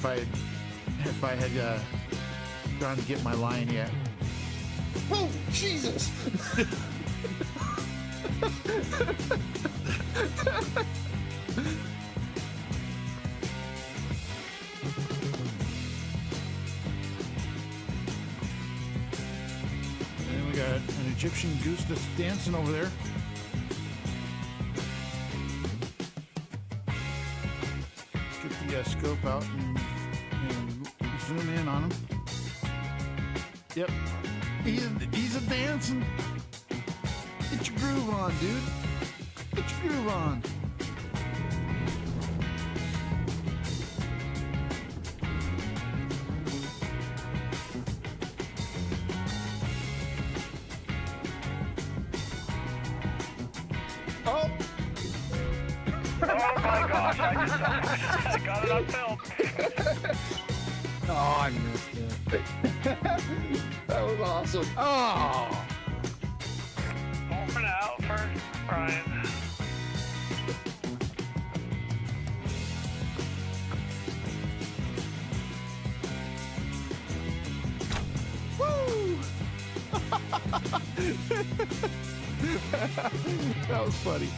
if I had gone to get my line yet. Oh, Jesus! And we got an Egyptian goose that's dancing over there. Get the scope out and zoom in on him. Yep, he's a dancing. Get your groove on, dude. Get your groove on. Oh! Oh my gosh, I just got it on film. Oh, I missed it. That was awesome. Oh! Over now for Brian. Woo! That was funny.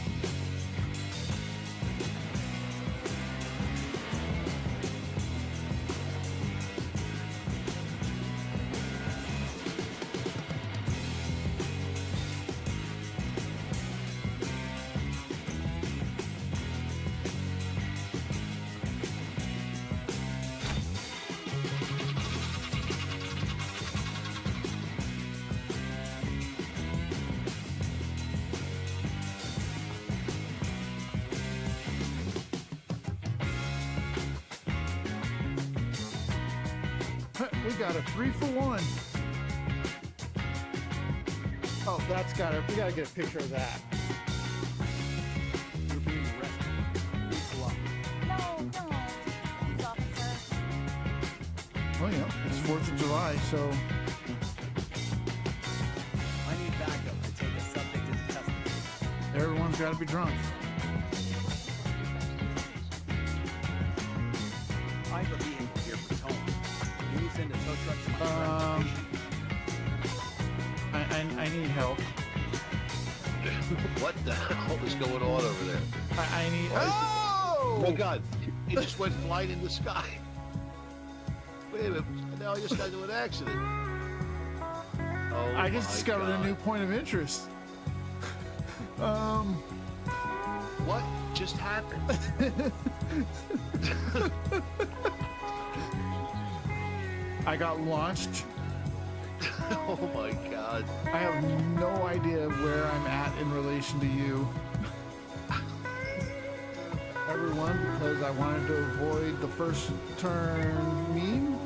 We got a 3-for-1. Oh, we gotta get a picture of that. You're being arrested. No, please, officer. Oh yeah, it's 4th of July, so I need backup to take a subject into custody. everyone's gotta be drunk. I have a vehicle here for towing. Can you send a tow truck to my current location? I need help. What the hell is going on over there? I need. Oh my God! It just went flying in the sky. Wait a minute! Now I just got into an accident. Oh, I just my discovered God. a new point of interest. What just happened? I got launched. Oh my God! I have no idea where I'm at in relation to you. Everyone, because I wanted to avoid the first turn meme.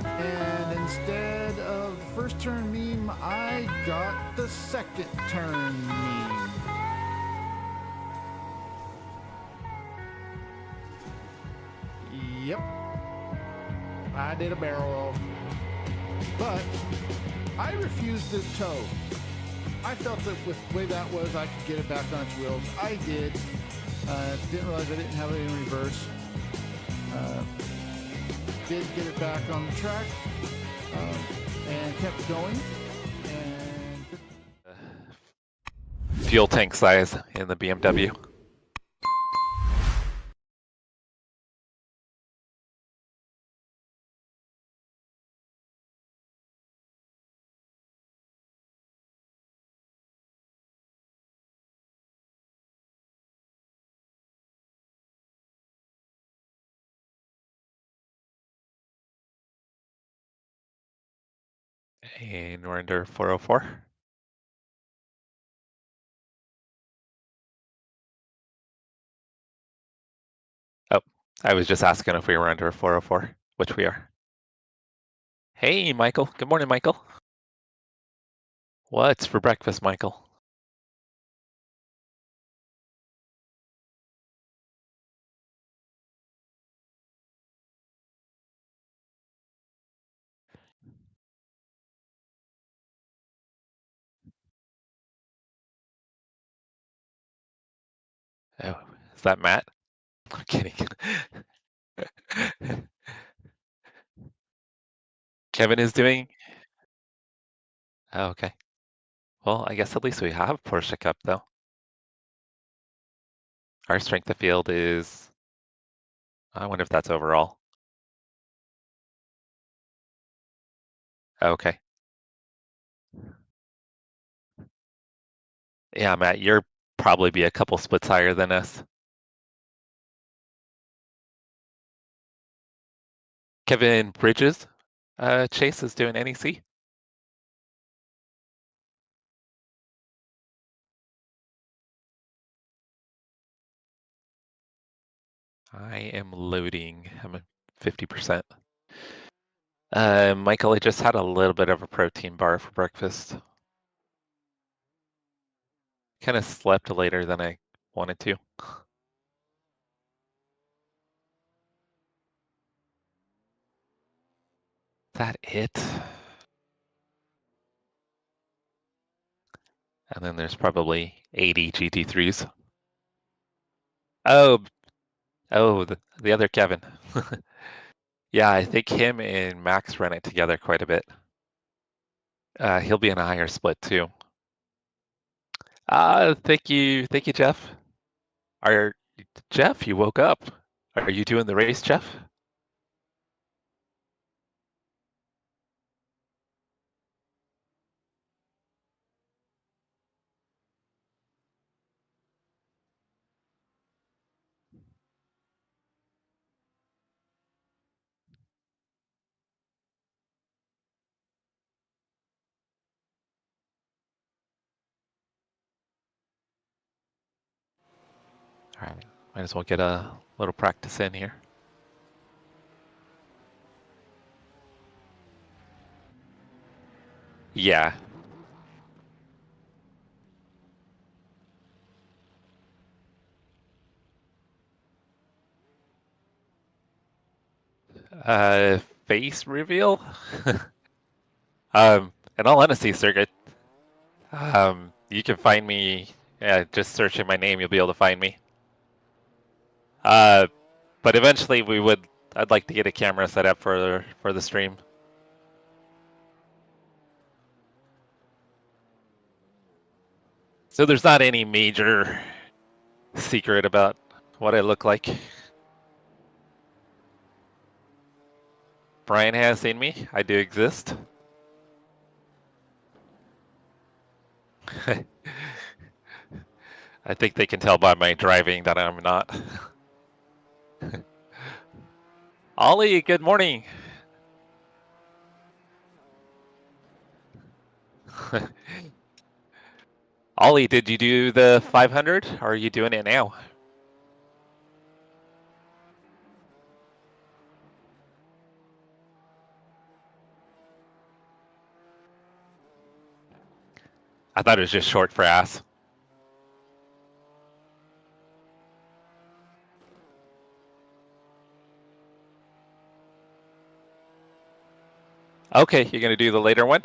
And instead of the first turn meme, I got the second turn meme. Yep. I did a barrel roll. But I refused to tow. I felt that with the way that was, I could get it back on its wheels. I did. Didn't realize I didn't have it in reverse. Did get it back on the track and kept going. And Fuel tank size in the BMW. And we're under 404. Oh, I was just asking if we were under 404, which we are. Hey, Michael. Good morning, Michael. What's for breakfast, Michael? Oh, is that Matt? I'm kidding. Kevin is doing. Oh, okay. Well, I guess at least we have Porsche Cup though. Our strength of field is. I wonder if that's overall. Okay. Yeah, Matt, you're probably be a couple splits higher than us. Kevin Bridges, Chase is doing NEC. I am loading. I'm at 50%. Michael, I just had a little bit of a protein bar for breakfast. Kind of slept later than I wanted to. That it? And then there's probably 80 GT3s. Oh, the other Kevin. Yeah, I think him and Max run it together quite a bit. He'll be in a higher split too. Thank you, Jeff. Jeff, you woke up. Are you doing the race, Jeff? All right, might as well get a little practice in here. Yeah. Face reveal? In all honesty, Circuit, you can find me, just searching my name, you'll be able to find me. But eventually I'd like to get a camera set up for the stream. So there's not any major secret about what I look like. Brian has seen me. I do exist. I think they can tell by my driving that I'm not. Ollie, good morning. Ollie, did you do the 500? Or are you doing it now? I thought it was just short for ass. Okay, you're going to do the later one?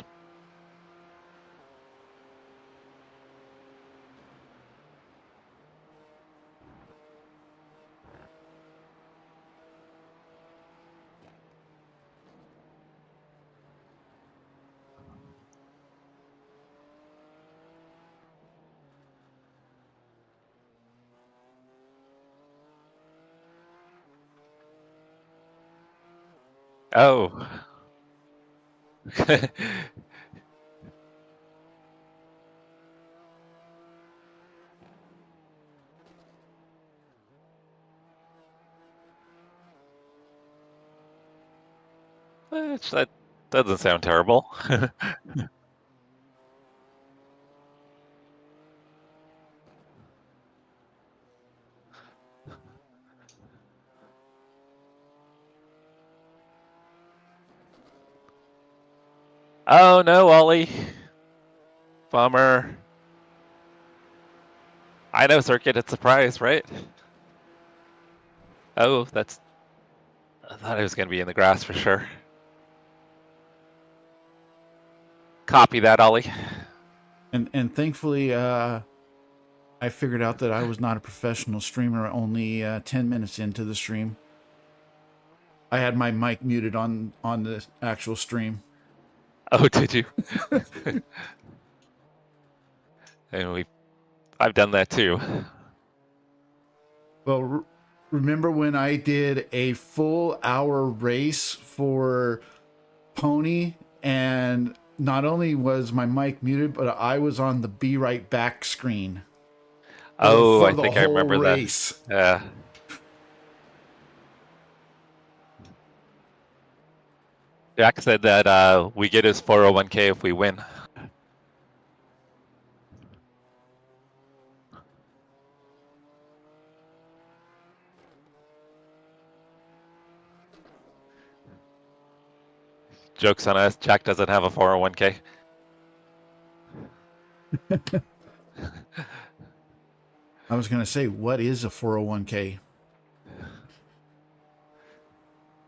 Oh. That doesn't sound terrible. Oh no, Ollie. Bummer. I know, Circuit, it's a surprise, right? Oh, I thought it was going to be in the grass for sure. Copy that, Ollie. And thankfully, I figured out that I was not a professional streamer only 10 minutes into the stream. I had my mic muted on the actual stream. Oh, did you? And I've done that too. Well, remember when I did a full hour race for Pony, and not only was my mic muted, but I was on the "Be Right Back" screen Oh, for I the think I whole remember that. race. Yeah. Jack said that we get his 401k if we win. Joke's on us. Jack doesn't have a 401k. I was going to say, what is a 401k?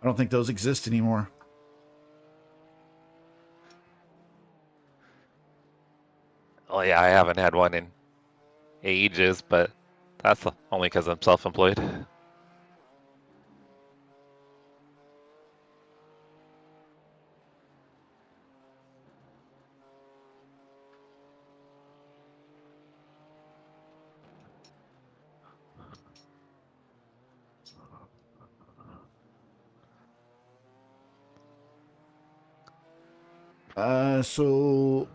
I don't think those exist anymore. Oh yeah, I haven't had one in ages, but that's only because I'm self-employed. So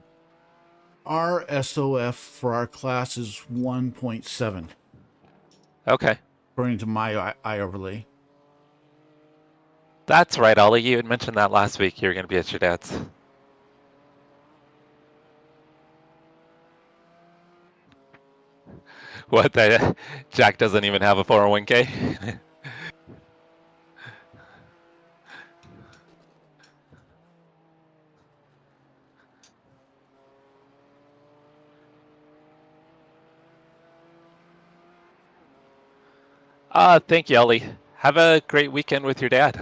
our SOF for our class is 1.7, Okay. according to my iOverlay. That's right, Ollie. You had mentioned that last week. You're going to be at your dad's. What? That Jack doesn't even have a 401k? Thank you, Ollie. Have a great weekend with your dad.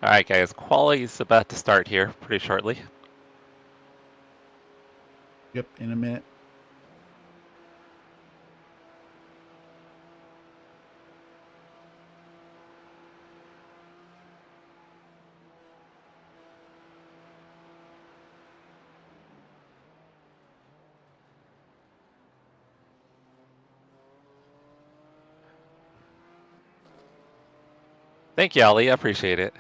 All right, guys. Quality's about to start here pretty shortly. Yep, in a minute. Thank you, Ollie. I appreciate it.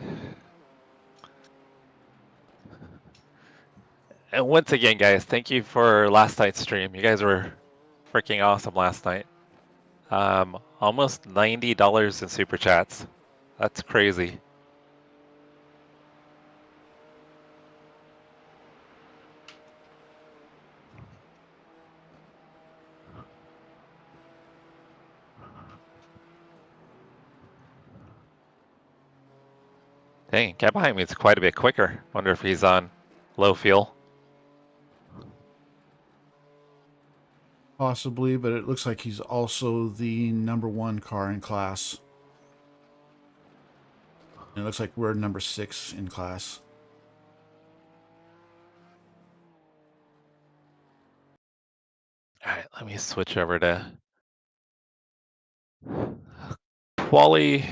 And once again, guys, thank you for last night's stream. You guys were freaking awesome last night. Almost $90 in super chats. That's crazy. Dang, guy behind me is quite a bit quicker. Wonder if he's on low fuel. Possibly, but it looks like he's also the #1 car in class. And it looks like we're number 6 in class. All right, let me switch over to Quali.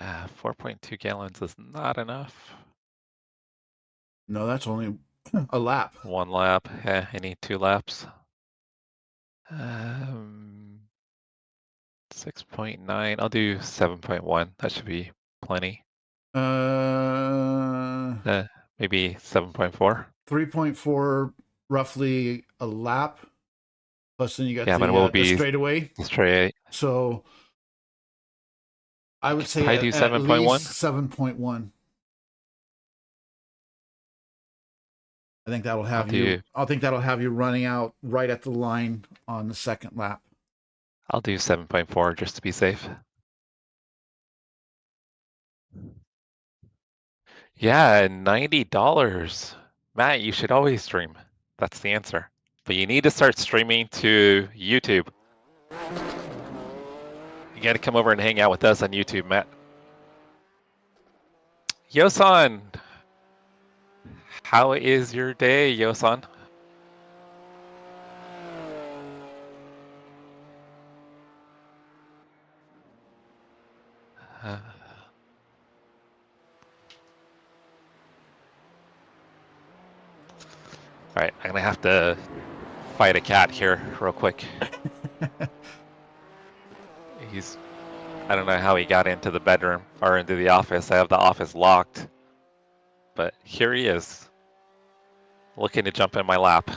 Ah, 4.2 gallons is not enough. No, that's only a lap. 1 lap. Yeah, I need 2 laps. 6.9. I'll do 7.1. That should be plenty. Maybe 7.4. 3.4, roughly a lap. Plus, then you got Yeah, but it will the be straightaway. straight. So I would say Probably do at 7.1. least 7.1. I think that'll have you. I think that'll have you running out right at the line on the second lap. I'll do 7.4 just to be safe. Yeah, $90. Matt, you should always stream. That's the answer. but you need to start streaming to YouTube. You got to come over and hang out with us on YouTube, Matt. Yosan, how is your day, Yosan? All right, I'm gonna have to fight a cat here real quick. I don't know how he got into the bedroom or into the office. I have the office locked, but here he is, looking to jump in my lap.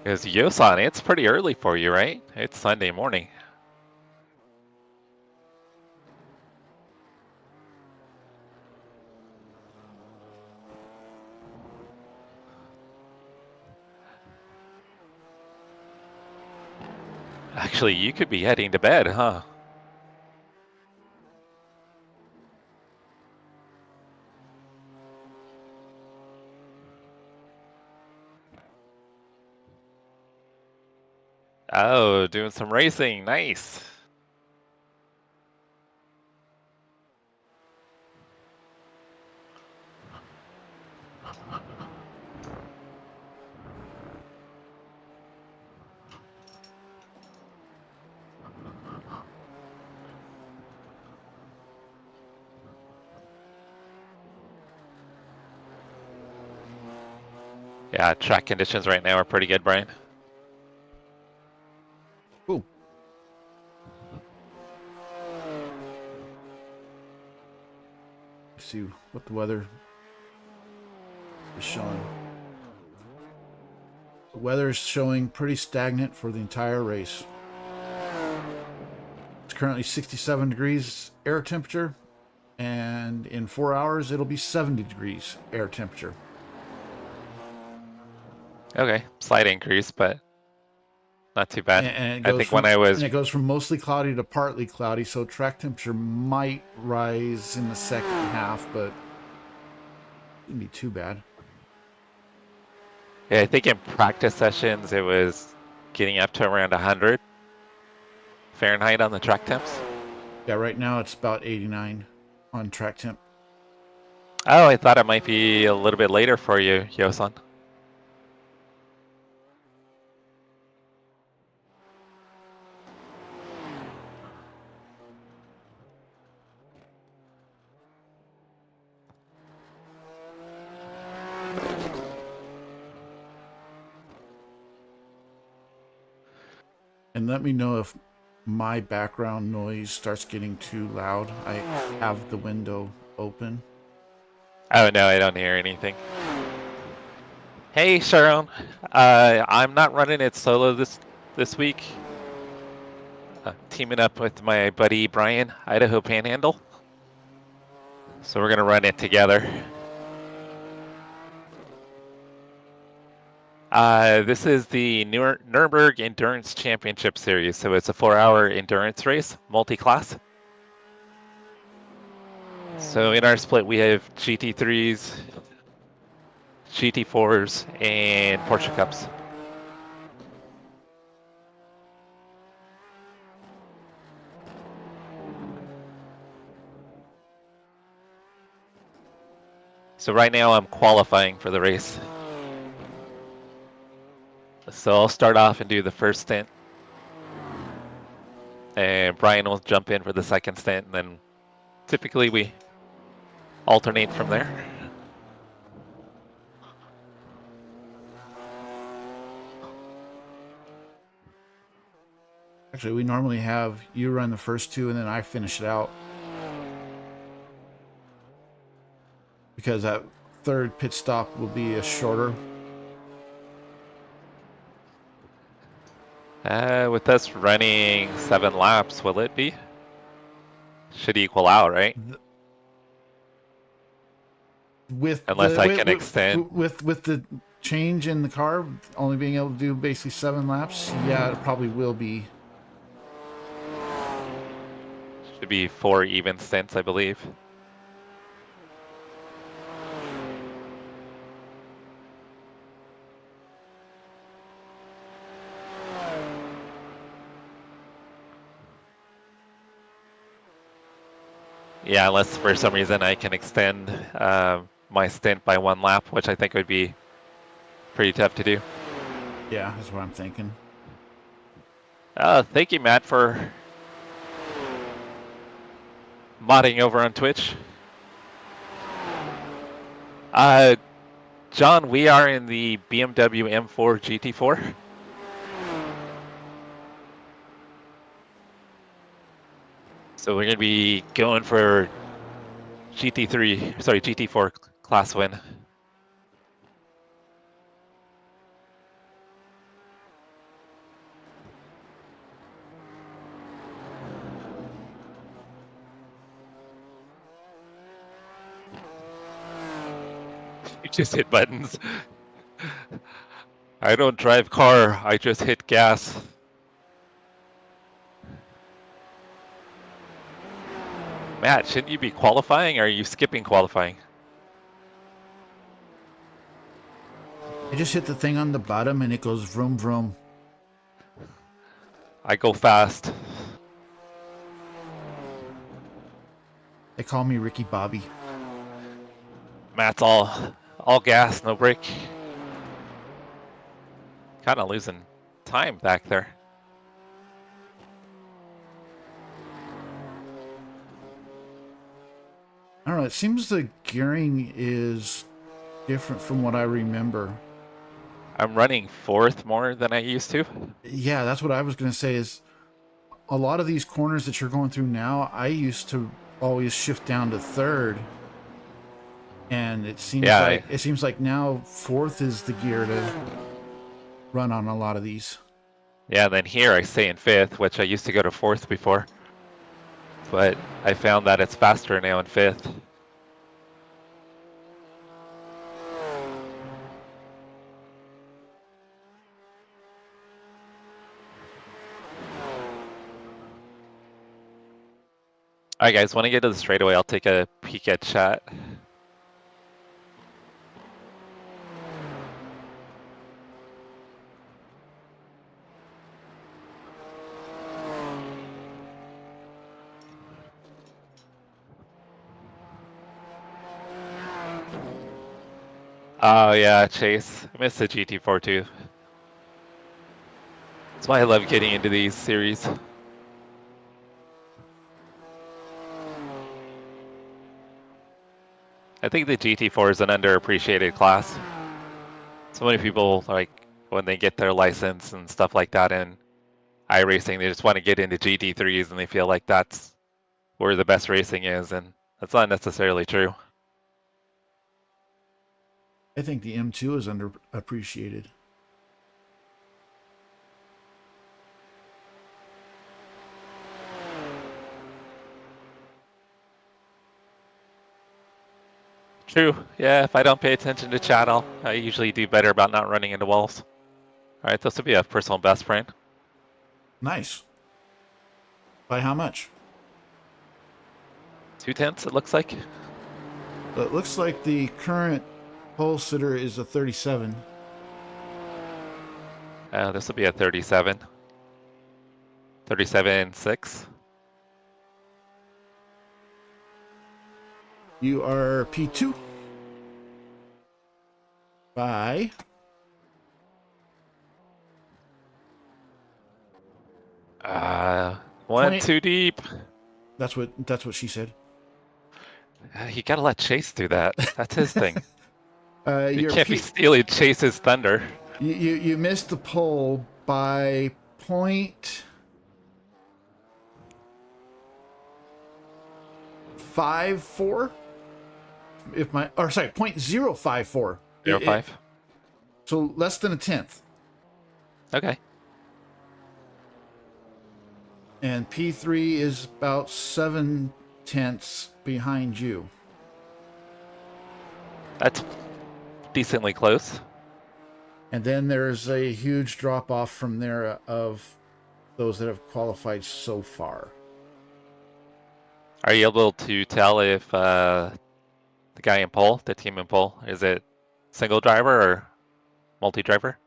Because Yosan, it's pretty early for you, right? It's Sunday morning. Actually, you could be heading to bed, huh? Oh, doing some racing. Nice. Yeah, track conditions right now are pretty good, Brian. Cool. Let's see what the weather is showing. The weather is showing pretty stagnant for the entire race. It's currently 67 degrees air temperature, and in 4 hours it'll be 70 degrees air temperature. Okay, slight increase, but not too bad. And I think when I was... And it goes from mostly cloudy to partly cloudy, so track temperature might rise in the second half, but it wouldn't be too bad. Yeah, I think in practice sessions it was getting up to around 100 Fahrenheit on the track temps. Yeah, right now it's about 89 on track temp. Oh, I thought it might be a little bit later for you, Yosan. And let me know if my background noise starts getting too loud. I have the window open. Oh no, I don't hear anything. Hey Sharon, I'm not running it solo this week. Teaming up with my buddy Brian, Idaho Panhandle. So we're gonna run it together. This is the Nürburgring Endurance Championship Series, so it's a 4-hour endurance race, multi-class. So in our split, we have GT3s, GT4s, and Porsche Cups. So right now I'm qualifying for the race. So I'll start off and do the first stint. And Brian will jump in for the second stint, and then typically we alternate from there. Actually, we normally have you run the first two and then I finish it out. Because that third pit stop will be a shorter. With us running 7 laps, will it be? Should equal out, right? With Unless the I can extend. with the change in the car, only being able to do basically 7 laps, yeah, it probably will be. Should be 4 even stints, I believe. Yeah, unless for some reason I can extend my stint by 1 lap, which I think would be pretty tough to do. Yeah, that's what I'm thinking. Thank you, Matt, for modding over on Twitch. John, we are in the BMW M4 GT4. So we're going to be going for GT4 class win. You just hit buttons. I don't drive car, I just hit gas. Matt, shouldn't you be qualifying, or are you skipping qualifying? I just hit the thing on the bottom and it goes vroom vroom. I go fast. They call me Ricky Bobby. Matt's all gas, no brake. Kind of losing time back there. I don't know, it seems the gearing is different from what I remember. I'm running 4th more than I used to. Yeah, that's what I was going to say is a lot of these corners that you're going through now, I used to always shift down to 3rd. And it seems like now 4th is the gear to run on a lot of these. Yeah, then here I stay in 5th, which I used to go to 4th before. But I found that it's faster now in 5th. Alright guys, when I get to the straightaway, I'll take a peek at chat. Oh yeah, Chase. I missed the GT4 too. That's why I love getting into these series. I think the GT4 is an underappreciated class. So many people, like, when they get their license and stuff like that in iRacing, they just want to get into GT3s and they feel like that's where the best racing is, and that's not necessarily true. I think the M2 is underappreciated. True. Yeah, if I don't pay attention to chat, I usually do better about not running into walls. All right, this will be a personal best friend. Nice. By how much? 2/10, it looks like. It looks like the current pole sitter is a 37. This will be a 37. 37.6. You are P2 by Went too deep. That's what she said. You gotta let Chase do that. That's his thing. You You're can't be stealing Chase's thunder. You missed the pole by 0.54. If my, or sorry, 0.054. 0.05. So less than a tenth. Okay. And P3 is about 7/10 behind you. That's decently close. And then there's a huge drop off from there of those that have qualified so far. Are you able to tell if the guy in pole, the team in pole, is it single driver or multi-driver?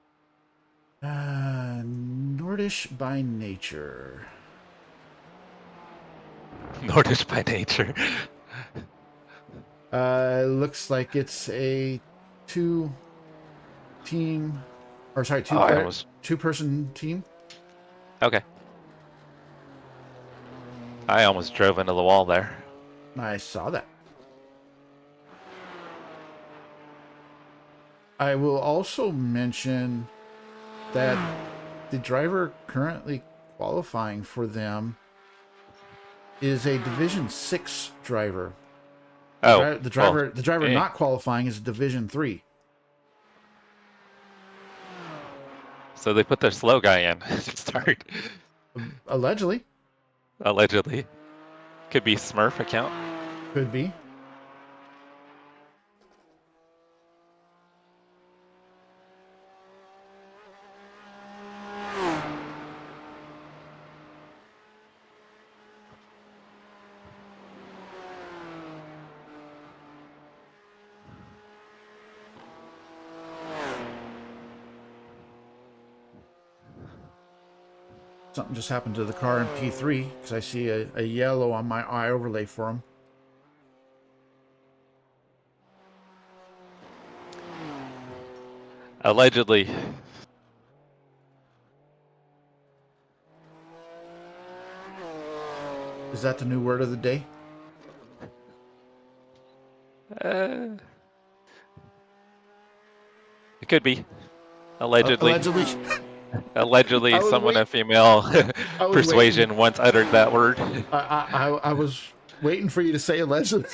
Nordish by nature. Nordish by nature. Looks like it's a two Oh, I almost. two-person team. Okay. I almost drove into the wall there. I saw that. I will also mention that the driver currently qualifying for them is a Division 6 driver. Oh, The driver dang. not qualifying is Division 3. So they put their slow guy in to start. Allegedly. Allegedly. Could be Smurf account. Could be. Something just happened to the car in P3 because I see a yellow on my eye overlay for him. Allegedly. Is that the new word of the day? It could be. Allegedly. Allegedly. Allegedly, I was someone wait- of female I was persuasion once uttered that word. I was waiting for you to say allegedly.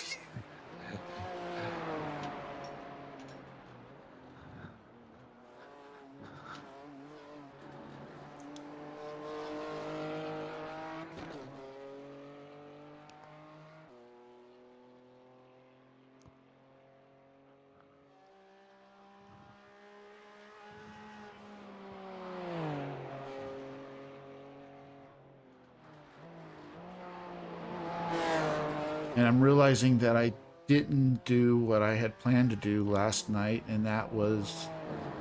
And I'm realizing that I didn't do what I had planned to do last night, and that was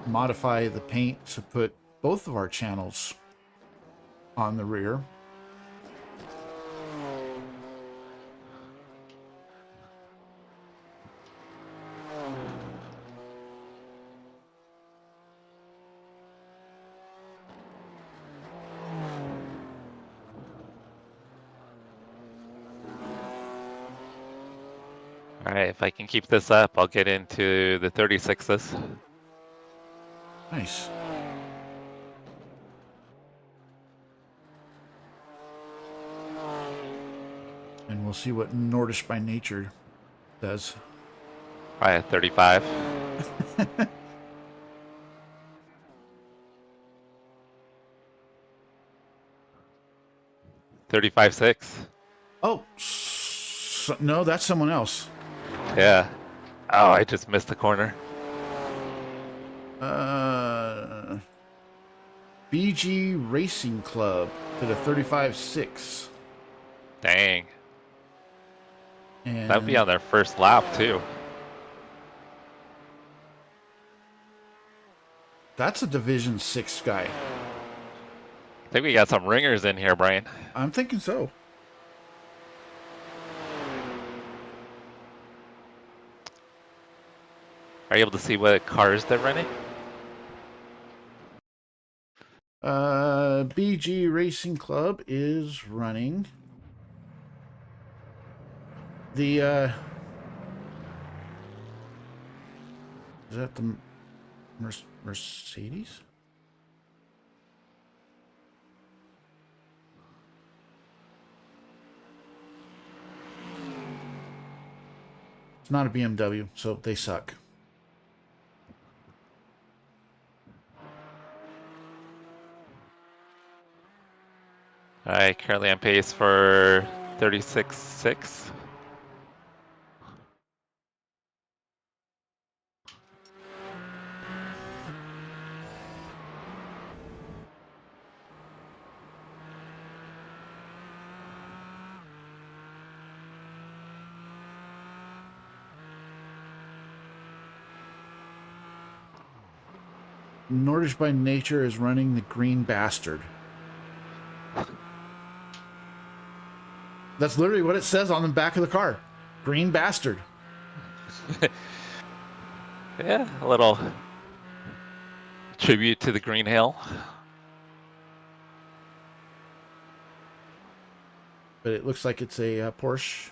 modify the paint to put both of our channels on the rear. Alright, if I can keep this up, I'll get into the 36s. Nice. And we'll see what Nordish by nature does. I at 35. Thirty-five six. Oh, no, that's someone else. Yeah. Oh, I just missed the corner. BG Racing Club did a 35.6. Dang. And That would be on their first lap, too. that's a Division 6 guy. I think we got some ringers in here, Brian. I'm thinking so. Are you able to see what cars they're running? BG Racing Club is running the is that the Mercedes? It's not a BMW, so they suck. Alright, currently on pace for 36.6. Nordish by Nature is running the Green Bastard. That's literally what it says on the back of the car. Green Bastard. Yeah, a little tribute to the Green Hill. But it looks like it's a Porsche.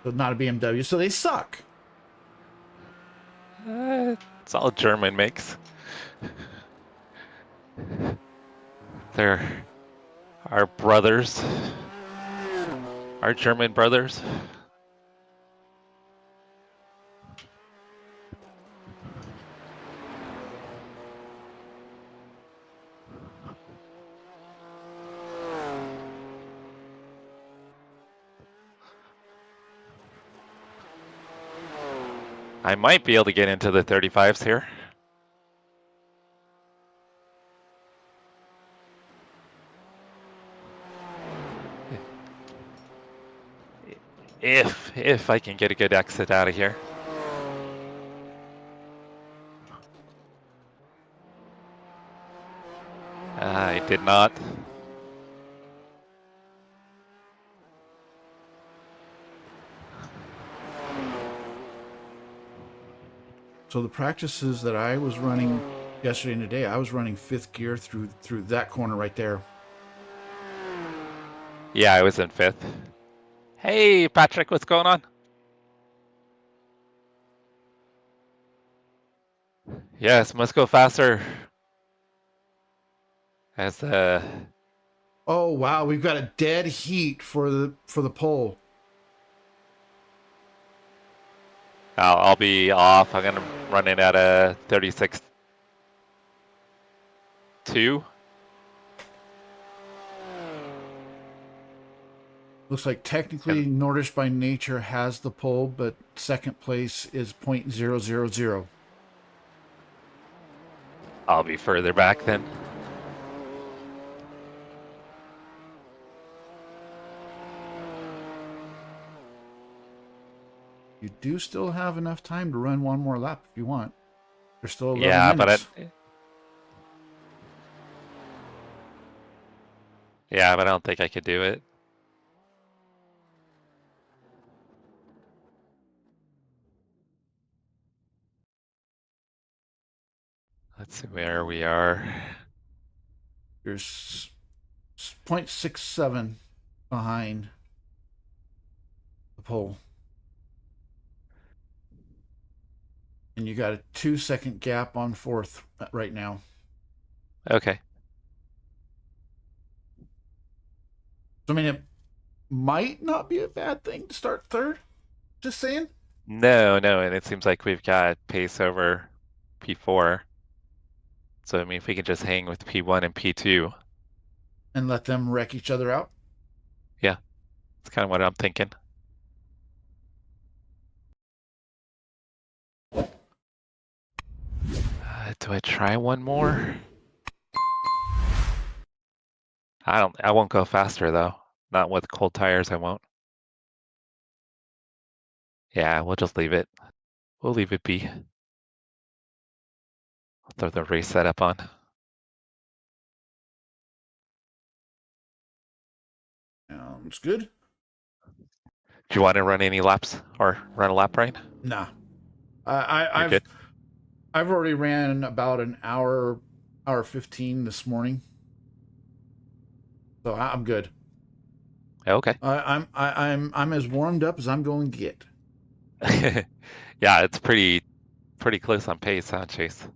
So not a BMW. So they suck. It's all German makes. They're our brothers. Our German brothers. I might be able to get into the 35s here. If I can get a good exit out of here. I did not. So the practices that I was running yesterday and today, I was running fifth gear through that corner right there. Yeah, I was in fifth. Hey, Patrick, what's going on? Yes, must go faster. As Oh wow, we've got a dead heat for the pole. I'll be off. I'm gonna run in at a 36.2. Looks like technically Nordish by Nature has the pole, but second place is .000. I'll be further back then. You do still have enough time to run one more lap if you want. There's still 11 Yeah, minutes. but I don't think I could do it. Let's see where we are. There's 0.67 behind the pole. And you got a 2-second gap on fourth right now. Okay. So, I mean, it might not be a bad thing to start third. Just saying. No, and it seems like we've got pace over P4. So, I mean, if we can just hang with P1 and P2. And let them wreck each other out. Yeah, that's kind of what I'm thinking. Do I try one more? I won't go faster though. Not with cold tires, I won't. Yeah, we'll just leave it. We'll leave it be. Throw the race setup on. It's good. Do you want to run any laps or run a lap, Ryan? Nah. You're good. I've already ran about an hour 15 this morning. So I'm good. Okay. I'm as warmed up as I'm going to get. Yeah, it's pretty close on pace, huh, Chase?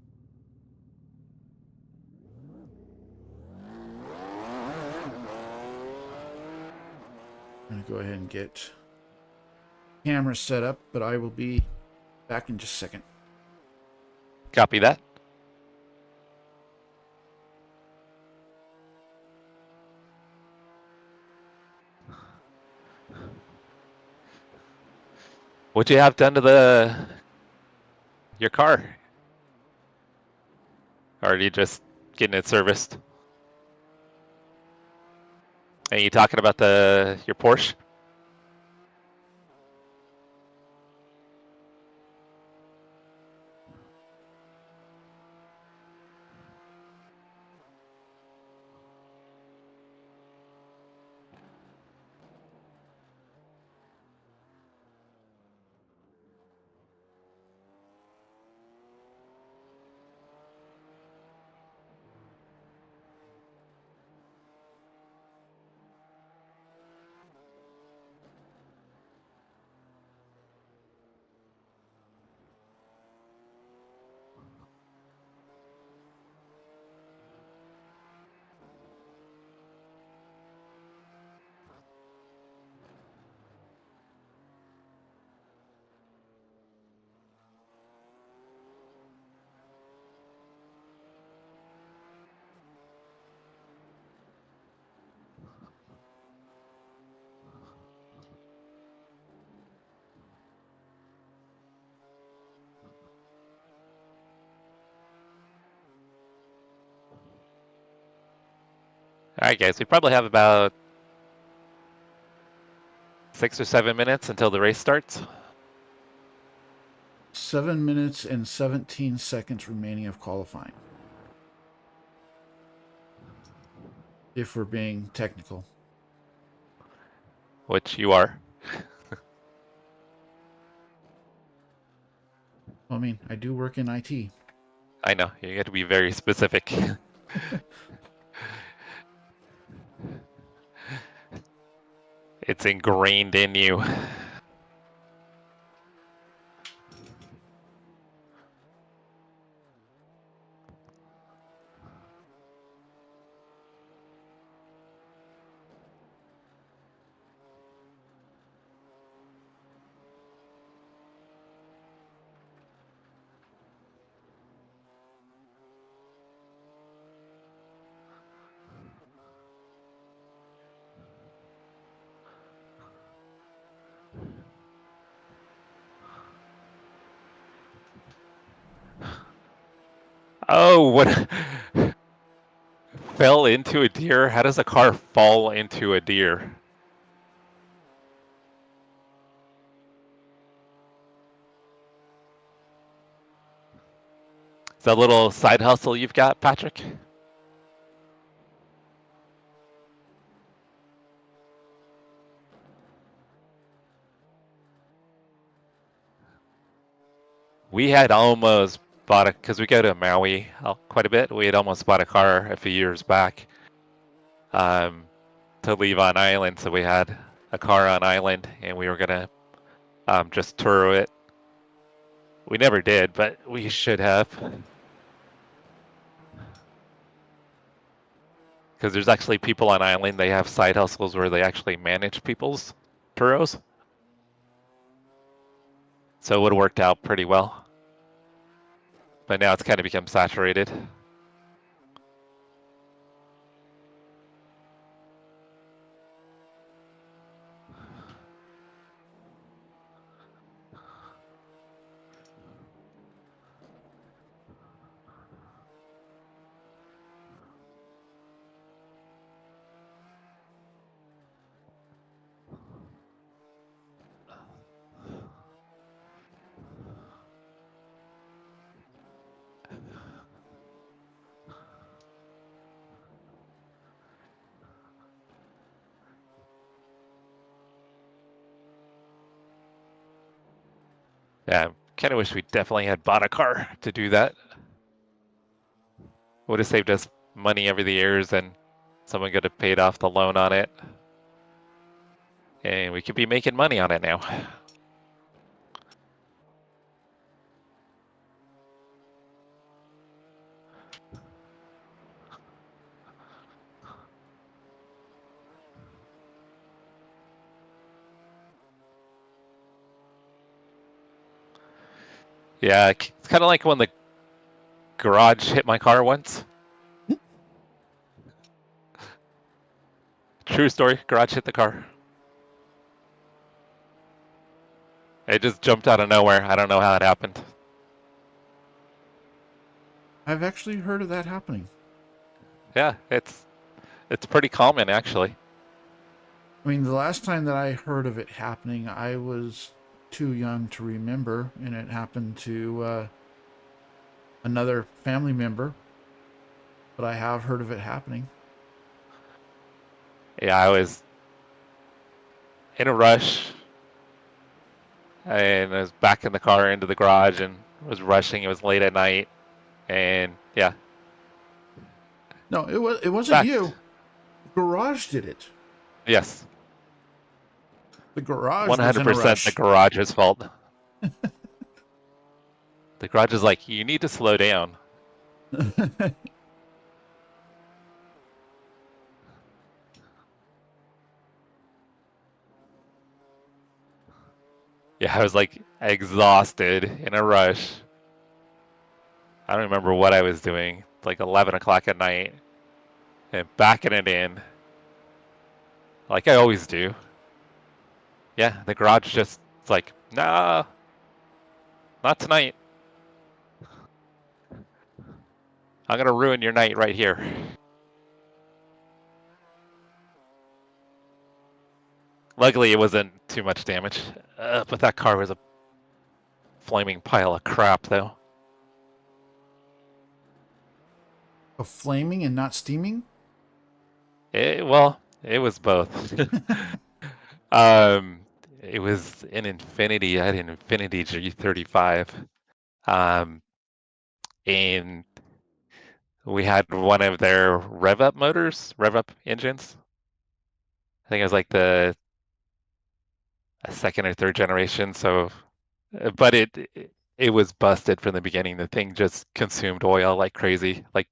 I'm going to go ahead and get camera set up, but I will be back in just a second. Copy that. What'd you have done to your car? Or are you just getting it serviced? Are you talking about your Porsche? Alright guys, we probably have about 6 or 7 minutes until the race starts. 7 minutes and 17 seconds remaining of qualifying. If we're being technical. Which you are. I mean, I do work in IT. I know, you got to be very specific. It's ingrained in you. Oh, what? Fell into a deer? How does a car fall into a deer? Is that a little side hustle you've got, Patrick? We had almost bought a, because we go to Maui quite a bit, we had almost bought a car a few years back to leave on island. So we had a car on island and we were going to just tour it. We never did, but we should have. Because there's actually people on island, they have side hustles where they actually manage people's turos. So it would have worked out pretty well. But now it's kind of become saturated. Yeah, kind of wish we definitely had bought a car to do that. Would have saved us money over the years and someone could have paid off the loan on it. And we could be making money on it now. Yeah, it's kind of like when the garage hit my car once. True story, garage hit the car. It just jumped out of nowhere. I don't know how it happened. I've actually heard of that happening. Yeah, it's pretty common actually. I mean, the last time that I heard of it happening, I was too young to remember, and it happened to another family member. But I have heard of it happening. Yeah, I was in a rush and I was back in the car into the garage and was rushing. It was late at night, and yeah, No, it wasn't back. you. The garage did it. Yes, The garage was in a 100% the rush. garage's fault. The garage is like, you need to slow down. Yeah, I was like exhausted in a rush. I don't remember what I was doing. It's like 11 o'clock at night and backing it in like I always do. Yeah, the garage just, it's like, nah, not tonight. I'm going to ruin your night right here. Luckily, it wasn't too much damage, but that car was a flaming pile of crap, though. A flaming and not steaming? Well, it was both. um, it was an Infinity. I had an Infinity G35. And we had one of their rev up motors, rev up engines. I think it was like the second or third generation. So, but it was busted from the beginning. The thing just consumed oil like crazy. Like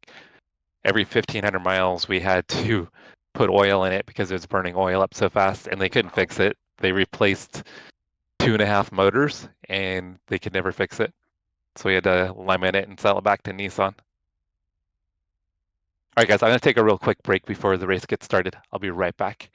every 1,500 miles, we had to put oil in it because it was burning oil up so fast, and they couldn't fix it. They replaced 2.5 motors, and they could never fix it. So we had to lemon it and sell it back to Nissan. All right, guys, I'm going to take a real quick break before the race gets started. I'll be right back.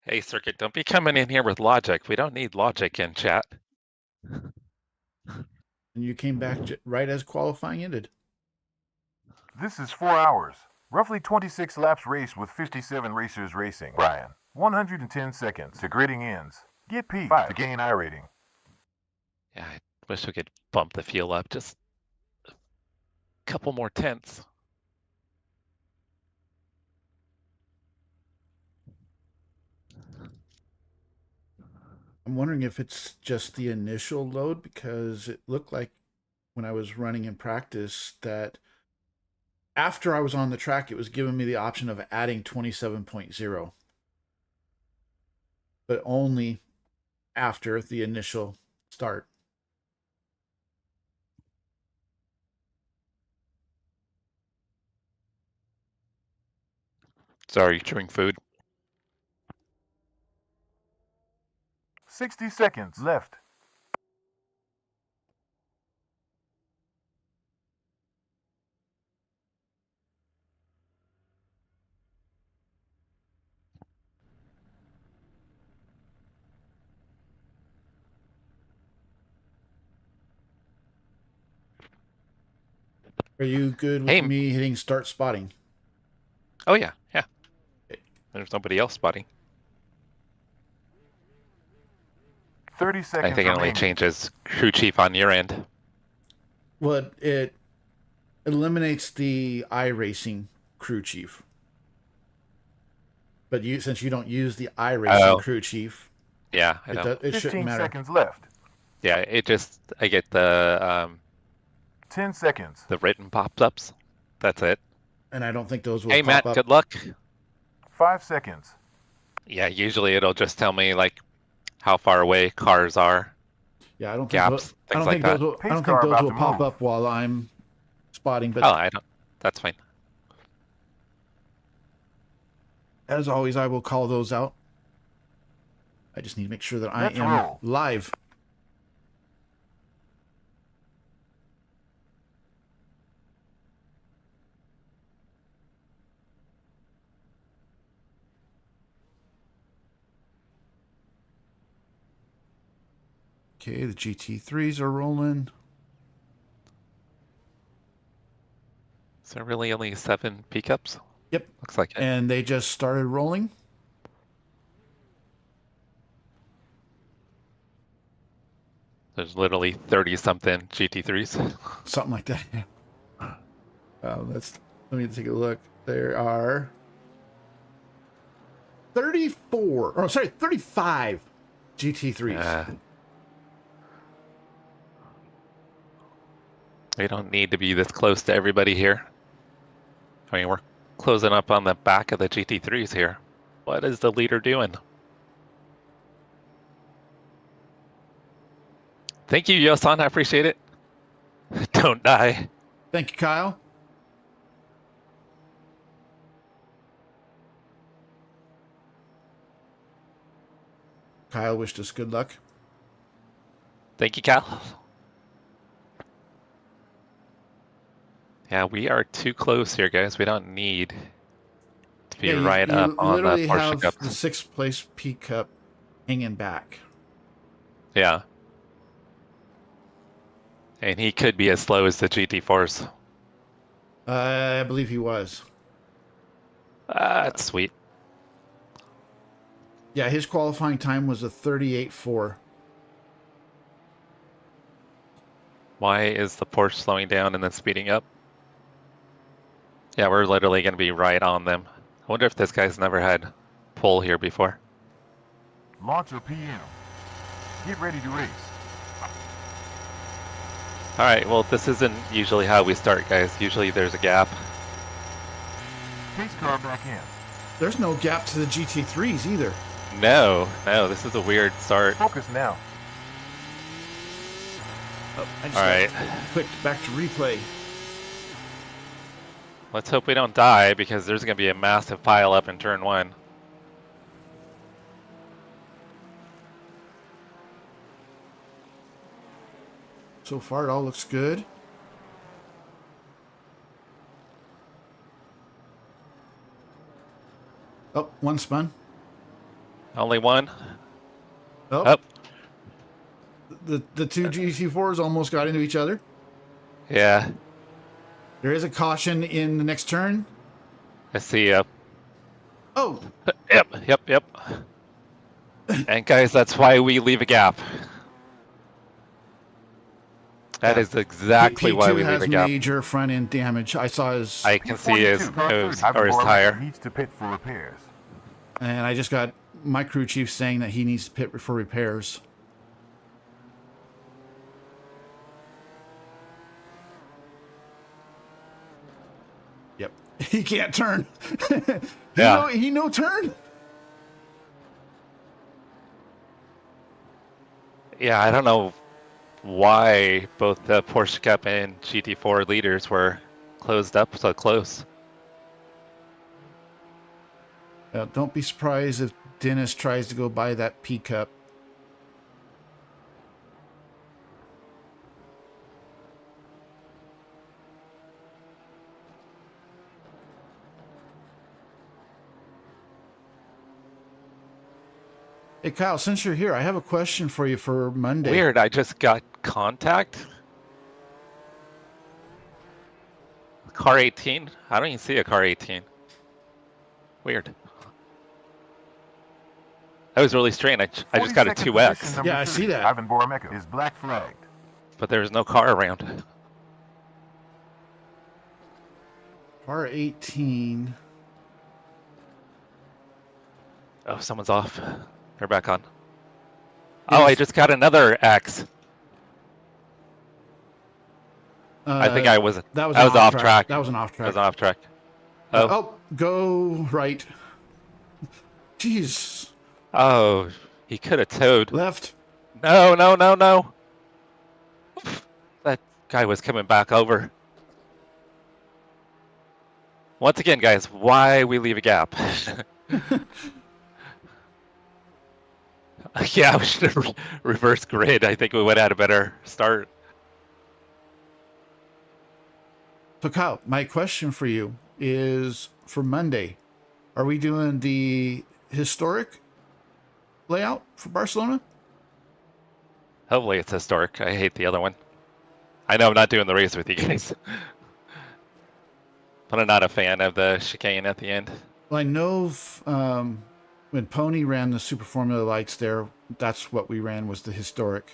Hey, Circuit, don't be coming in here with logic. We don't need logic in chat. And you came back right as qualifying ended. This is 4 hours. Roughly 26 laps raced with 57 racers racing. Brian, 110 seconds to grading ends. Get P5 to gain I rating. Yeah, I wish we could bump the fuel up just a couple more tenths. I'm wondering if it's just the initial load, because it looked like when I was running in practice that after I was on the track, it was giving me the option of adding 27.0, but only after the initial start. Sorry, chewing food. 60 seconds left. Are you good with Hey. me hitting start spotting? Oh yeah, yeah. There's nobody else spotting. 30 seconds I think it only remaining. changes crew chief on your end. Well, it eliminates the iRacing crew chief. But since you don't use the iRacing crew chief, Yeah, I know. it shouldn't 15 matter. seconds left. Yeah, I get the 10 seconds. the written pop-ups. That's it. And I don't think those will Hey pop Matt, up. good luck. 5 seconds. Yeah, usually it'll just tell me like how far away cars are, Yeah, I don't think gaps, I don't things like think that. those will, I Pace don't car think those about will to pop move. up while I'm spotting. But Oh, I don't. That's fine. as always, I will call those out. I just need to make sure that I Let's am roll. live. Okay, the GT3s are rolling. Is there really only 7 pickups? Yep. Looks like it. And they just started rolling. There's literally 30-something GT3s. Something like that. Let me take a look. There are 34, or sorry, 35 GT3s. We don't need to be this close to everybody here. I mean, we're closing up on the back of the GT3s here. What is the leader doing? Thank you, Yosan. I appreciate it. Don't die. Thank you, Kyle. Kyle wished us good luck. Thank you, Cal. Yeah, we are too close here, guys. We don't need to be right you up on the literally Porsche have Cups. the 6th place P Cup hanging back. Yeah. And he could be as slow as the GT4s. I believe he was. That's sweet. Yeah, his qualifying time was a 38.4. Why is the Porsche slowing down and then speeding up? Yeah, we're literally going to be right on them. I wonder if this guy's never had pole here before. Launch a PM. Get ready to race. Alright, well, this isn't usually how we start, guys. Usually there's a gap. Pace car back in. There's no gap to the GT3s either. No, this is a weird start. Focus now. Oh, I just All right. clicked back to replay. Let's hope we don't die, because there's going to be a massive pile up in turn 1. So far, it all looks good. Oh, one spun. Only one? Oh, Oh, the two GT4s almost got into each other. yeah. There is a caution in the next turn. I see you. Oh, Yep. And guys, that's why we leave a gap. That is exactly P2 why we leave has a gap. major front end damage. I saw his, I can see his nose or his tire. Needs to pit for repairs. and I just got my crew chief saying that he needs to pit for repairs. Yep, he can't turn. He no turn. Yeah, I don't know why both the Porsche Cup and GT4 leaders were closed up so close. Don't be surprised if Dennis tries to go buy that P Cup. Hey, Kyle, since you're here, I have a question for you for Monday. Weird, I just got contact. Car 18? I don't even see a car 18. Weird. That was really strange. I just got a 42nd position, 2X, number Yeah, I 30, see that. Ivan Borameka is black flagged. but there was no car around. Car 18. Oh, someone's off. They're back on. Oh, I just got another X. I think I was That was I an was off track. That was an off I track. was off track. Oh, Oh, go right. Jeez. oh, he could have towed. Left. No, no, no, no. That guy was coming back over. Once again, guys, why we leave a gap? Yeah, we should have reverse grid. I think we would have had a better start. So, Kyle, my question for you is for Monday, are we doing the historic layout for Barcelona? Hopefully it's historic. I hate the other one. I know I'm not doing the race with you guys. But I'm not a fan of the chicane at the end. Well, I know when Pony ran the Super Formula lights there, that's what we ran was the historic.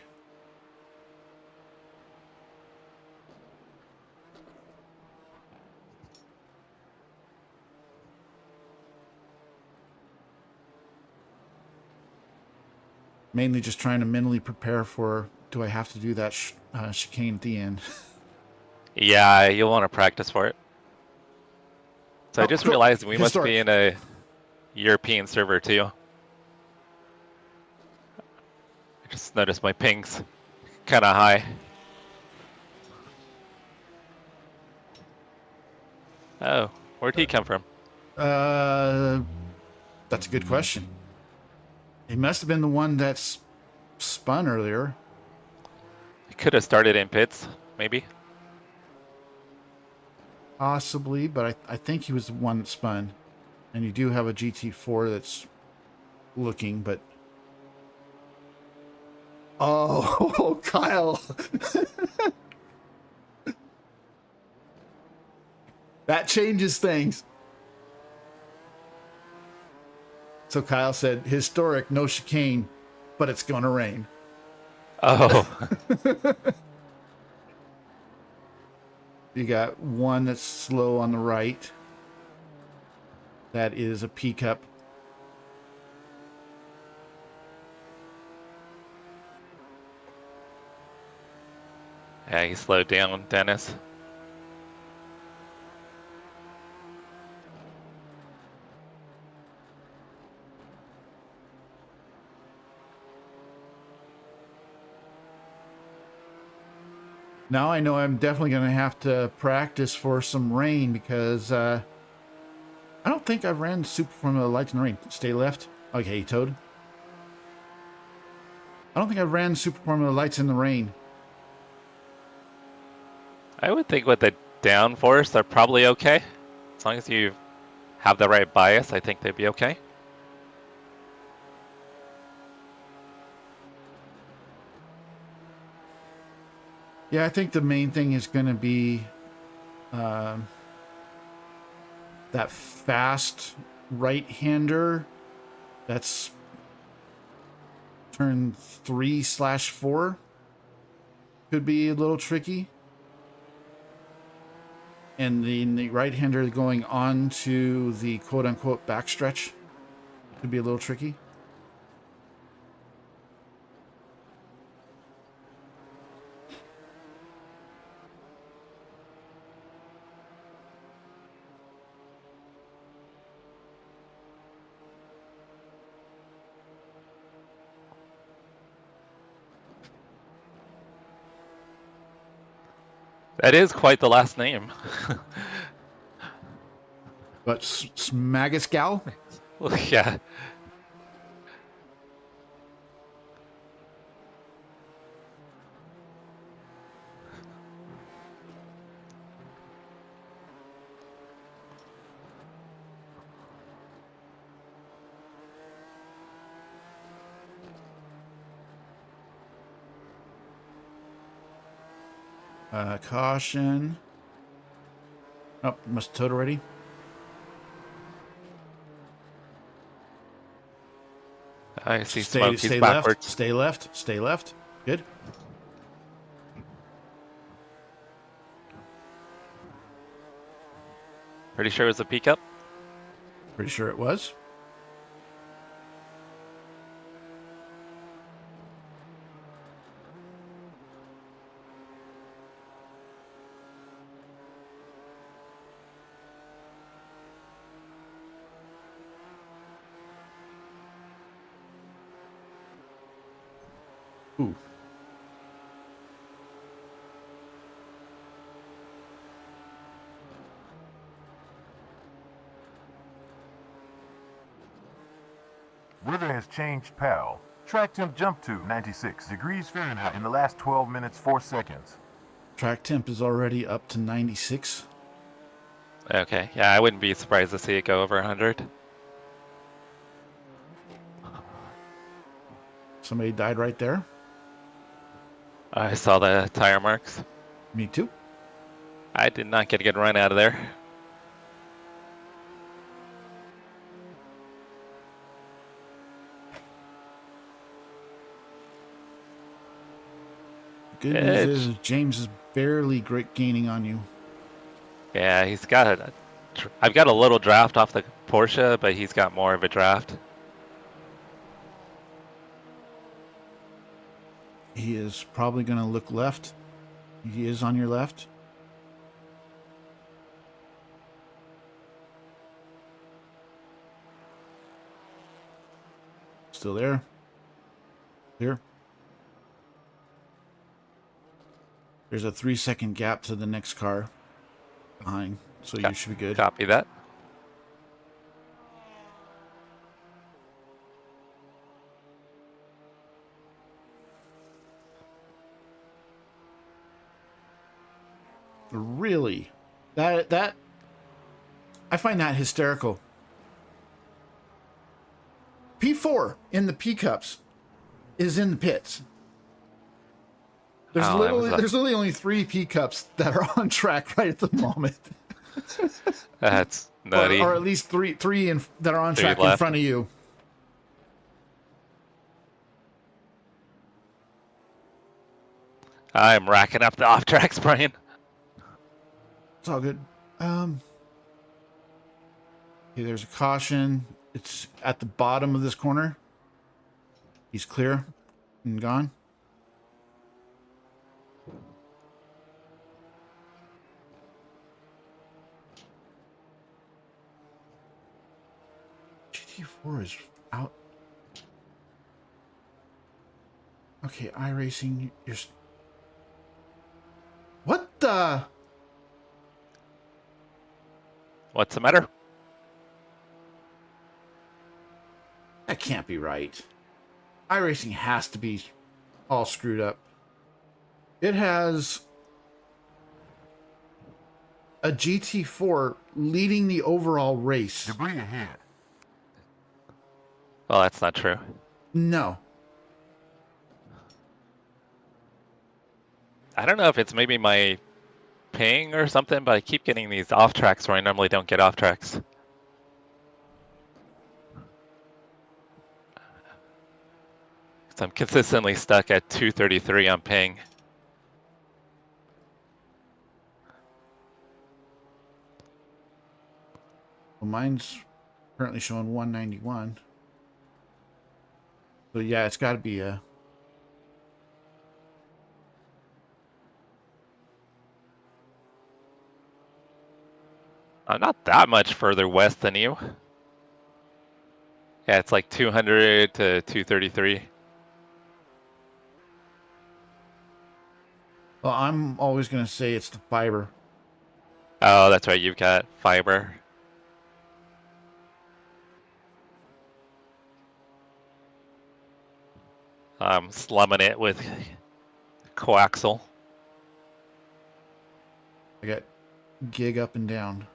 Mainly just trying to mentally prepare for, do I have to do that chicane at the end? Yeah, you'll want to practice for it. So I just cool. realized we must Historic. be in a European server too. I just noticed my ping's kind of high. Oh, where'd he come from? That's a good question. He must have been the one that's spun earlier. He could have started in pits, maybe. Possibly, but I think he was the one that spun. And you do have a GT4 that's looking, but... Oh, Kyle! That changes things. So Kyle said, historic, no chicane, but it's gonna rain. Oh, You got one that's slow on the right. That is a P-cup. yeah, he slowed down, Dennis. Now I know I'm definitely going to have to practice for some rain because I don't think I've ran Super Formula lights in the rain. Stay left. Okay, Toad. I don't think I've ran Super Formula lights in the rain. I would think with the downforce, they're probably okay. As long as you have the right bias, I think they'd be okay. Yeah, I think the main thing is going to be that fast right-hander. That's turn 3/4. Could be a little tricky. And the right-hander going on to the quote-unquote backstretch could be a little tricky. That is quite the last name. But Smagascal? Well, yeah. Caution. Oh, must have towed already. I see smoke. He's Stay left. backwards. Stay left. Stay left. Good. Pretty sure it was a pickup. Pretty sure it was. Ooh. Weather has changed, pal. Track temp jumped to 96 degrees Fahrenheit in the last 12 minutes 4 seconds. Track temp is already up to 96. Okay, yeah, I wouldn't be surprised to see it go over 100. Somebody died right there. I saw the tire marks. Me too. I did not get a good run out of there. Good news is James is barely gaining on you. Yeah, he's got I've got a little draft off the Porsche, but he's got more of a draft. He is probably going to look left. He is on your left. Still there. Here. There's a 3-second gap to the next car behind, so you should be good. Copy that. Really? That I find that hysterical. P4 in the P cups is in the pits. There's literally only 3 P cups that are on track right at the moment. That's nutty. Or at least three that are on 3 track left. in front of you. I'm racking up the off tracks, Brian. It's all good. Okay, there's a caution. It's at the bottom of this corner. He's clear and gone. GT4 is out. Okay, iRacing, you're... What the... What's the matter? That can't be right. iRacing has to be all screwed up. It has a GT4 leading the overall race. Debris ahead. Well, that's not true. No. I don't know if it's maybe my ping or something, but I keep getting these off tracks where I normally don't get off tracks. So I'm consistently stuck at 233 on ping. Well, mine's currently showing 191. So yeah, it's got to be a... I'm not that much further west than you. Yeah, it's like 200 to 233. Well, I'm always going to say it's the fiber. Oh, that's right. You've got fiber. I'm slumming it with coaxial. I got gig up and down.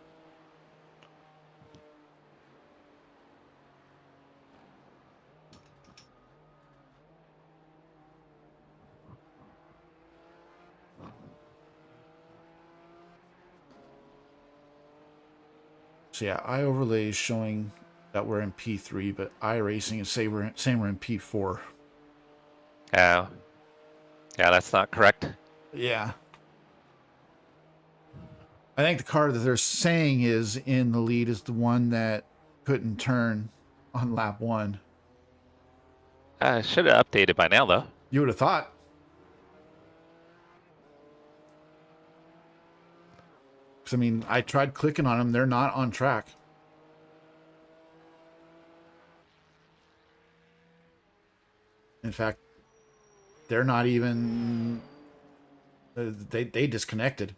So yeah, iOverlay is showing that we're in P3, but iRacing is saying we're in P4. Yeah, that's not correct. Yeah. I think the car that they're saying is in the lead is the one that couldn't turn on lap 1. Should have updated by now, though. You would have thought. Because, I mean, I tried clicking on them. They're not on track. In fact, they're not even... They disconnected.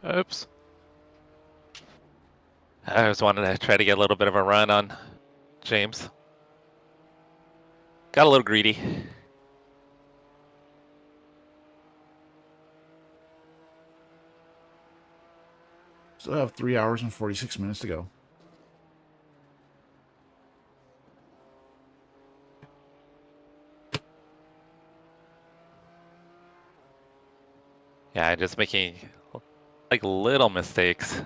Oops. I just wanted to try to get a little bit of a run on James. Got a little greedy. Still have 3 hours and 46 minutes to go. Yeah, just making like little mistakes.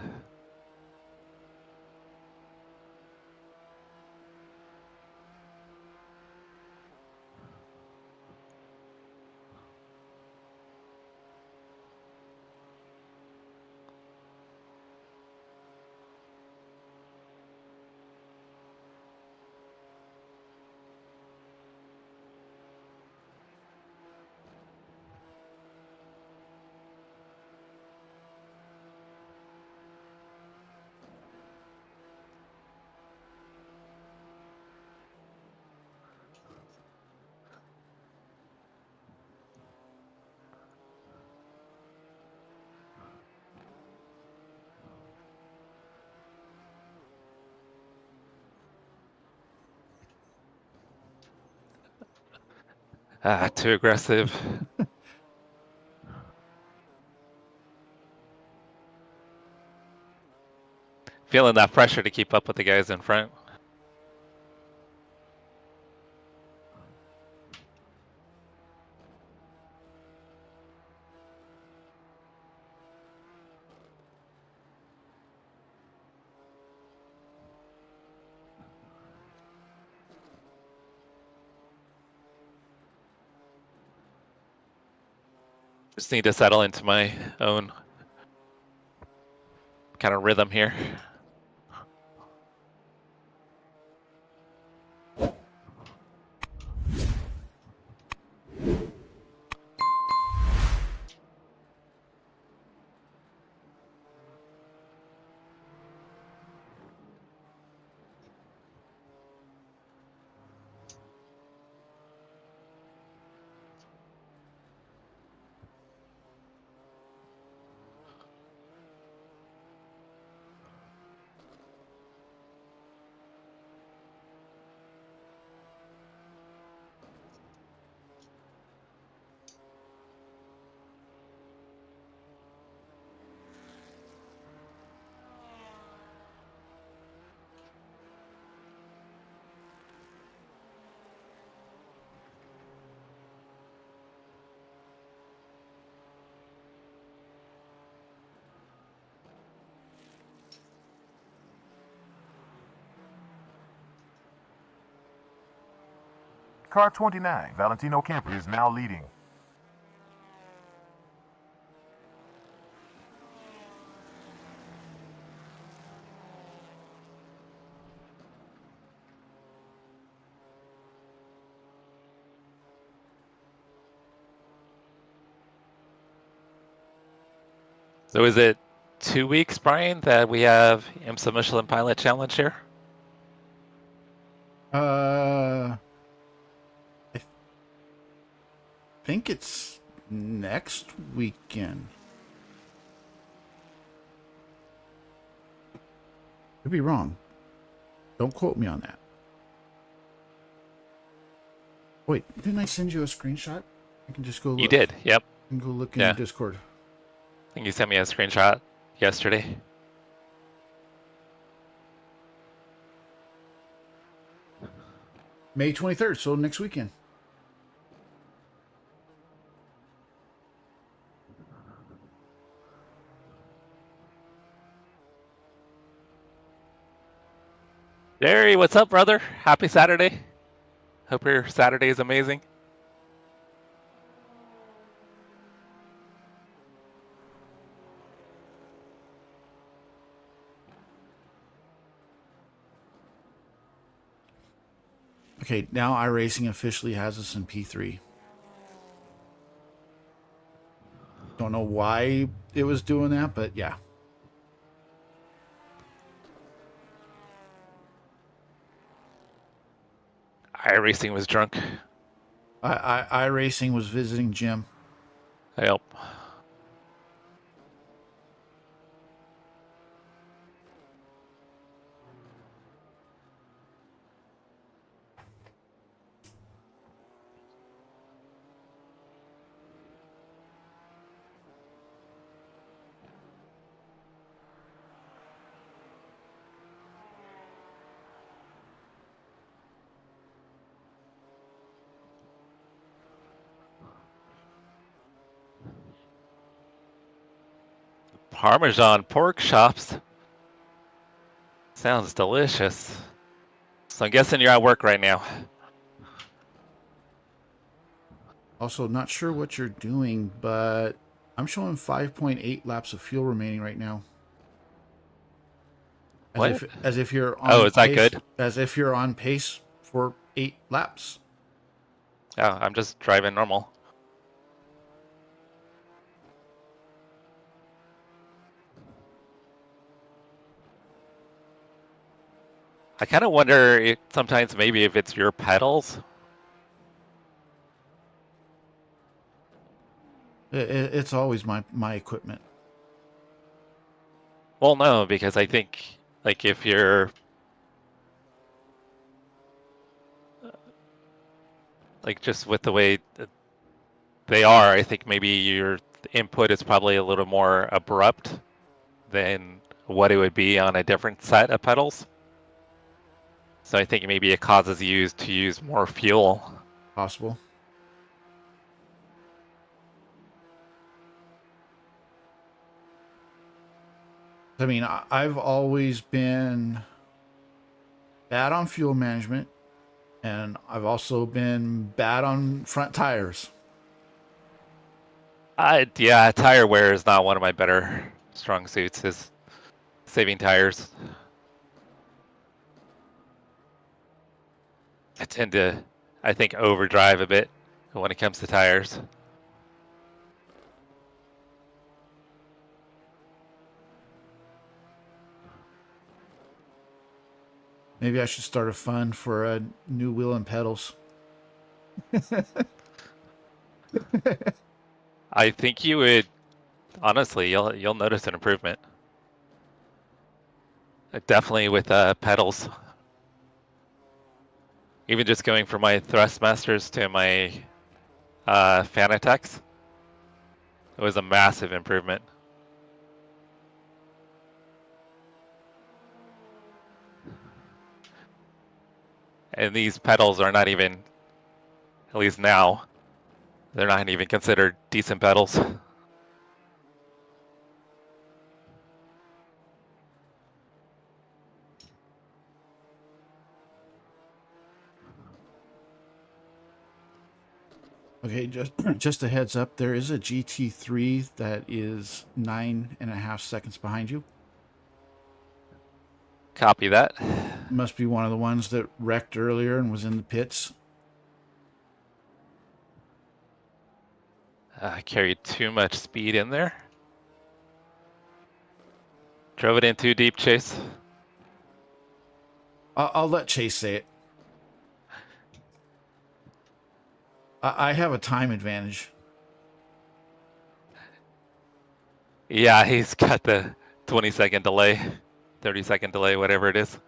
Too aggressive. Feeling that pressure to keep up with the guys in front. Just need to settle into my own kind of rhythm here. Car 29, Valentino Camper is now leading. So is it 2 weeks, Brian, that we have IMSA Michelin Pilot Challenge here? I think it's next weekend. Could be wrong. Don't quote me on that. Wait, didn't I send you a screenshot? I can just go look. You did, yep. I can go look in Yeah. Discord. I think you sent me a screenshot yesterday. May 23rd, so next weekend. Jerry, what's up, brother? Happy Saturday. Hope your Saturday is amazing. Okay, now iRacing officially has us in P3. Don't know why it was doing that, but yeah. iRacing was drunk. iRacing was visiting Jim. Yep. Parmesan pork chops. Sounds delicious. So I'm guessing you're at work right now. Also, not sure what you're doing, but I'm showing 5.8 laps of fuel remaining right now. What? As if you're on Oh, is that pace, good? As if you're on pace for 8 laps. Yeah, I'm just driving normal. I kind of wonder sometimes maybe if it's your pedals. It's always my equipment. Well, no, because I think like if you're like just with the way that they are, I think maybe your input is probably a little more abrupt than what it would be on a different set of pedals. So I think maybe it causes you to use more fuel. Possible. I mean, I've always been bad on fuel management, and I've also been bad on front tires. Yeah, tire wear is not one of my better strong suits, is saving tires. I tend to, I think, overdrive a bit when it comes to tires. Maybe I should start a fund for a new wheel and pedals. I think you would, honestly, you'll notice an improvement. Definitely with pedals. Even just going from my Thrustmasters to my Fanatec's, it was a massive improvement. And these pedals are not even, at least now, they're not even considered decent pedals. Okay, just a heads up, there is a GT3 that is 9.5 seconds behind you. Copy that. Must be one of the ones that wrecked earlier and was in the pits. I carried too much speed in there. Drove it in too deep, Chase. I'll let Chase say it. I have a time advantage. Yeah, he's got the 20-second delay, 30-second delay, whatever it is.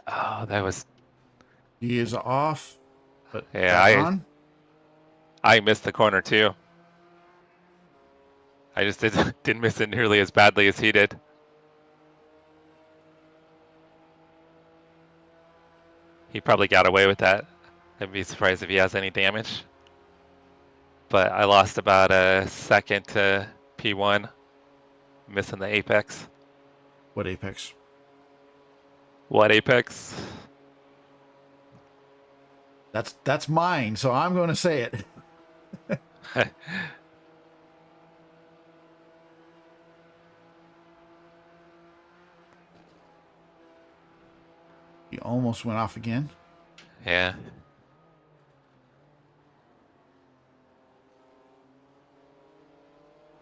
Oh, that was, He is off, but yeah, back on. I missed the corner too. I just didn't miss it nearly as badly as he did. He probably got away with that. I'd be surprised if he has any damage. But I lost about a second to P1, missing the apex. What apex? What apex? That's mine, so I'm going to say it. He almost went off again. Yeah.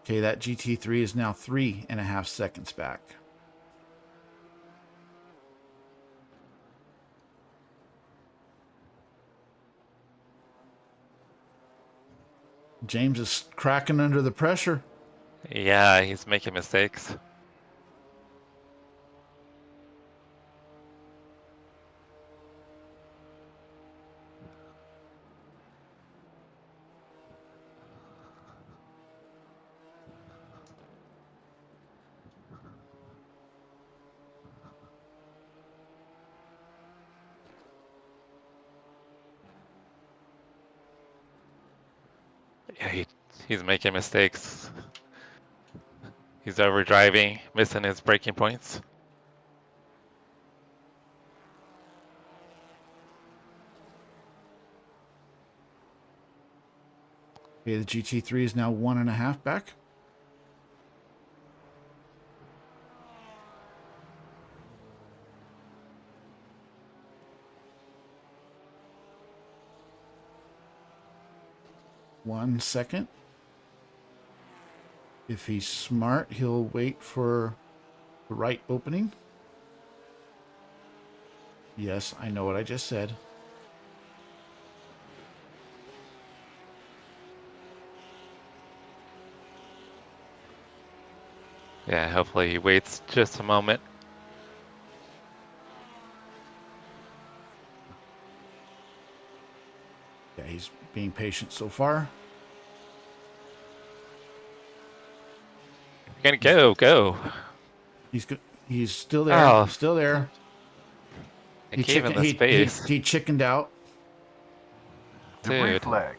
Okay, that GT3 is now 3.5 seconds back. James is cracking under the pressure. Yeah, he's making mistakes. Yeah, he's making mistakes. He's overdriving, missing his braking points. Okay, the GT3 is now 1.5 back. One second. If he's smart, he'll wait for the right opening. Yes, I know what I just said. Yeah, hopefully he waits just a moment. Yeah, he's being patient so far. You're gonna go. He's good. He's still there. Oh, He's still there. I gave him the He space. chickened out. Debris Dude. flag.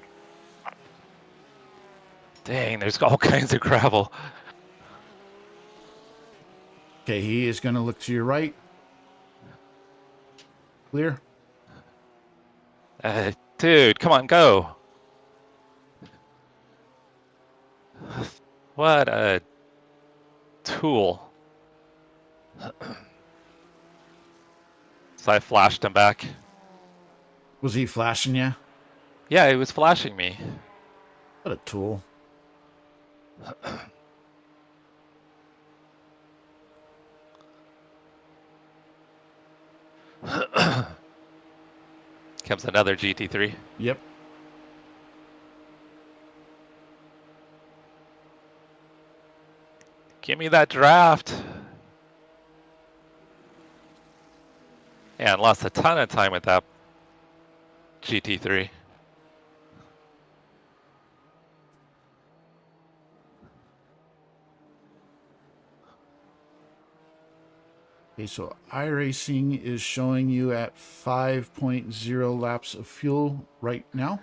Dang, there's all kinds of gravel. Okay, he is going to look to your right. Clear. Dude, come on, go. What a tool. So I flashed him back. Was he flashing you? Yeah, he was flashing me. What a tool. Comes another GT3. Yep. Give me that draft. And lost a ton of time with that GT3. Okay, so iRacing is showing you at 5.0 laps of fuel right now.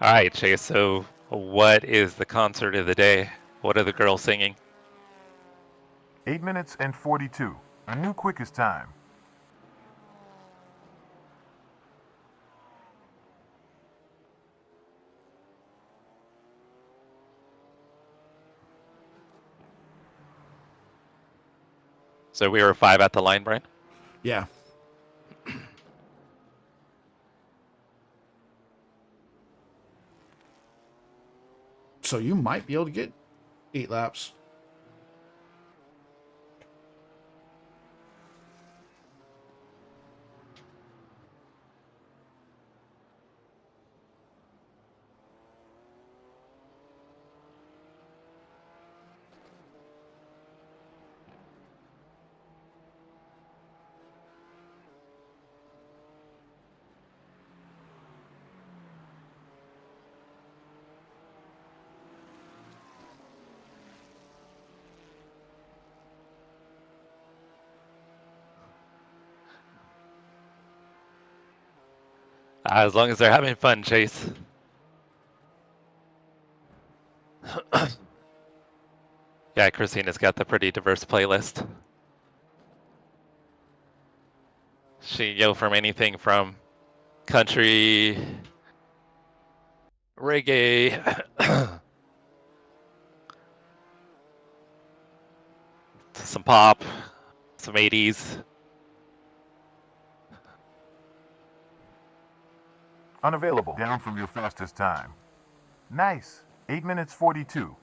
All right, Chase. So, what is the concert of the day? What are the girls singing? 8 minutes and 42. A new quickest time. So we were 5 at the line, Brian? Yeah. So you might be able to get 8 laps. As long as they're having fun, Chase. Yeah, Christina's got the pretty diverse playlist. She can go from anything from country, reggae, some pop, some 80s. Unavailable. Down from your fastest time. Nice. 8 minutes 42.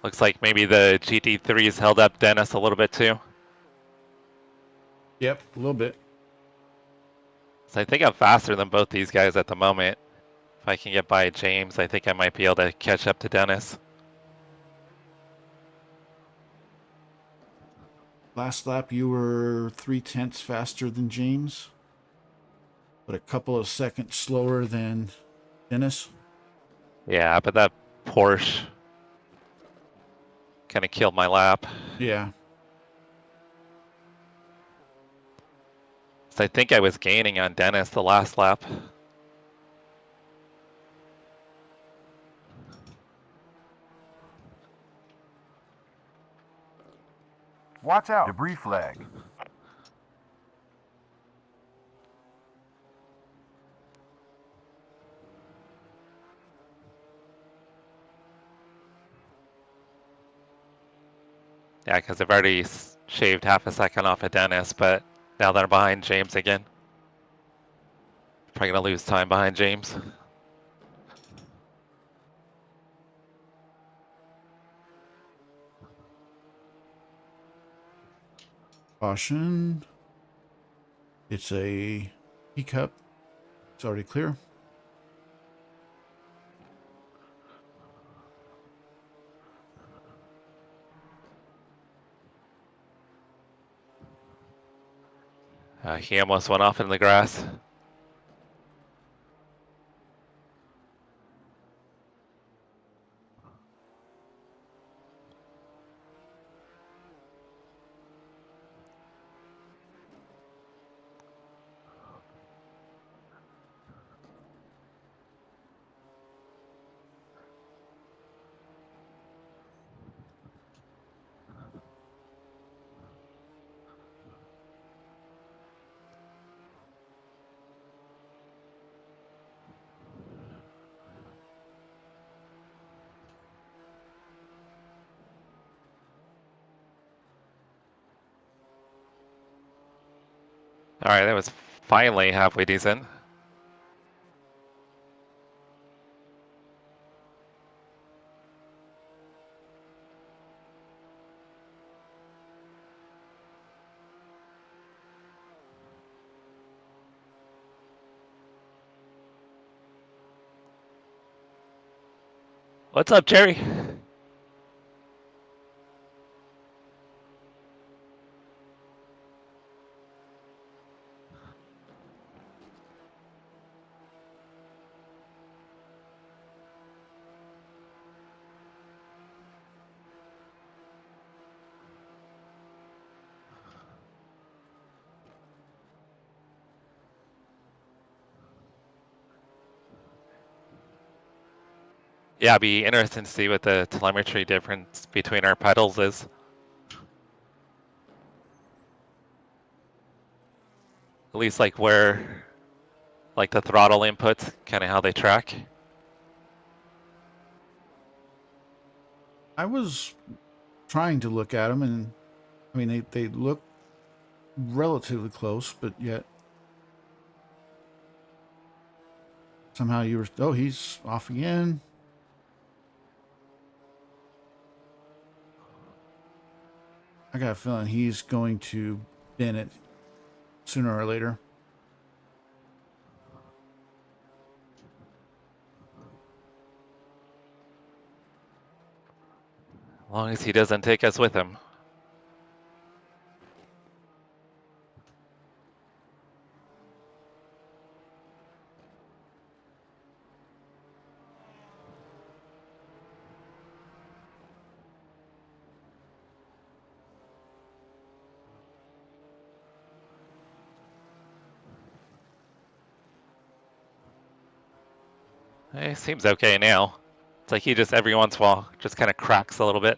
Looks like maybe the GT3s held up Dennis a little bit too. Yep, a little bit. So I think I'm faster than both these guys at the moment. If I can get by James, I think I might be able to catch up to Dennis. Last lap, you were 0.3 faster than James, but a couple of seconds slower than Dennis. Yeah, but that Porsche kind of killed my lap. Yeah. So I think I was gaining on Dennis the last lap. Watch out. Debris flag. Yeah, because I've already shaved half a second off of Dennis, but now that I'm behind James again, probably gonna lose time behind James. Caution. It's a teacup. It's already clear. He almost went off in the grass. All right, that was finally halfway decent. What's up, Jerry? Yeah, it'd be interesting to see what the telemetry difference between our pedals is. At least like where, like the throttle inputs, kind of how they track. I was trying to look at them, and I mean they look relatively close, but yet somehow you were. Oh, he's off again. I got a feeling he's going to bin it sooner or later. As long as he doesn't take us with him. It seems okay now. It's like he just every once in a while just kind of cracks a little bit.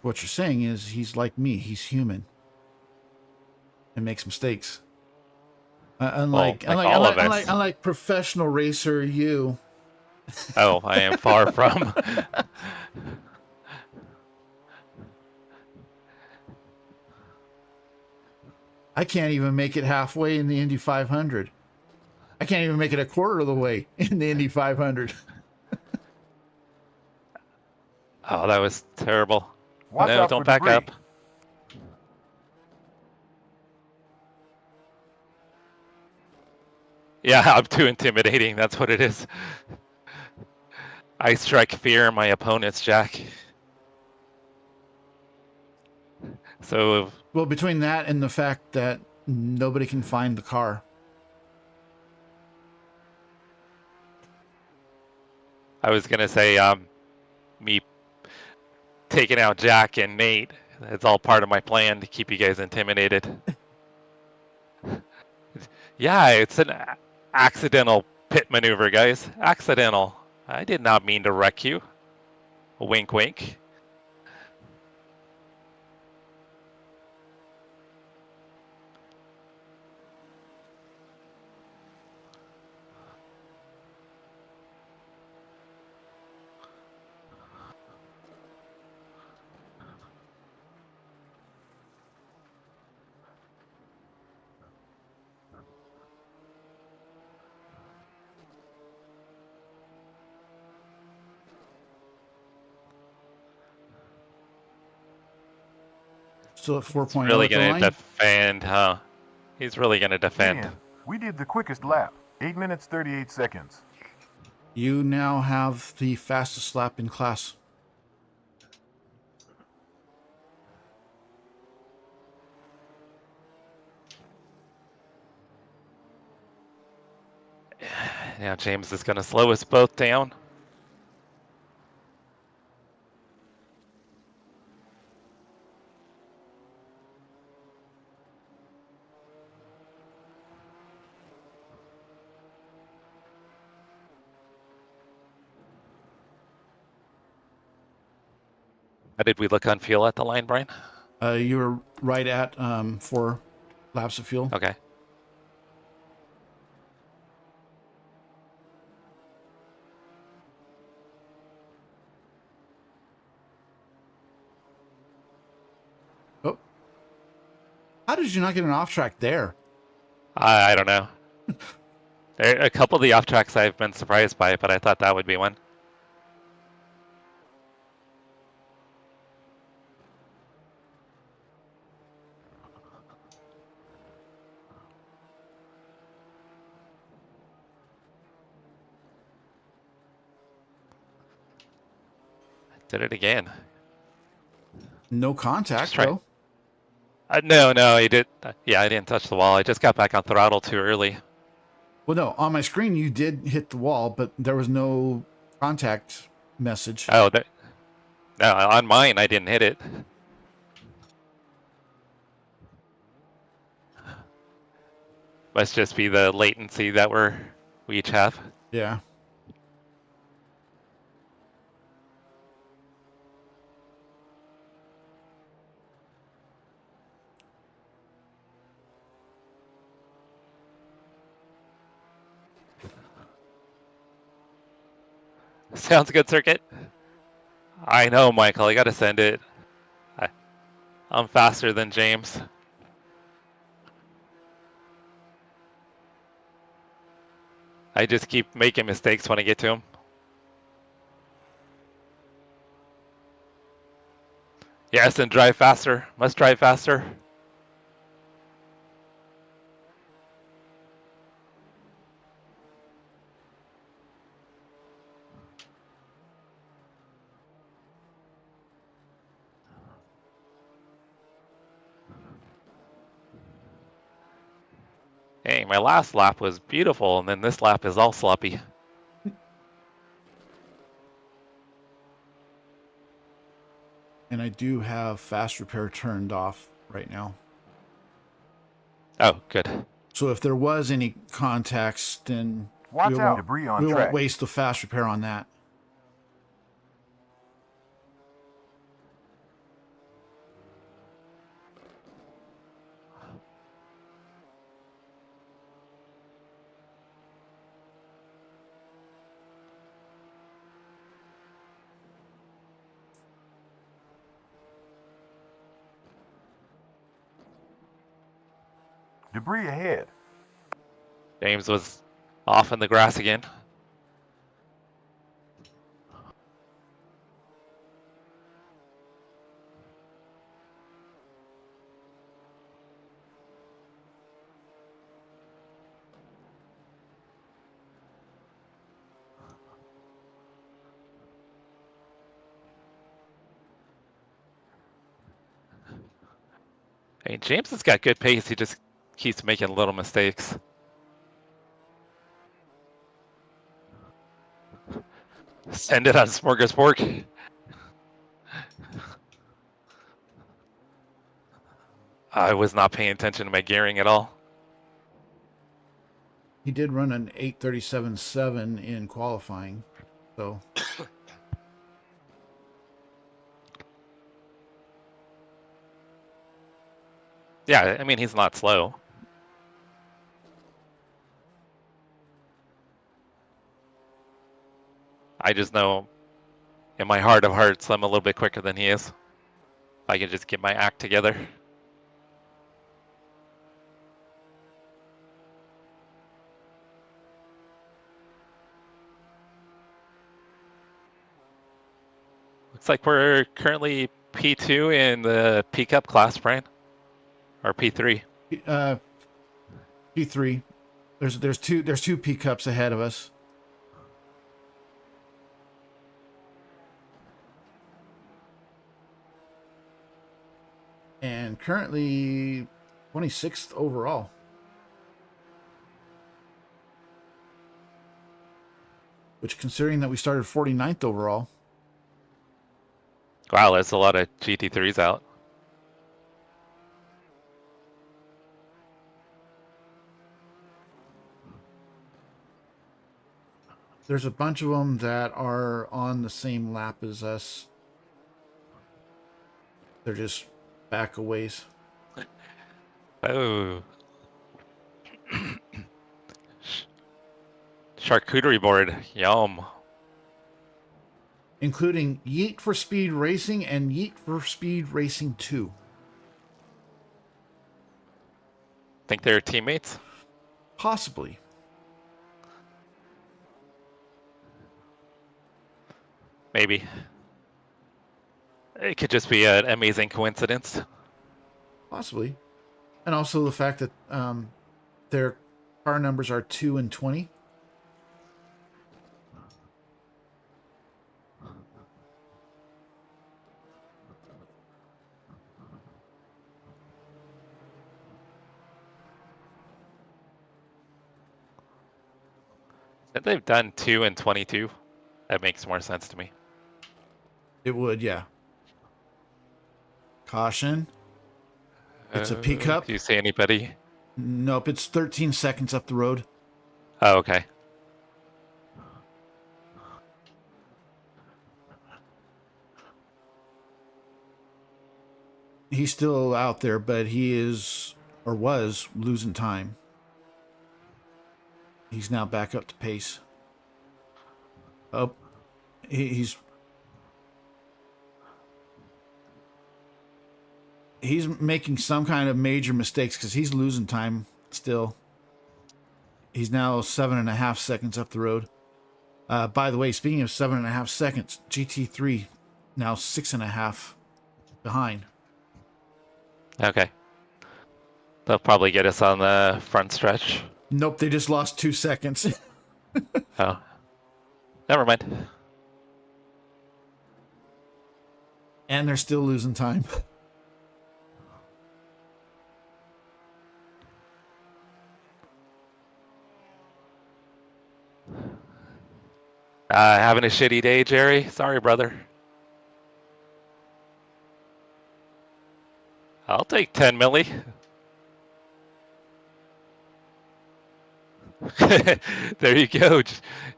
What you're saying is he's like me. He's human and makes mistakes. Unlike professional racer you. Oh, I am far from. I can't even make it halfway in the Indy 500. I can't even make it a quarter of the way in the Indy 500. Oh, that was terrible. Watch No, out don't for back debris. up. Yeah, I'm too intimidating. That's what it is. I strike fear in my opponents, Jack. So, Well, between that and the fact that nobody can find the car. I was gonna say, me taking out Jack and Nate, it's all part of my plan to keep you guys intimidated. Yeah, it's an accidental pit maneuver, guys. Accidental. I did not mean to wreck you. Wink, wink. Still at 4.0 He's really at the gonna line. defend, huh? He's really gonna defend. Ian, we did the quickest lap. 8 minutes 38 seconds. You now have the fastest lap in class. Now James is gonna slow us both down. How did we look on fuel at the line, Brian? You were right at 4 laps of fuel. Okay. Oh. How did you not get an off track there? I don't know. There are a couple of the off tracks I've been surprised by, but I thought that would be one. Did it again. No contact, Just try- though. No, he did. Yeah, I didn't touch the wall. I just got back on throttle too early. Well, no, on my screen you did hit the wall, but there was no contact message. Oh, no, on mine I didn't hit it. Must just be the latency that we each have. Yeah. Sounds good, Circuit. I know, Michael. I gotta send it. I'm faster than James. I just keep making mistakes when I get to him. Yes, and drive faster. Must drive faster. Hey, my last lap was beautiful, and then this lap is all sloppy. And I do have fast repair turned off right now. Oh, good. So if there was any contacts, then Watch out, debris on we track. won't waste the fast repair on that. Debris ahead. James was off in the grass again. Hey, James has got good pace. He just keeps making little mistakes. Send it on Smorgasbord. I was not paying attention to my gearing at all. He did run an 8:37.7 in qualifying, so Yeah, I mean, he's not slow. I just know in my heart of hearts, I'm a little bit quicker than he is. If I can just get my act together. Looks like we're currently P2 in the P-Cup class, Brian. Or P3. P3. There's two P cups ahead of us. And currently 26th overall. Which, considering that we started 49th overall. Wow, there's a lot of GT3s out. There's a bunch of them that are on the same lap as us. They're just back a ways. Oh. Charcuterie board. Yum. Including Yeet for Speed Racing and Yeet for Speed Racing 2. Think they're teammates? Possibly. Maybe. It could just be an amazing coincidence. Possibly. And also the fact that their car numbers are 2 and 20. If they've done 2 and 22, that makes more sense to me. It would, yeah. Caution. It's a P cup. Do you see anybody? Nope, it's 13 seconds up the road. Oh, okay. He's still out there, but he is, or was, losing time. He's now back up to pace. Oh, he's making some kind of major mistakes because he's losing time still. He's now 7.5 seconds up the road. By the way, speaking of 7.5 seconds, GT3 now 6.5 behind. Okay. They'll probably get us on the front stretch. Nope, they just lost 2 seconds. Oh. Never mind. And they're still losing time. Having a shitty day, Jerry? Sorry, brother. I'll take 10 milli. There you go.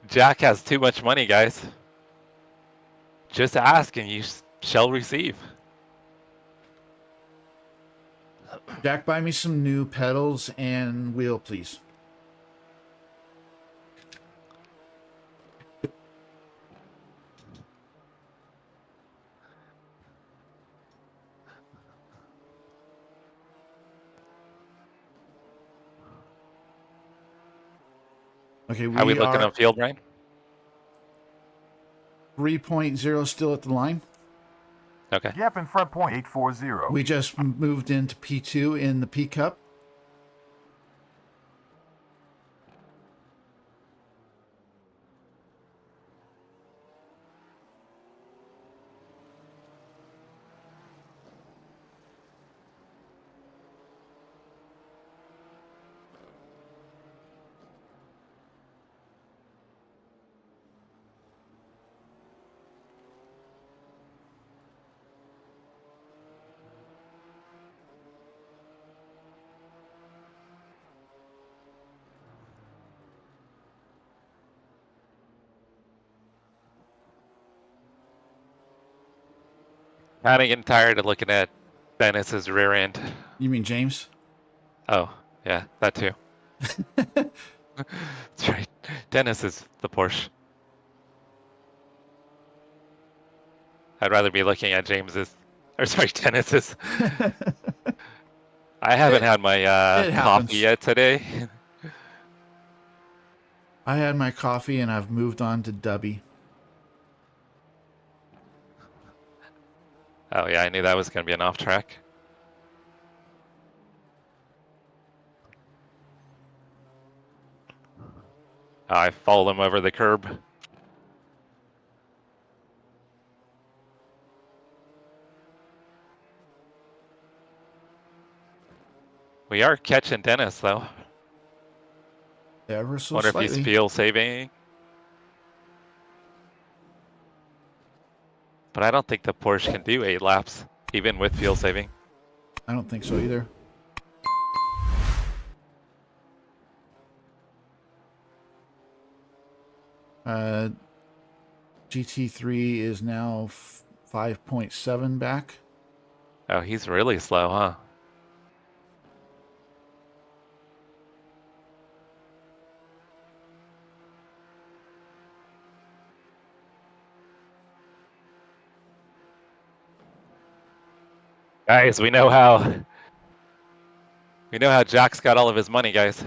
Jack has too much money, guys. Just ask and you shall receive. Jack, buy me some new pedals and wheel, please. Okay, How we looking on field, Ryan? 3.0 still at the line. Okay. Gap in front point 840. We just moved into P2 in the P Cup. Kind of getting tired of looking at Dennis's rear end. You mean James? Oh, yeah, that too. That's right. Dennis is the Porsche. I'd rather be looking at James's, or sorry, Dennis's. I haven't had my coffee yet today. I had my coffee and I've moved on to Dubby. Oh yeah, I knew that was going to be an off track. Oh, I followed him over the curb. We are catching Dennis though. Ever so Wonder slightly. if he's fuel saving. But I don't think the Porsche can do 8 laps, even with fuel saving. I don't think so either. GT3 is now 5.7 back. Oh, he's really slow, huh? Guys, we know how Jack's got all of his money, guys.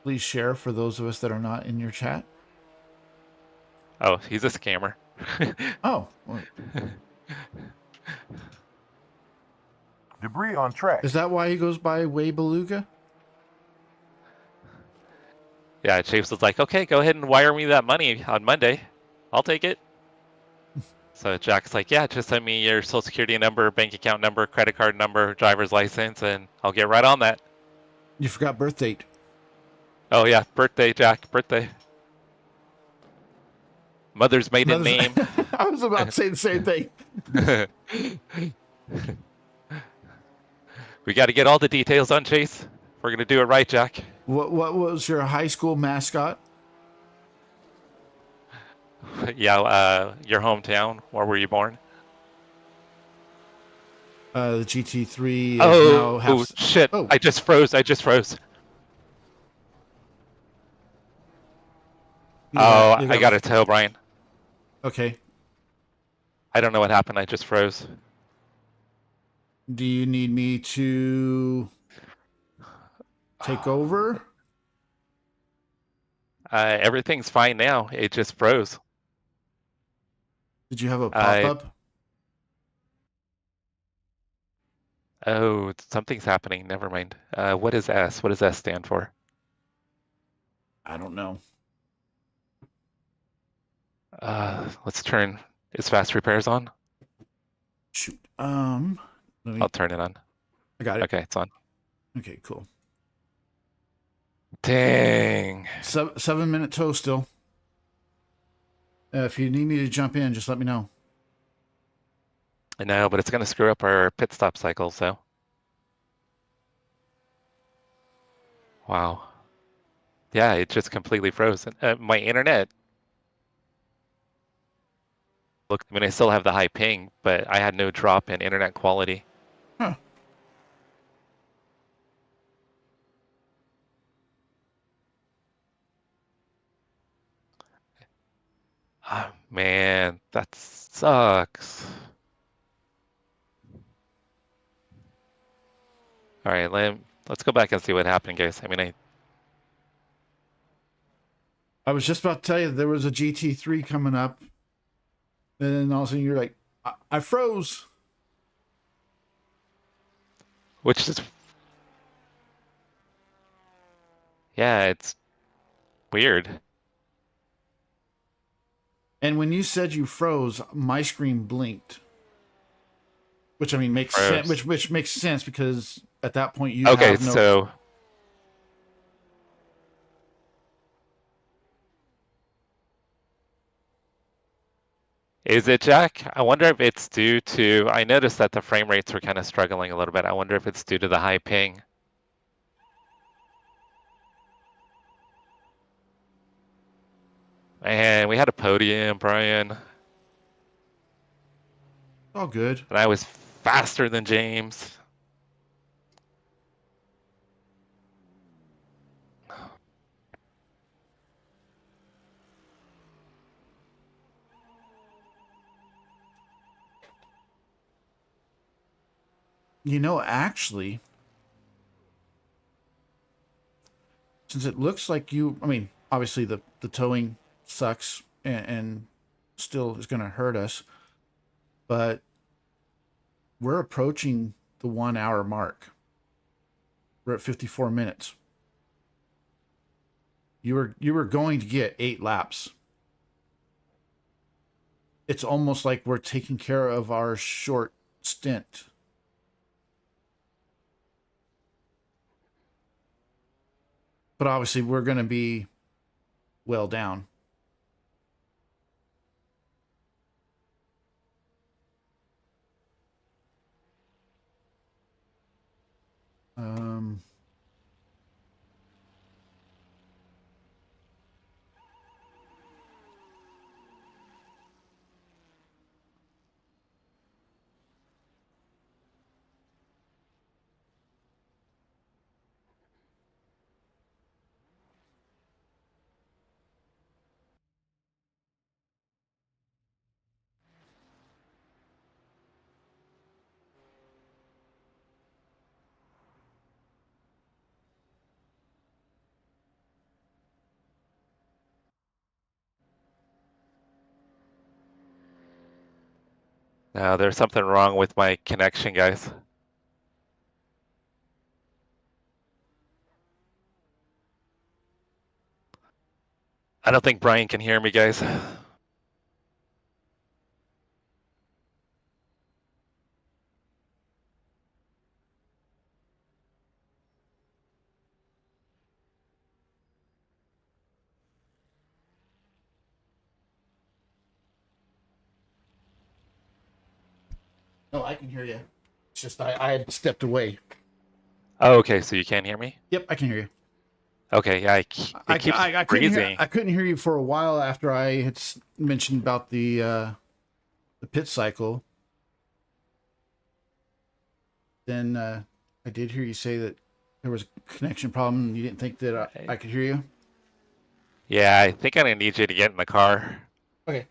Please share for those of us that are not in your chat. Oh, he's a scammer. Oh. Well, Debris on track. is that why he goes by Way Beluga? Yeah, Chase was like, okay, go ahead and wire me that money on Monday. I'll take it. So Jack's like, yeah, just send me your social security number, bank account number, credit card number, driver's license, and I'll get right on that. You forgot birth date. Oh yeah, birthday, Jack, birthday. Mother's maiden name. I was about to say the same thing. We got to get all the details on Chase. We're gonna do it right, Jack. What was your high school mascot? Yeah, your hometown. Where were you born? The GT3 is now Oh shit! Oh, I just froze. I just froze. Oh, I got a tow, Brian. Okay. I don't know what happened. I just froze. Do you need me to take over? Everything's fine now. It just froze. Did you have a pop-up? Oh, something's happening. Never mind. What is S? What does S stand for? I don't know. Let's turn. Is fast repairs on? Shoot. Let me. I'll turn it on. I got it. Okay, it's on. Okay, cool. Dang. 7-minute tow still. If you need me to jump in, just let me know. I know, but it's gonna screw up our pit stop cycle. So. Wow. Yeah, it just completely froze. My internet. Look, I mean, I still have the high ping, but I had no drop in internet quality. Huh. Oh, man, that sucks. All right, let's go back and see what happened, guys. I mean, I was just about to tell you there was a GT3 coming up, and then all of a sudden you're like, I froze. which is, yeah, it's weird. And when you said you froze, my screen blinked. Which I mean makes Froze. sense. Which makes sense because at that point you Okay, have no. so is it Jack? I wonder if it's due to, I noticed that the frame rates were kind of struggling a little bit. I wonder if it's due to the high ping. And we had a podium, Brian, All good. and I was faster than James. You know, actually, since it looks like you, I mean, obviously the towing sucks and still is going to hurt us, but we're approaching the 1 hour mark. We're at 54 minutes. You were going to get 8 laps. It's almost like we're taking care of our short stint. But obviously we're going to be well down. No, there's something wrong with my connection, guys. I don't think Brian can hear me, guys. No, I can hear you. It's just I had stepped away. Oh, okay, so you can't hear me? Yep, I can hear you. Okay, yeah, it keeps I freezing. I couldn't hear you for a while after I had mentioned about the pit cycle. Then I did hear you say that there was a connection problem. And you didn't think that I could hear you. Yeah, I think I'm gonna need you to get in the car. Okay.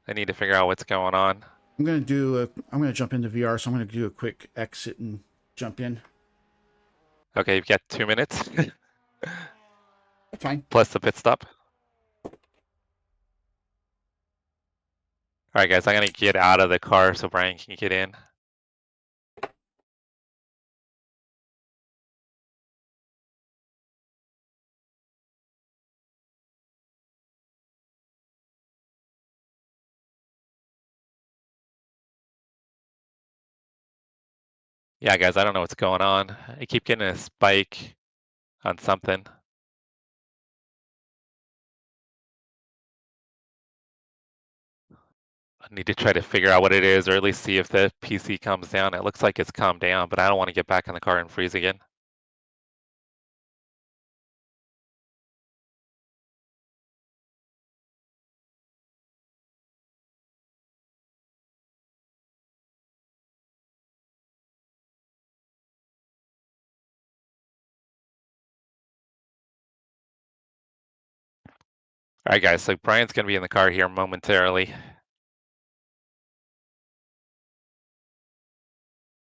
I need to figure out what's going on. I'm gonna jump into VR, so I'm gonna do a quick exit and jump in. Okay, you've got 2 minutes That's fine. plus the pit stop. All right, guys, I'm gonna get out of the car so Brian can get in. Yeah, guys, I don't know what's going on. I keep getting a spike on something. I need to try to figure out what it is, or at least see if the PC calms down. It looks like it's calmed down, but I don't want to get back in the car and freeze again. All right, guys, so Brian's gonna be in the car here momentarily.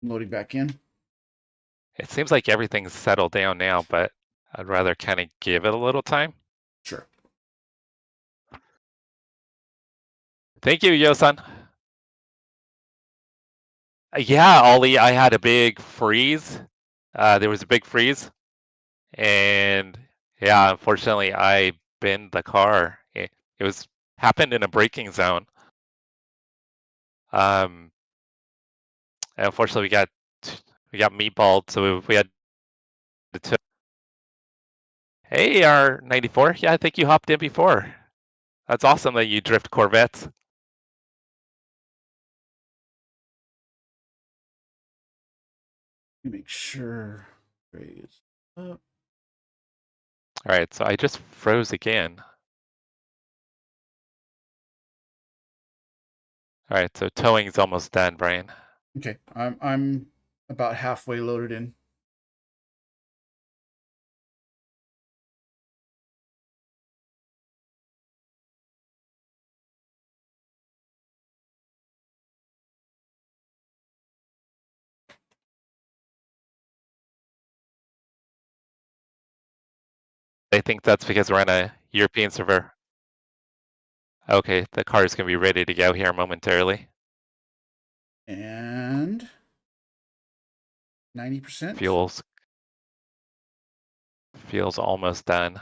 Loading back in. It seems like everything's settled down now, but I'd rather kind of give it a little time. Sure. Thank you, Yosan. Yeah, Ollie, I had a big freeze. There was a big freeze, and yeah, unfortunately, I binned the car. It was happened in a braking zone. And unfortunately, we got meatballed, so we had to. Hey, R94. Yeah, I think you hopped in before. That's awesome that you drift Corvettes. Let me make sure. Raise up. All right, so I just froze again. All right, so towing's almost done, Brian. Okay, I'm about halfway loaded in. I think that's because we're on a European server. Okay, the car is going to be ready to go here momentarily. And 90%. Fuel's almost done.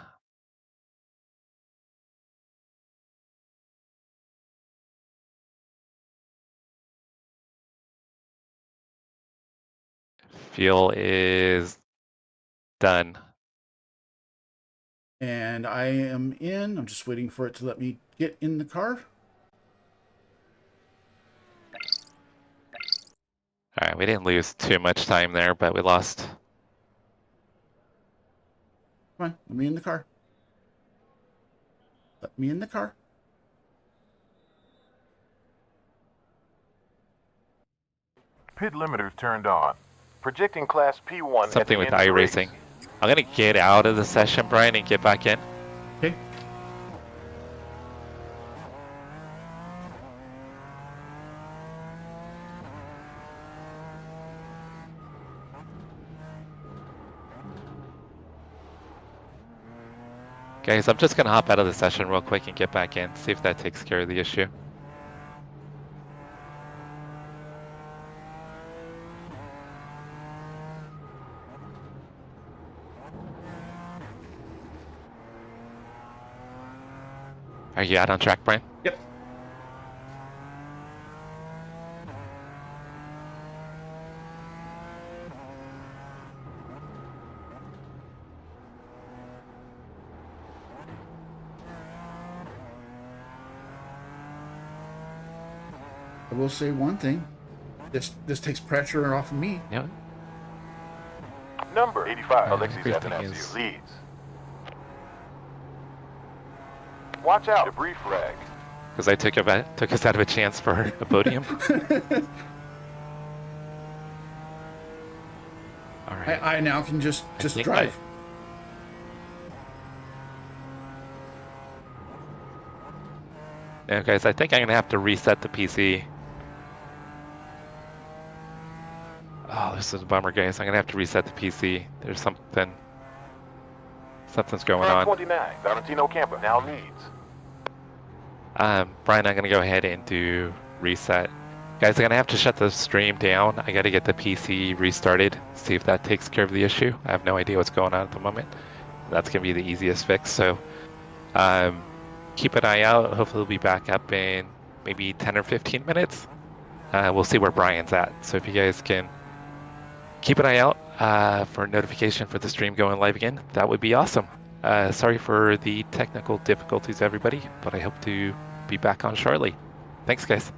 Fuel is done. And I am in. I'm just waiting for it to let me get in the car. All right, we didn't lose too much time there, but we lost. Come on, let me in the car. Let me in the car. Pit limiters turned on. Projecting class P1 Something at with the end of the race. iRacing. I'm going to get out of the session, Brian, and get back in. Okay. Guys, I'm just going to hop out of the session real quick and get back in, see if that takes care of the issue. Are you out on track, Brian? Yep. I will say one thing. This takes pressure off of me. You know, Number 85, Alexis everything Athanasiou is- leads. Watch out, debris flag. because I took us out of a chance for a podium. All right. I now can just think drive. Now, guys, I think I'm gonna have to reset the PC. Oh, this is a bummer, guys. I'm gonna have to reset the PC. There's something's going Turn on. 29, Valentino Campa now leads. Brian, I'm gonna go ahead and do reset. Guys, I'm gonna have to shut the stream down. I gotta get the PC restarted, see if that takes care of the issue. I have no idea what's going on at the moment. That's gonna be the easiest fix. So, keep an eye out. Hopefully, we'll be back up in maybe 10 or 15 minutes. We'll see where Brian's at. So if you guys can keep an eye out for a notification for the stream going live again, that would be awesome. Sorry for the technical difficulties, everybody, but I hope to be back on shortly. Thanks, guys.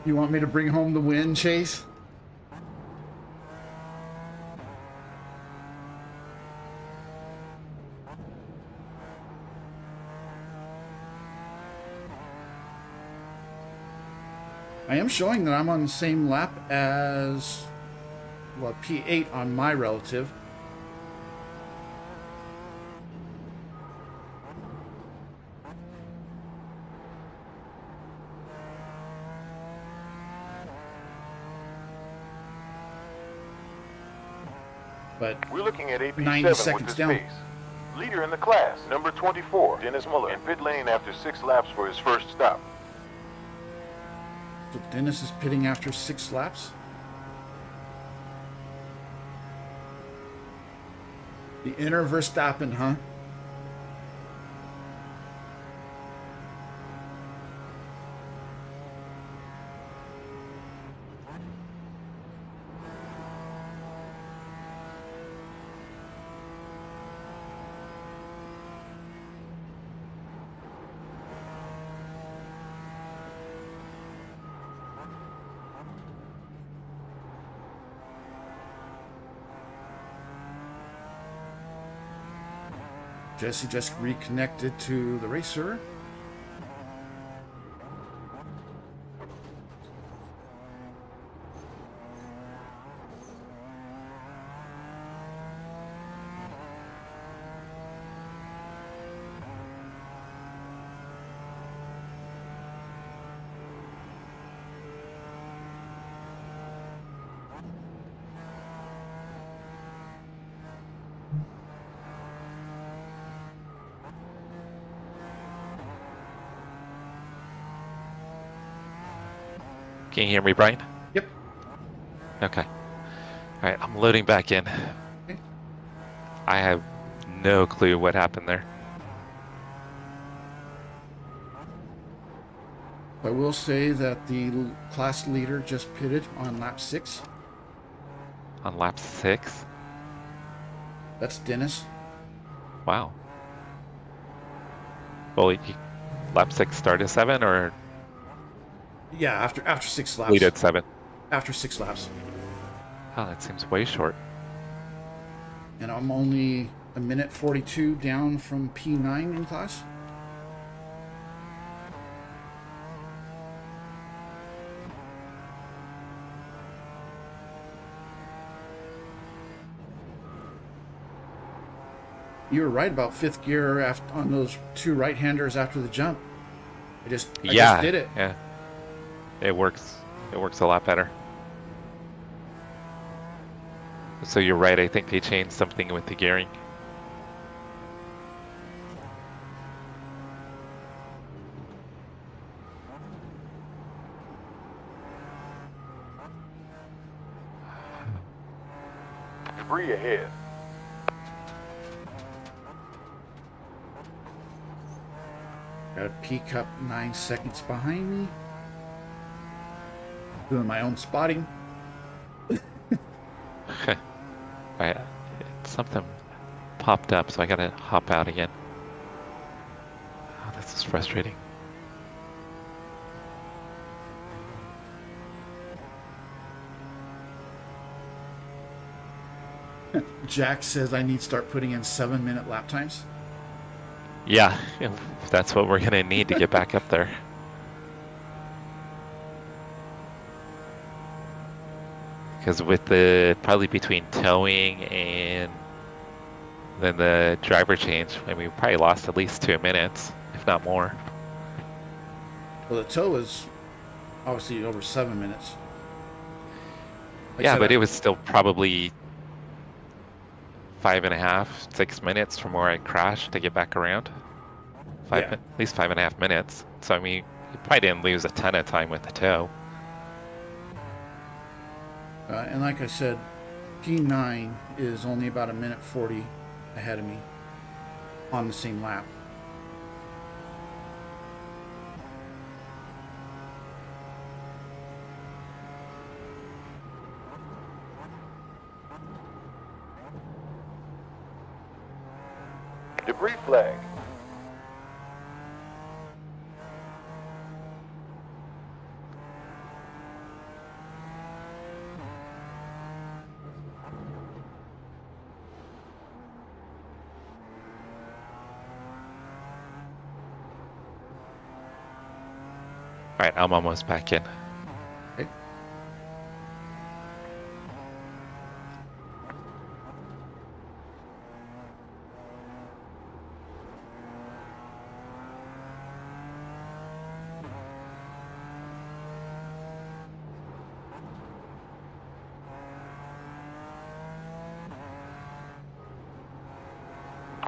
You want me to bring home the win, Chase? I am showing that I'm on the same lap as, well, P8 on my relative. But We're looking at 90 AP7 with seconds this down. pace. Leader in the class, number 24, Dennis Muller, in pit lane after 6 laps for his first stop. So Dennis is pitting after 6 laps. The inner Verstappen, huh? Jesse just reconnected to the racer. Can you hear me, Brian? Yep. Okay. All right, I'm loading back in. Okay. I have no clue what happened there. I will say that the class leader just pitted on lap 6. On lap 6? That's Dennis. Wow. Well, lap 6 started 7 or Yeah, after 6 laps. lead at 7? After 6 laps. Oh, that seems way short. And I'm only a minute 42 down from P9 in class. You were right about 5th gear on those 2 right-handers after the jump. I just did it. Yeah. It works. It works a lot better. So you're right. I think they changed something with the gearing. Debris ahead. Got a peak up 9 seconds behind me. Doing my own spotting. Right. Something popped up, so I gotta hop out again. Oh, this is frustrating. Jack says I need to start putting in 7-minute lap times. Yeah, that's what we're gonna need to get back up there. Because with the probably between towing and then the driver change, I mean, we probably lost at least 2 minutes, if not more. Well, the tow is obviously over 7 minutes. Like I Yeah, said, but it was still probably 5.5, 6 minutes from where I crashed to get back around. Yeah. At least 5.5 minutes. So I mean, you probably didn't lose a ton of time with the tow. And like I said, P9 is only about a minute 40 ahead of me on the same lap. Debris flag. All right, I'm almost back in. Okay.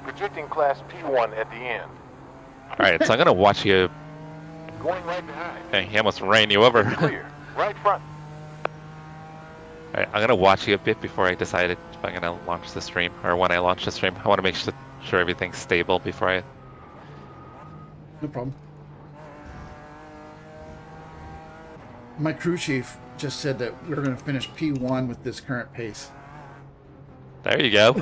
Projecting class P1 at the end. All right, so I'm gonna watch you. Going right behind. Dang, he almost ran you over. Clear. Right front. All right, I'm gonna watch you a bit before I decide if I'm gonna launch the stream or when I launch the stream. I want to make sure everything's stable before I. No problem. My crew chief just said that we're going to finish P1 with this current pace. There you go.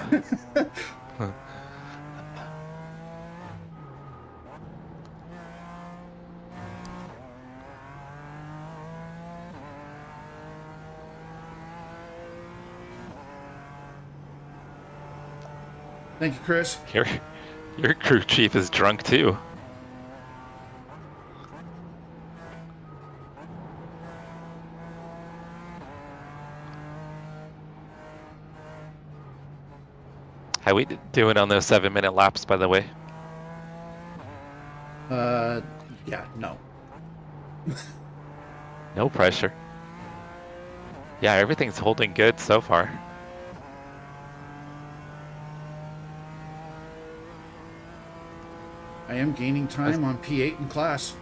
Thank you, Chris. Your crew chief is drunk too. How we doing on those 7-minute laps, by the way? Yeah, no. No pressure. Yeah, everything's holding good so far. I am gaining time on P8 in class.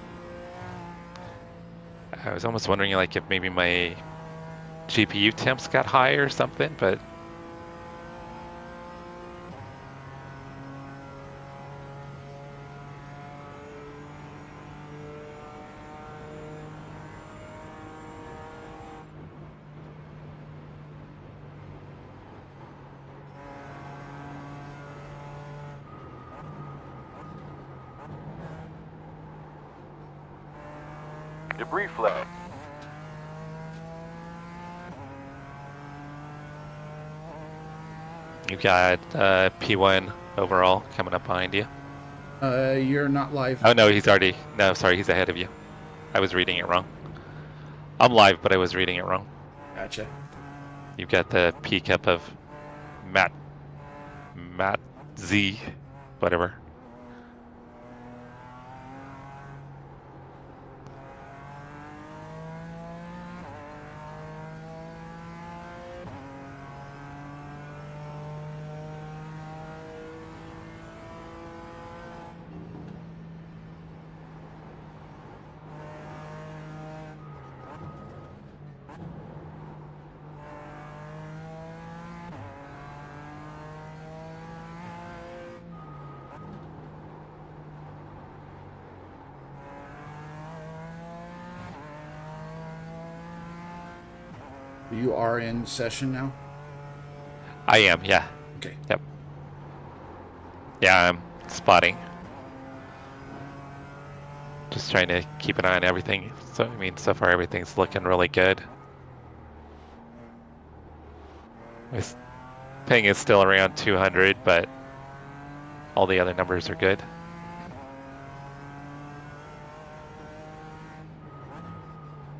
I was almost wondering like if maybe my GPU temps got high or something, but Debris flag. you got P1 overall coming up behind you. You're not live. Oh no, he's already. No, sorry, he's ahead of you. I was reading it wrong. I'm live, but I was reading it wrong. Gotcha. You've got the P cup of Matt Z, whatever. You are in session now? I am, yeah. Okay. Yep. Yeah, I'm spotting. Just trying to keep an eye on everything. So, I mean, so far everything's looking really good. This ping is still around 200, but all the other numbers are good.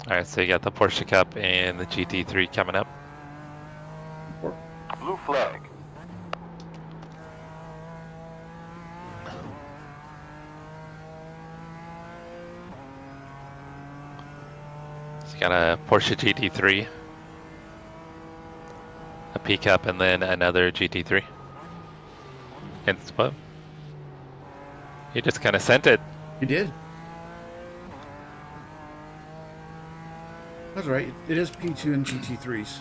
All right, so you got the Porsche Cup and the GT3 coming up. Blue flag. So you got a Porsche GT3, a P Cup, and then another GT3. And what? You just kind of sent it. You did? That's right. It is P2 and GT3s.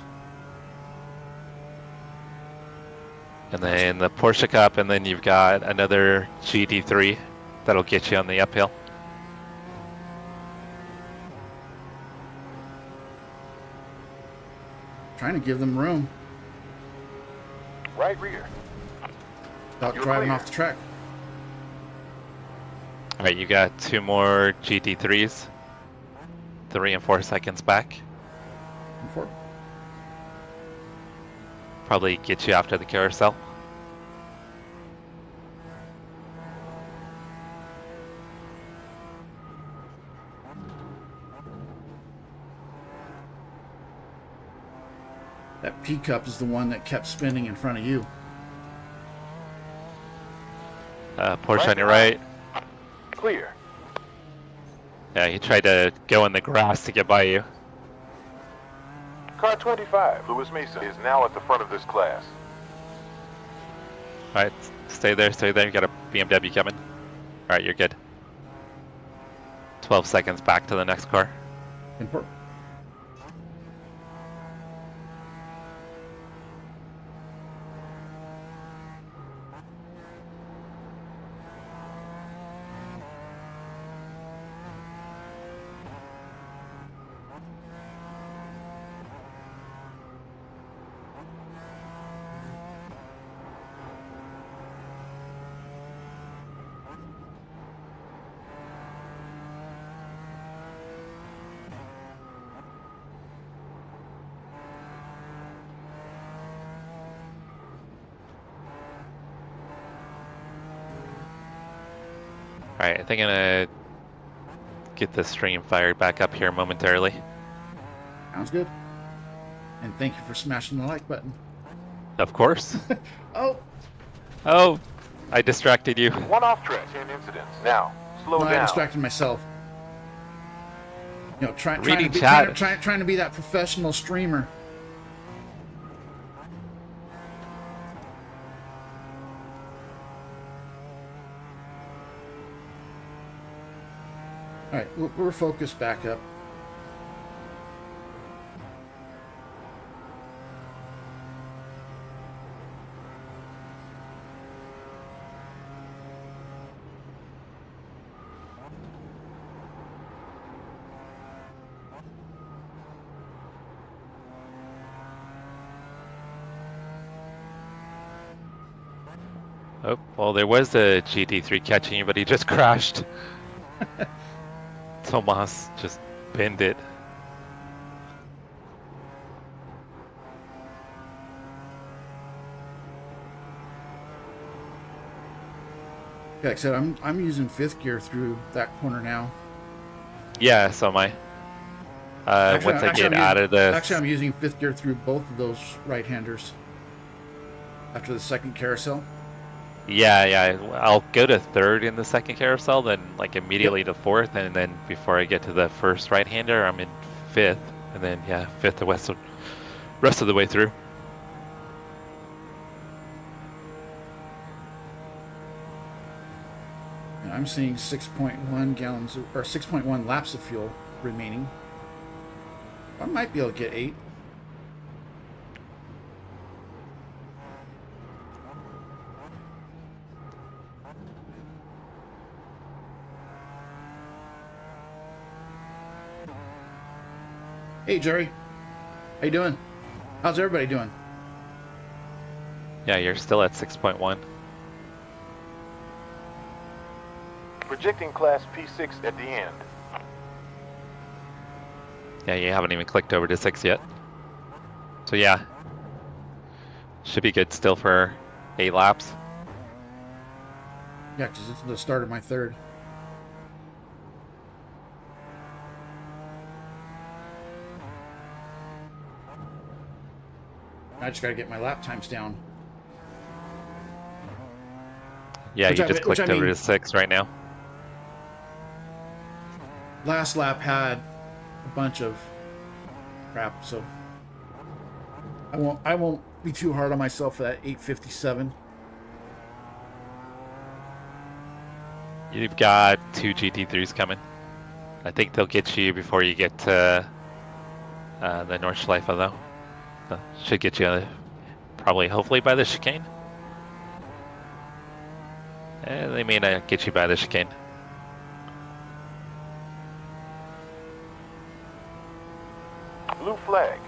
And then the Porsche Cup, and then you've got another GT3 that'll get you on the uphill. Trying to give them room Right rear. without You're driving clear. off the track. All right, you got two more GT3s, 3 and 4 seconds back. And four. Probably get you after the carousel. That P cup is the one that kept spinning in front of you. Porsche on your right. Clear. Yeah, he tried to go in the grass to get by you. Car 25, Lewis Mason, is now at the front of this class. All right, stay there, stay there. You got a BMW coming. All right, you're good. 12 seconds back to the next car. Important. All right, I think I'm gonna get the stream fired back up here momentarily. Sounds good. And thank you for smashing the like button. Of course. Oh, Oh, I distracted you. One off track. 10 incidents. Now, slow no, I down. distracted myself. You know, trying Reading to be chat. trying to be that professional streamer. All right, we're focused back up. Oh, well, there was a GT3 catching you, but he just crashed. Tomas just pinned it. Yeah, like I said, I'm using fifth gear through that corner now. Yeah, so am I. Once I get out of this. Actually, I'm using fifth gear through both of those right-handers after the second carousel. Yeah, I'll go to third in the second carousel, then like immediately to fourth, and then before I get to the first right-hander, I'm in fifth, and then yeah, fifth the rest of the way through. And I'm seeing 6.1 gallons or 6.1 laps of fuel remaining. I might be able to get 8. Hey Jerry, how you doing? How's everybody doing? Yeah, you're still at 6.1. Projecting class P6 at the end. Yeah, you haven't even clicked over to 6 yet. So yeah, should be good still for 8 laps. Yeah, because it's the start of my third. I just got to get my lap times down. Yeah, Which you I just mean- which clicked I over mean- to 6 right now. Last lap had a bunch of crap, so I won't be too hard on myself for that 8:57. You've got 2 GT3s coming. I think they'll get you before you get to the North Schleife though. Should get you probably, hopefully by the chicane. They may not get you by the chicane. Blue flag.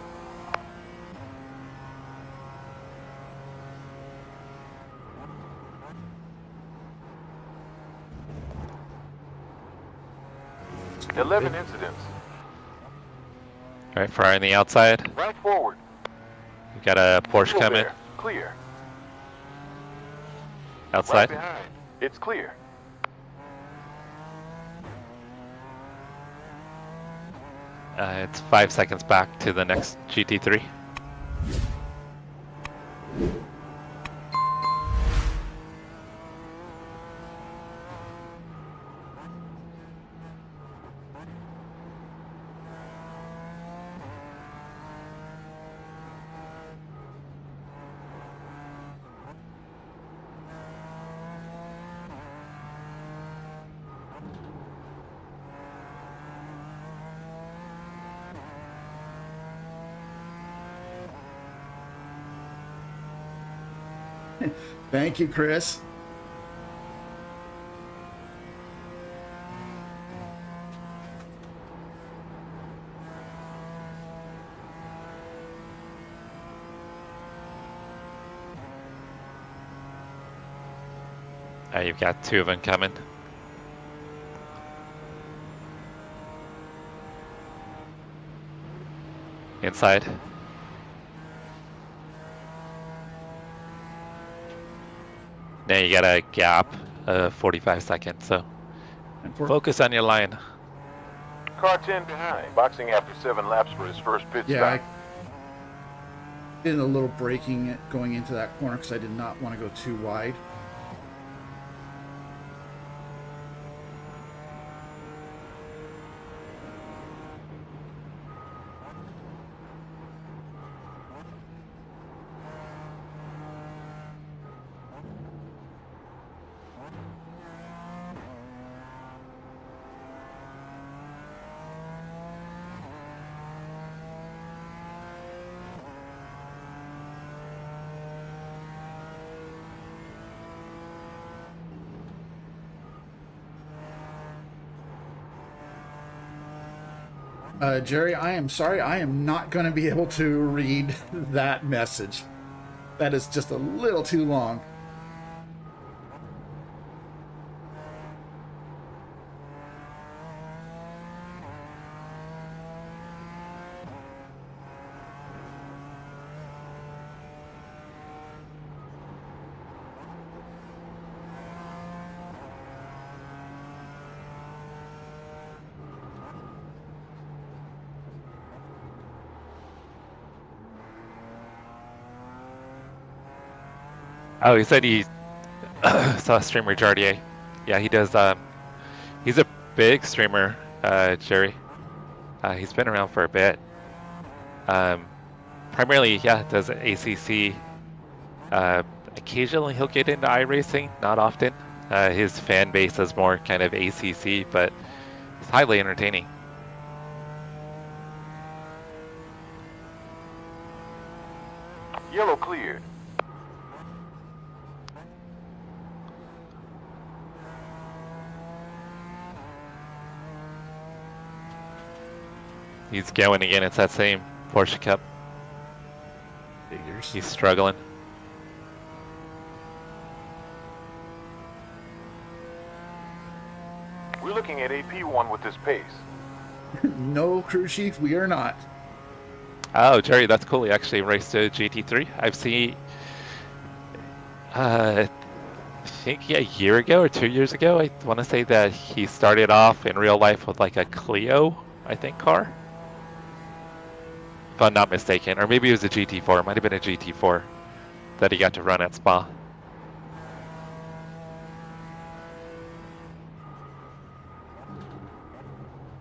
Eleven incidents. All right, fire on the outside. Right forward. We got a Porsche Still coming there. Clear. outside. Right behind. It's clear. It's 5 seconds back to the next GT3. Thank you, Chris. You've got 2 of them coming. Inside. Now you got a gap of 45 seconds, so focus on your line. Car 10 behind. Boxing after 7 laps for his first pit Yeah, I stop. did a little braking going into that corner because I did not want to go too wide. Jerry, I am sorry. I am not going to be able to read that message. That is just a little too long. Oh, he said he saw streamer Jardier. Yeah, he does. He's a big streamer, Jerry. He's been around for a bit. Primarily, yeah, does ACC. Occasionally he'll get into iRacing, not often. His fan base is more kind of ACC, but it's highly entertaining. Yellow cleared. He's going again. It's that same Porsche Cup. Figures. He's struggling. We're looking at AP1 with this pace. No, crew chief, we are not. Oh, Jerry, that's cool. He actually raced a GT3. I've seen, I think a year ago or 2 years ago, I want to say that he started off in real life with like a Clio, I think, car. If I'm not mistaken. Or maybe it was a GT4. It might have been a GT4 that he got to run at Spa.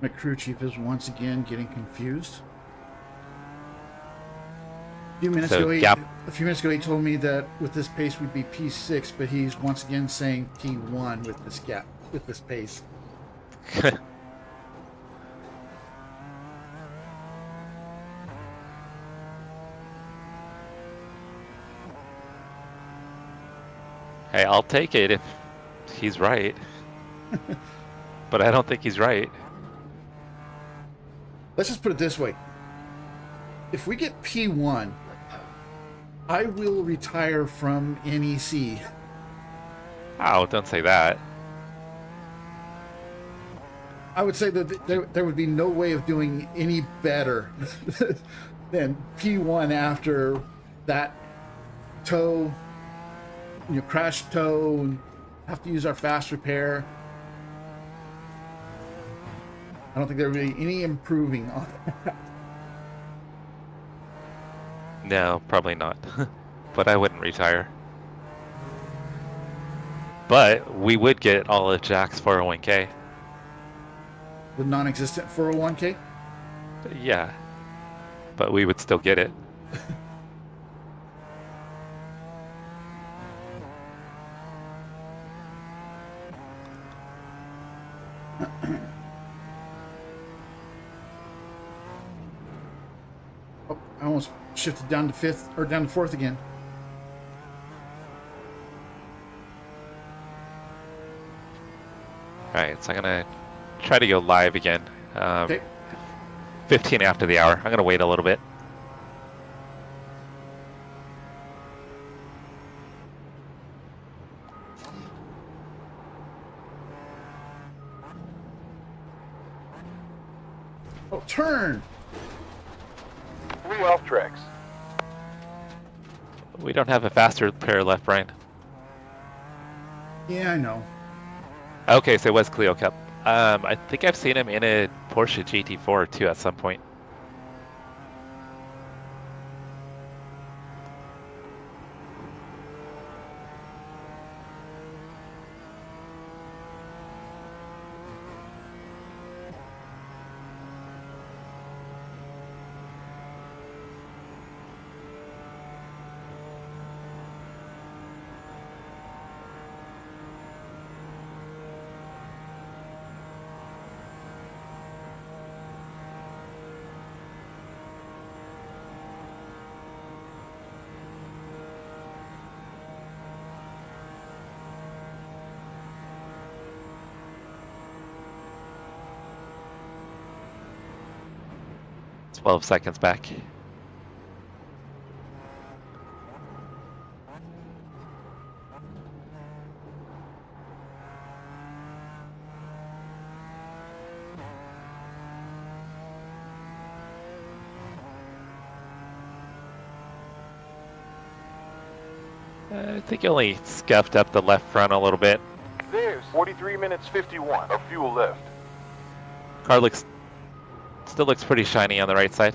My crew chief is once again getting confused. A few minutes ago, he told me that with this pace we'd be P6, but he's once again saying P1 with this gap, with this pace. Hey, I'll take it if he's right. But I don't think he's right. Let's just put it this way. If we get P1, I will retire from NEC. Oh, don't say that. I would say that there would be no way of doing any better than P1 after that tow, crash tow, and have to use our fast repair. I don't think there would be any improving on that. No, probably not. But I wouldn't retire. But we would get all of Jack's 401k. The non-existent 401k? Yeah. But we would still get it. Oh, I almost shifted down to fifth or down to fourth again. Alright, so I'm gonna try to go live again. Okay. 15 after the hour. I'm gonna wait a little bit. Oh, turn! 3 off tracks. We don't have a faster pair left, Brian. Yeah, I know. Okay, so it was Clio Cup. I think I've seen him in a Porsche GT4 too at some point. It's 12 seconds back. I think he only scuffed up the left front a little bit. There's 43 minutes 51 of fuel left. Car still looks pretty shiny on the right side.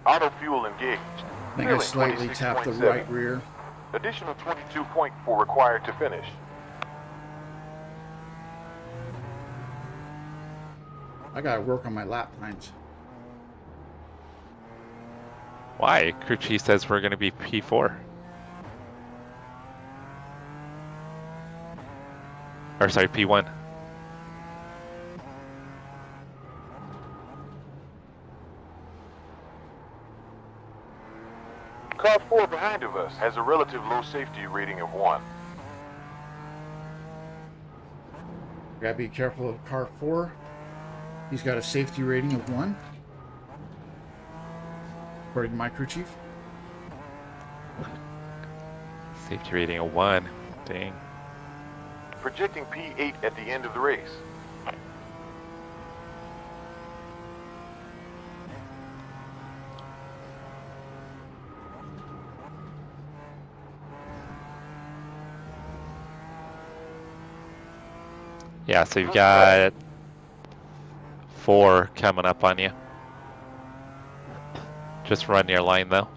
Auto fuel engaged. I think I slightly tapped the right rear. Additional 22.4 required to finish. I gotta work on my lap times. Why? Crew chief says we're going to be P4. Or sorry, P1. Car 4 behind of us has a relative low safety rating of 1. Gotta be careful of car 4. He's got a safety rating of 1. According to my crew chief. Safety rating of 1. Dang. Projecting P8 at the end of the race. Yeah, so you've got 4 coming up on you. Just run your line though.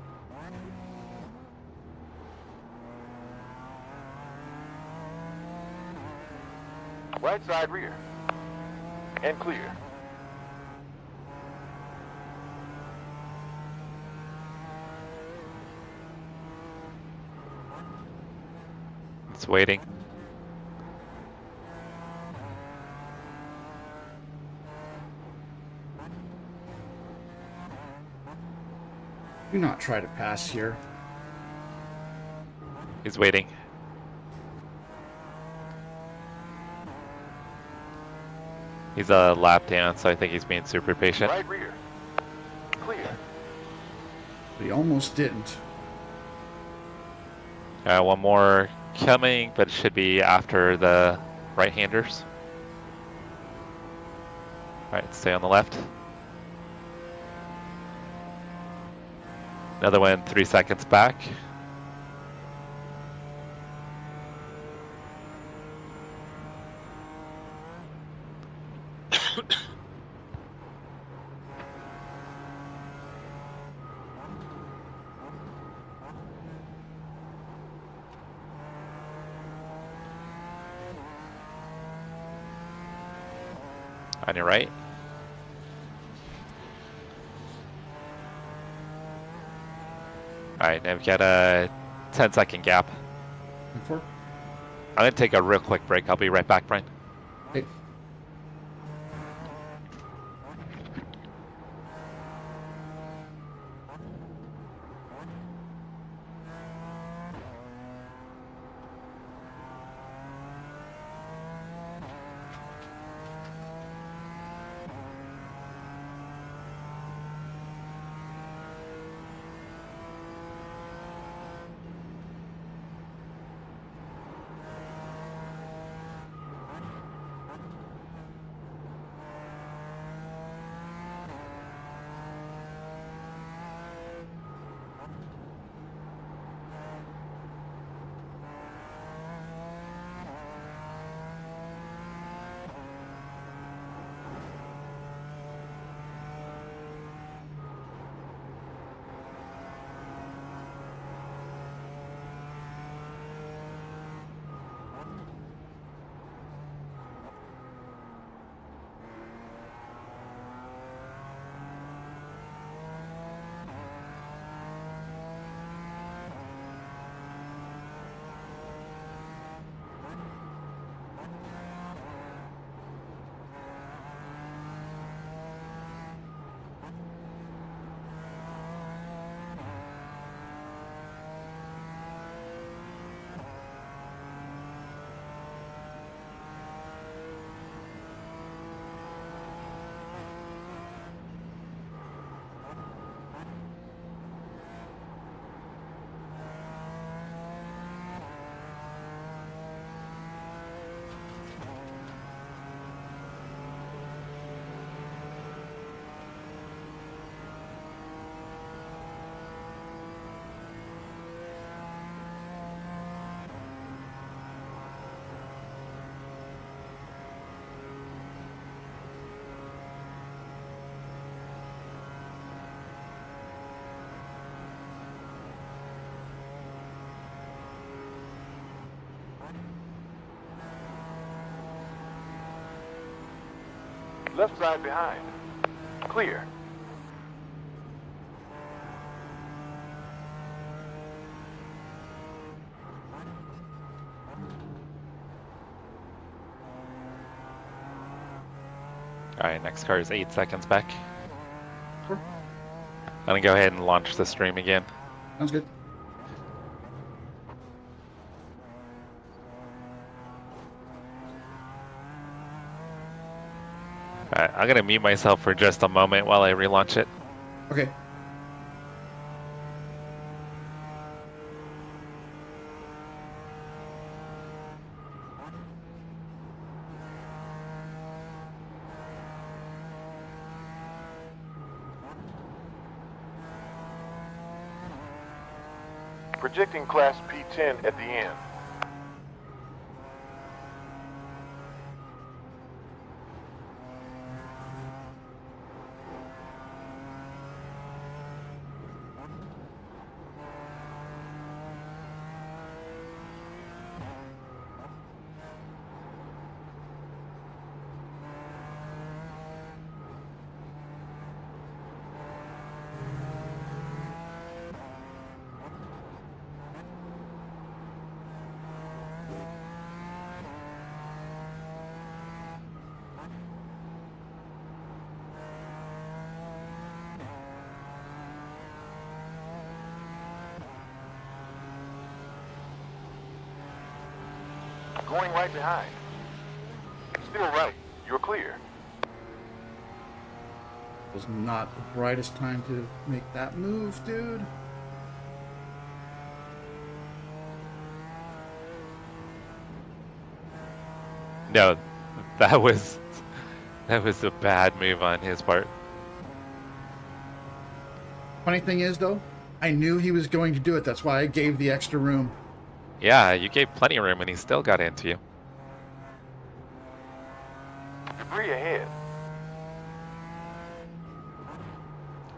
Right side rear. And clear. It's waiting. Do not try to pass here. He's waiting. He's a lap down, so I think he's being super patient. Right rear. Clear. But he almost didn't. One more coming, but it should be after the right-handers. Alright, stay on the left. Another one 3 seconds back. On your right. Alright, now we've got a 10-second gap. And 4. I'm gonna take a real quick break. I'll be right back, Brian. Hey. Left side behind. Clear. Alright, next car is 8 seconds back. I'm gonna go ahead and launch the stream again. Sounds good. Alright, I'm gonna mute myself for just a moment while I relaunch it. Okay. Projecting Class P10 at the end. Going right behind. Still right. You're clear. Was not the brightest time to make that move, dude. No, that was a bad move on his part. Funny thing is, though, I knew he was going to do it. That's why I gave the extra room. Yeah, you gave plenty of room and he still got into you. Debris ahead.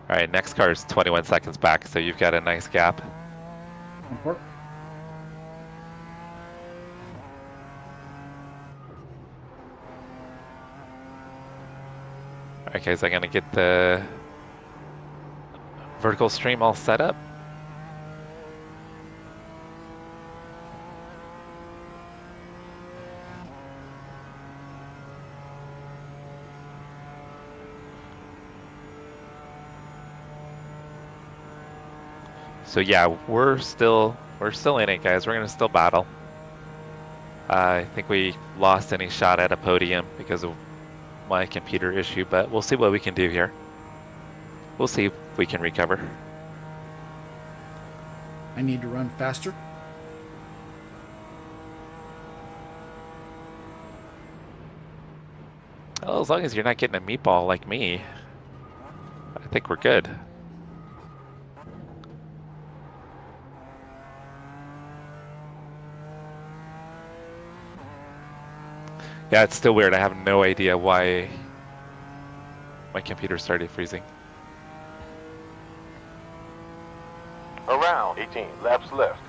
Alright, next car is 21 seconds back, so you've got a nice gap. On port. Alright guys, I'm gonna get the vertical stream all set up. So yeah, we're still in it, guys. We're gonna still battle. I think we lost any shot at a podium because of my computer issue, but we'll see what we can do here. We'll see if we can recover. I need to run faster. Well, as long as you're not getting a meatball like me, I think we're good. Yeah, it's still weird. I have no idea why my computer started freezing. Around 18 laps left.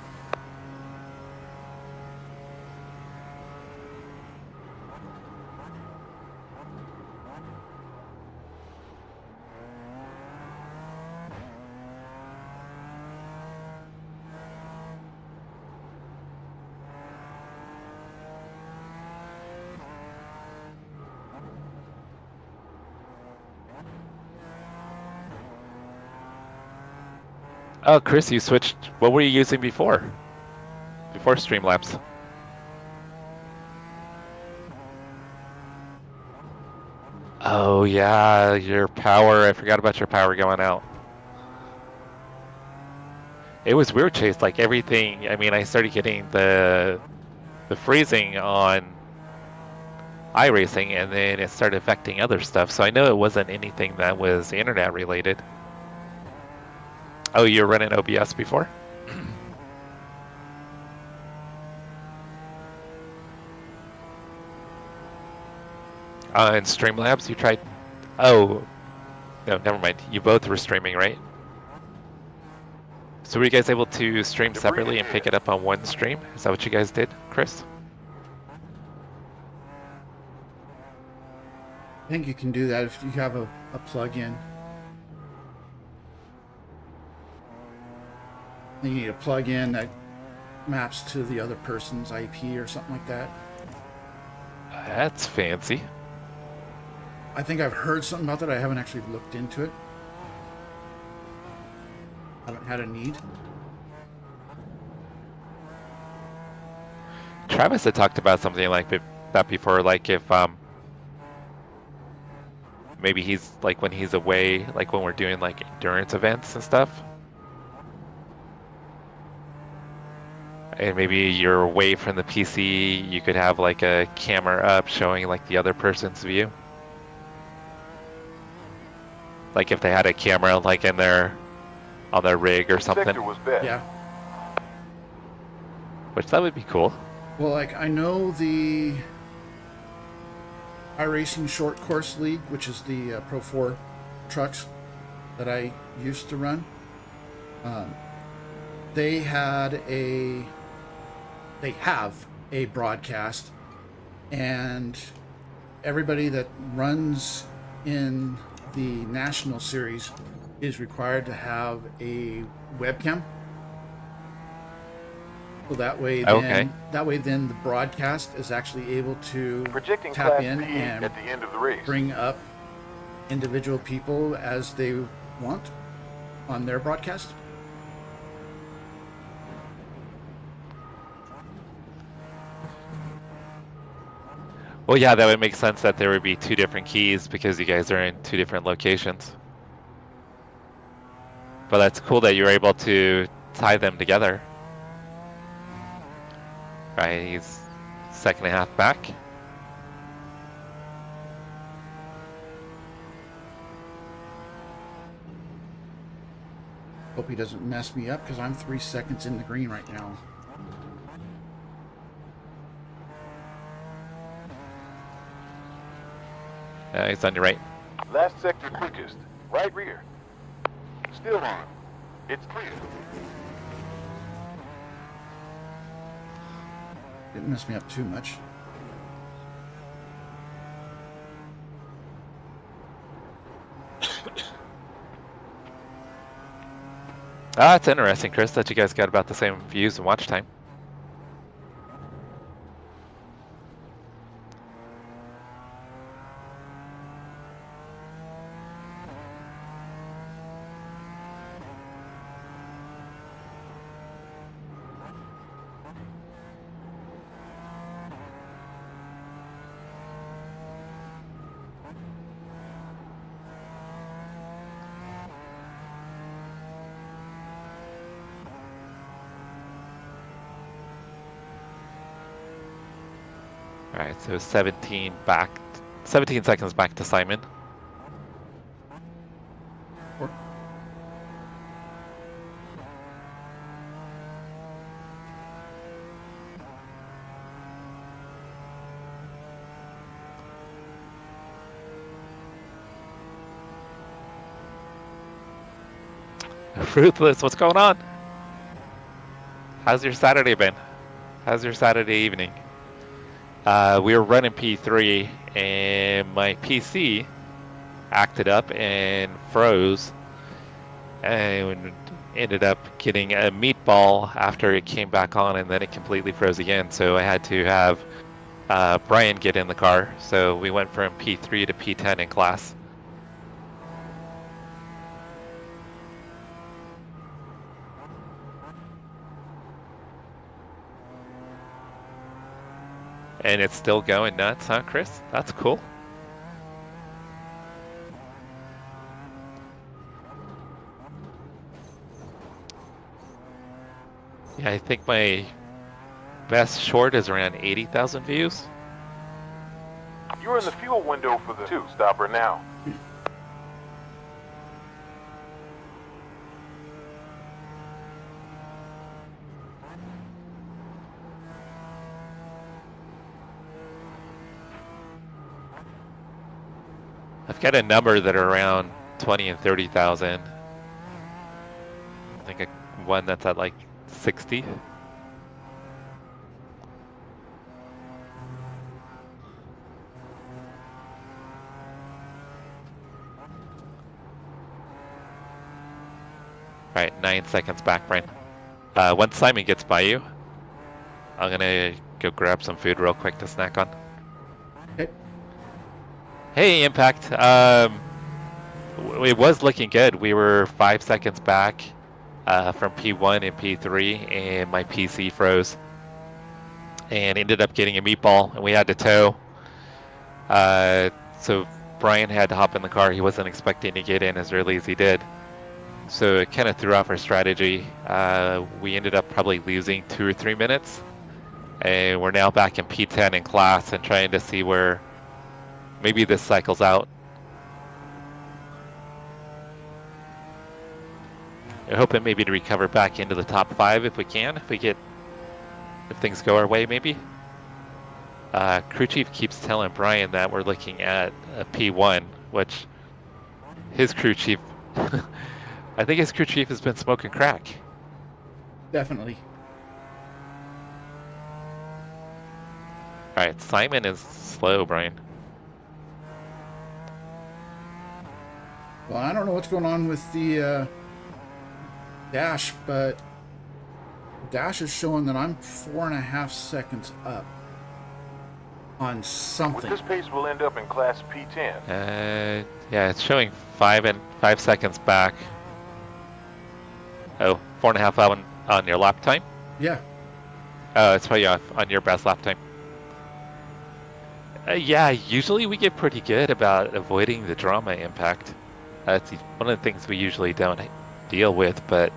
Oh, Chris, you switched. What were you using before? Before Streamlabs? Oh yeah, your power. I forgot about your power going out. It was weird, Chase. Like everything. I mean, I started getting the freezing on iRacing, and then it started affecting other stuff. So I know it wasn't anything that was internet related. Oh, you were running OBS before? In Streamlabs, you tried... Oh, no, never mind. You both were streaming, right? So were you guys able to stream separately and pick it up on one stream? Is that what you guys did, Chris? I think you can do that if you have a plug-in. You need a plug-in that maps to the other person's IP or something like that. That's fancy. I think I've heard something about that. I haven't actually looked into it. Haven't had a need. Travis had talked about something like that before, like if maybe he's like when he's away, like when we're doing like endurance events and stuff. And maybe you're away from the PC, you could have like a camera up showing like the other person's view. Like if they had a camera like in their on their rig or something. Sector was best. Yeah. Which that would be cool. Well, like I know the iRacing Short Course League, which is the Pro 4 trucks that I used to run. They have a broadcast, and everybody that runs in the national series is required to have a webcam. So that way, then the broadcast is actually able to Projecting tap Class in P and at the end of the race. bring up individual people as they want on their broadcast. Well, yeah, that would make sense that there would be two different keys because you guys are in two different locations. But that's cool that you're able to tie them together. Right, he's second and a half back. Hope he doesn't mess me up because I'm 3 seconds in the green right now. He's on your right. Last sector quickest. Right rear. Still on. It's clear. Didn't mess me up too much. Ah, it's interesting, Chris, that you guys got about the same views and watch time. Alright, so 17 seconds back to Simon. Ruthless, what's going on? How's your Saturday been? How's your Saturday evening? We were running P3 and my PC acted up and froze and ended up getting a meatball after it came back on, and then it completely froze again. So I had to have Brian get in the car. So we went from P3 to P10 in class. And it's still going nuts, huh, Chris? That's cool. Yeah, I think my best short is around 80,000 views. You're in the fuel window for the two-stopper now. I've got a number that are around 20 and 30,000. I think one that's at like 60. Alright, 9 seconds back, Brian. Once Simon gets by you, I'm gonna go grab some food real quick to snack on. Okay. Hey, Impact. It was looking good. We were 5 seconds back from P1 and P3, and my PC froze. And ended up getting a meatball, and we had to tow. So Brian had to hop in the car. He wasn't expecting to get in as early as he did. So it kind of threw off our strategy. We ended up probably losing 2 or 3 minutes. And we're now back in P10 in class and trying to see where maybe this cycles out. We're hoping maybe to recover back into the top 5 if we can, if things go our way maybe. Crew chief keeps telling Brian that we're looking at a P1, which his crew chief, I think his crew chief has been smoking crack. Definitely. Alright, Simon is slow, Brian. Well, I don't know what's going on with the dash, but dash is showing that I'm 4.5 seconds up on With something. this pace, we'll end up in Class P10. Yeah, it's showing 5 seconds back. Oh, 4.5 on your lap time? Yeah. It's probably on your best lap time. Yeah, usually we get pretty good about avoiding the drama impact. That's one of the things we usually don't deal with, but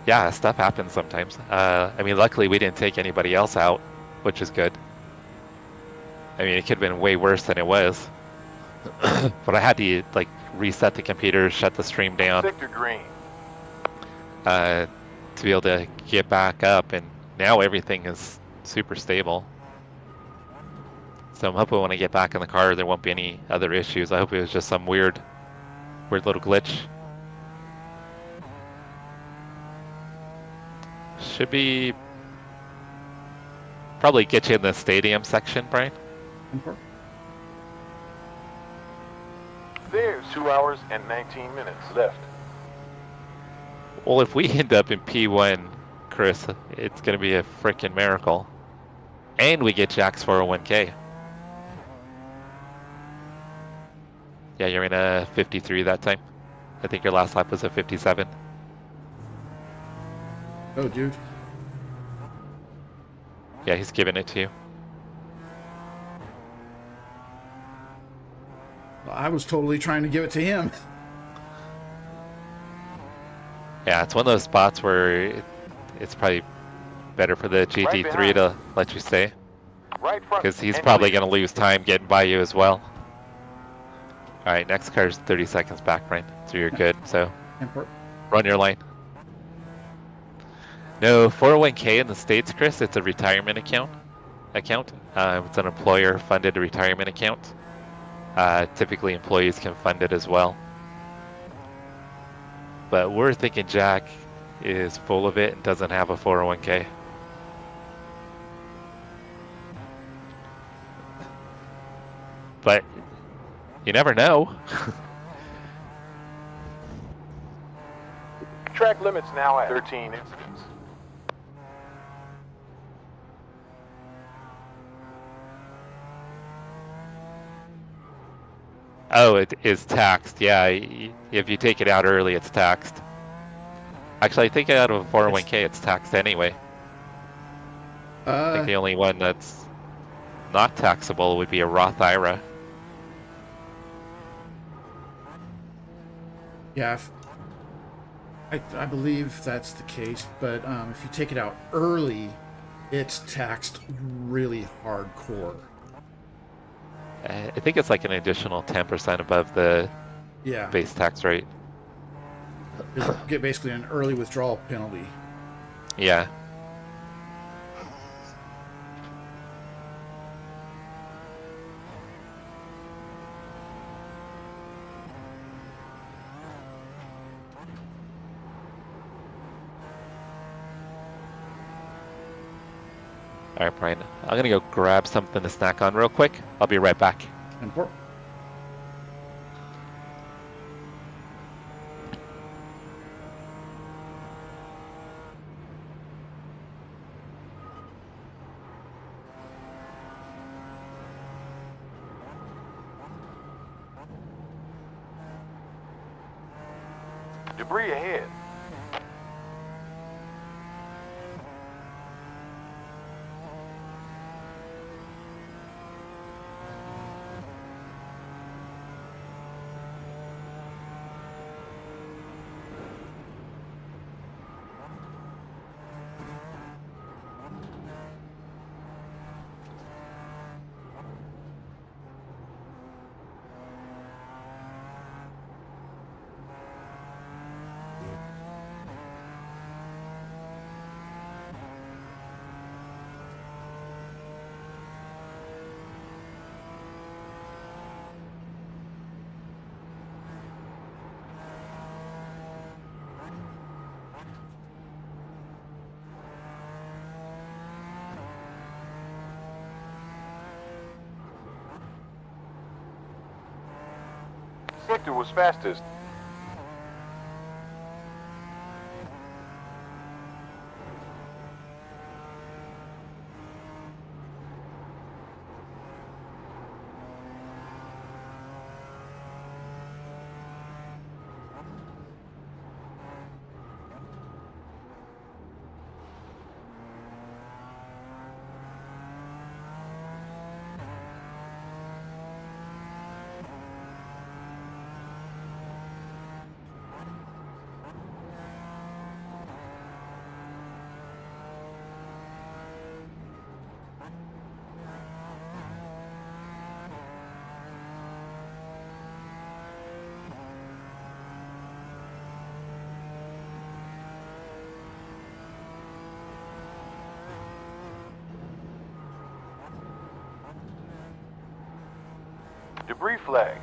yeah, stuff happens sometimes. I mean, luckily we didn't take anybody else out, which is good. I mean, it could have been way worse than it was. But I had to like reset the computer, shut the stream down. Sector green. To be able to get back up, and now everything is super stable. So I'm hoping when I get back in the car there won't be any other issues. I hope it was just some weird little glitch. Should be probably get you in the stadium section, Brian. There's 2 hours and 19 minutes left. Well, if we end up in P1, Chris, it's going to be a freaking miracle. And we get Jack's 401k. Yeah, you're in a 53 that time. I think your last lap was a 57. Oh, dude. Yeah, he's giving it to you. Well, I was totally trying to give it to him. Yeah, it's one of those spots where it's probably better for the GT3 to let you stay. Right front. Because he's and probably clear. going to lose time getting by you as well. Alright, next car's 30 seconds back, Brian. So you're good, so Import. run your line. No, 401k in the States, Chris, it's a retirement account. It's an employer-funded retirement account. Typically, employees can fund it as well. But we're thinking Jack is full of it and doesn't have a 401k. But you never know. Track limits now at 13 incidents. Oh, it is taxed. Yeah, if you take it out early, it's taxed. Actually, I think out of a 401k, it's taxed anyway. I think the only one that's not taxable would be a Roth IRA. Yeah, I believe that's the case, but if you take it out early, it's taxed really hardcore. I think it's like an additional 10% above the Yeah, base tax rate. you get basically an early withdrawal penalty. Yeah. All right, Brian. I'm going to go grab something to snack on real quick. I'll be right back. Import. Debris ahead. Sector was fastest. Debris flag.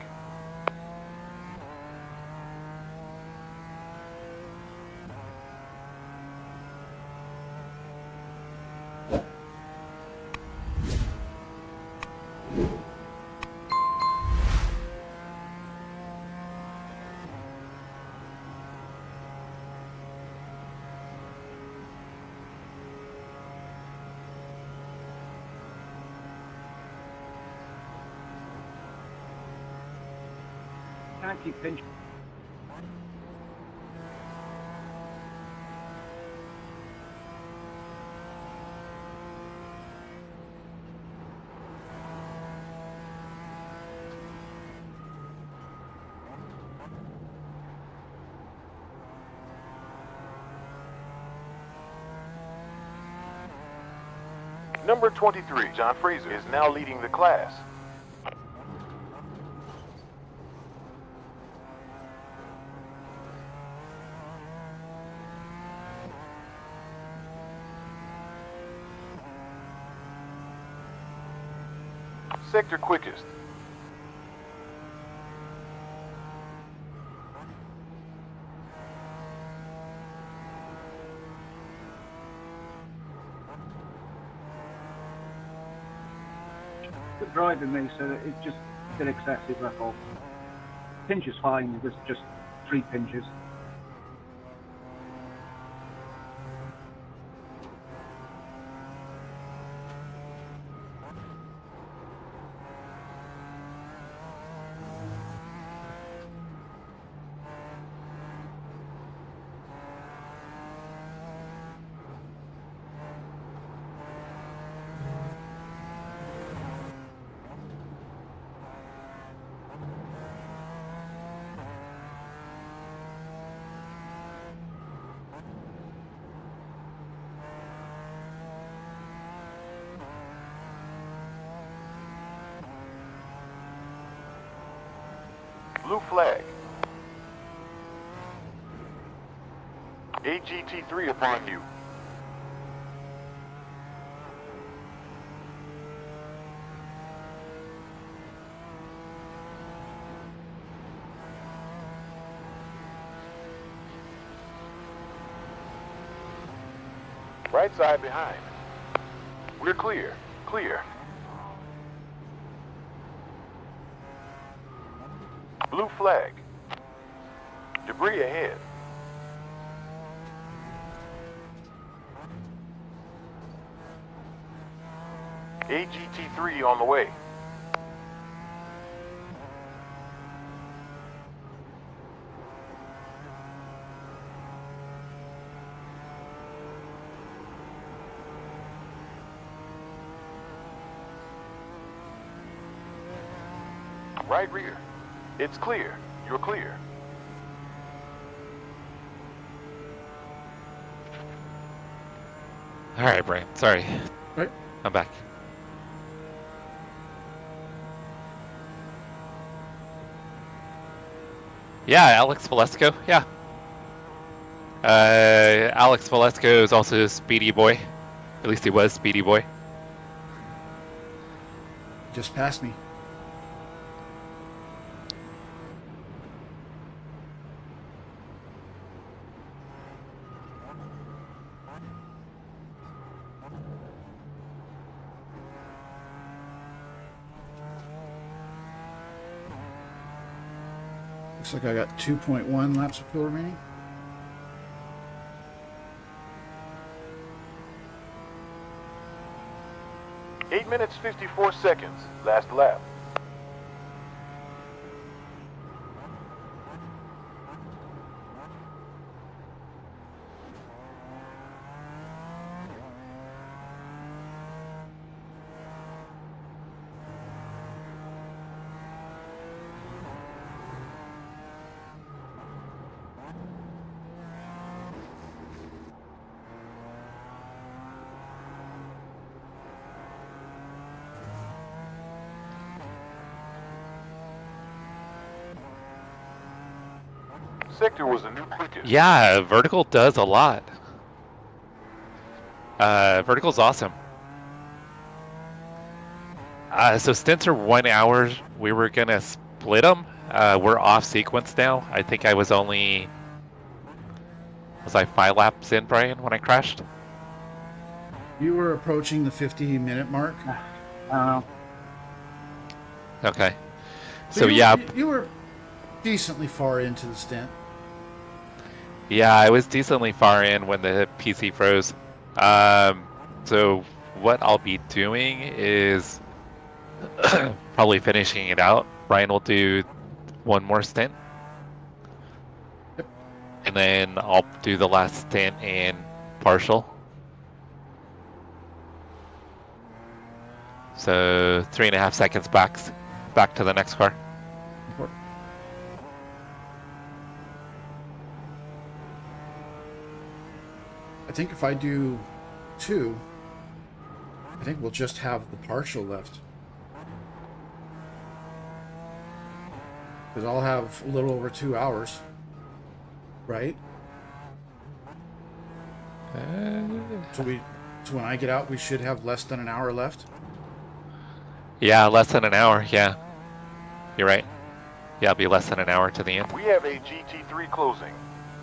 Can't keep pinching. Number 23, John Fraser, is now leading the class. Sector quickest. Good driving me, so it just still excessive, that's all. Pinch is fine, there's just 3 pinches. Blue flag. AGT3 upon you. Right side behind. We're clear. Clear. Blue flag. Debris ahead. AGT3 on the way. Right rear. It's clear. You're clear. All right, Brian. Sorry. Right. I'm back. Yeah, Alex Valesco. Yeah. Alex Valesco is also Speedy Boy. At least he was Speedy Boy. Just passed me. Looks like I got 2.1 laps of fuel remaining. Eight minutes 54 seconds. Last lap. Sector was a new quickest. Yeah, vertical does a lot. Vertical's awesome. So stints are 1 hour. We were gonna split them. We're off sequence now. I think I was I 5 laps in, Brian, when I crashed? You were approaching the 50-minute mark. Okay. So yeah. You were decently far into the stint. Yeah, I was decently far in when the PC froze. So what I'll be doing is probably finishing it out. Brian will do one more stint. Yep. And then I'll do the last stint in partial. So 3.5 seconds back to the next car. I think if I do 2, I think we'll just have the partial left. Because I'll have a little over 2 hours. Right? So when I get out, we should have less than an hour left. Yeah, less than an hour, yeah. You're right. Yeah, it'll be less than an hour to the end. We have a GT3 closing.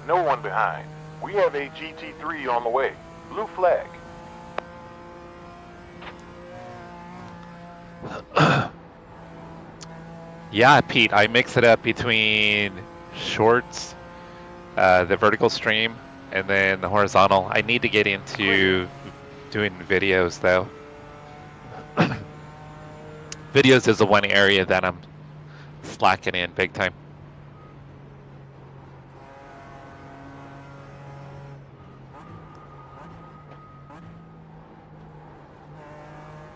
No one behind. We have a GT3 on the way. Blue flag. Yeah, Pete, I mix it up between shorts, the vertical stream, and then the horizontal. I need to get into doing videos, though. Videos is the one area that I'm slacking in big time.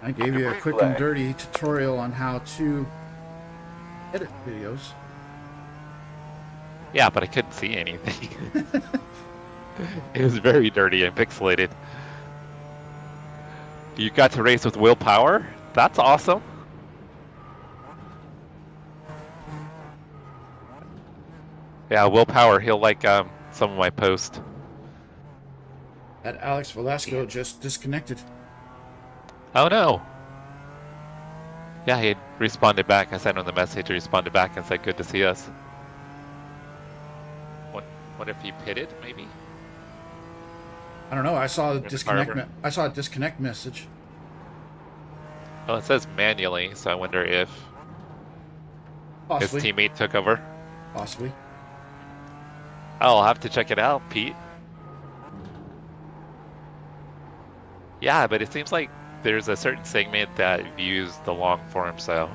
I gave you a quick and dirty tutorial on how to edit videos. Yeah, but I couldn't see anything. It was very dirty and pixelated. You got to race with willpower? That's awesome. Yeah, willpower, he'll like some of my posts. That Alex Velasco just disconnected. Oh no. Yeah, he responded back. I sent him the message, he responded back and said, good to see us. What if he pitted, maybe? I don't know. I saw a disconnect. Carver. I saw a disconnect message. Well, it says manually, so I wonder if Possibly. his teammate took over. Possibly. I'll have to check it out, Pete. Yeah, but it seems like there's a certain segment that views the long form, so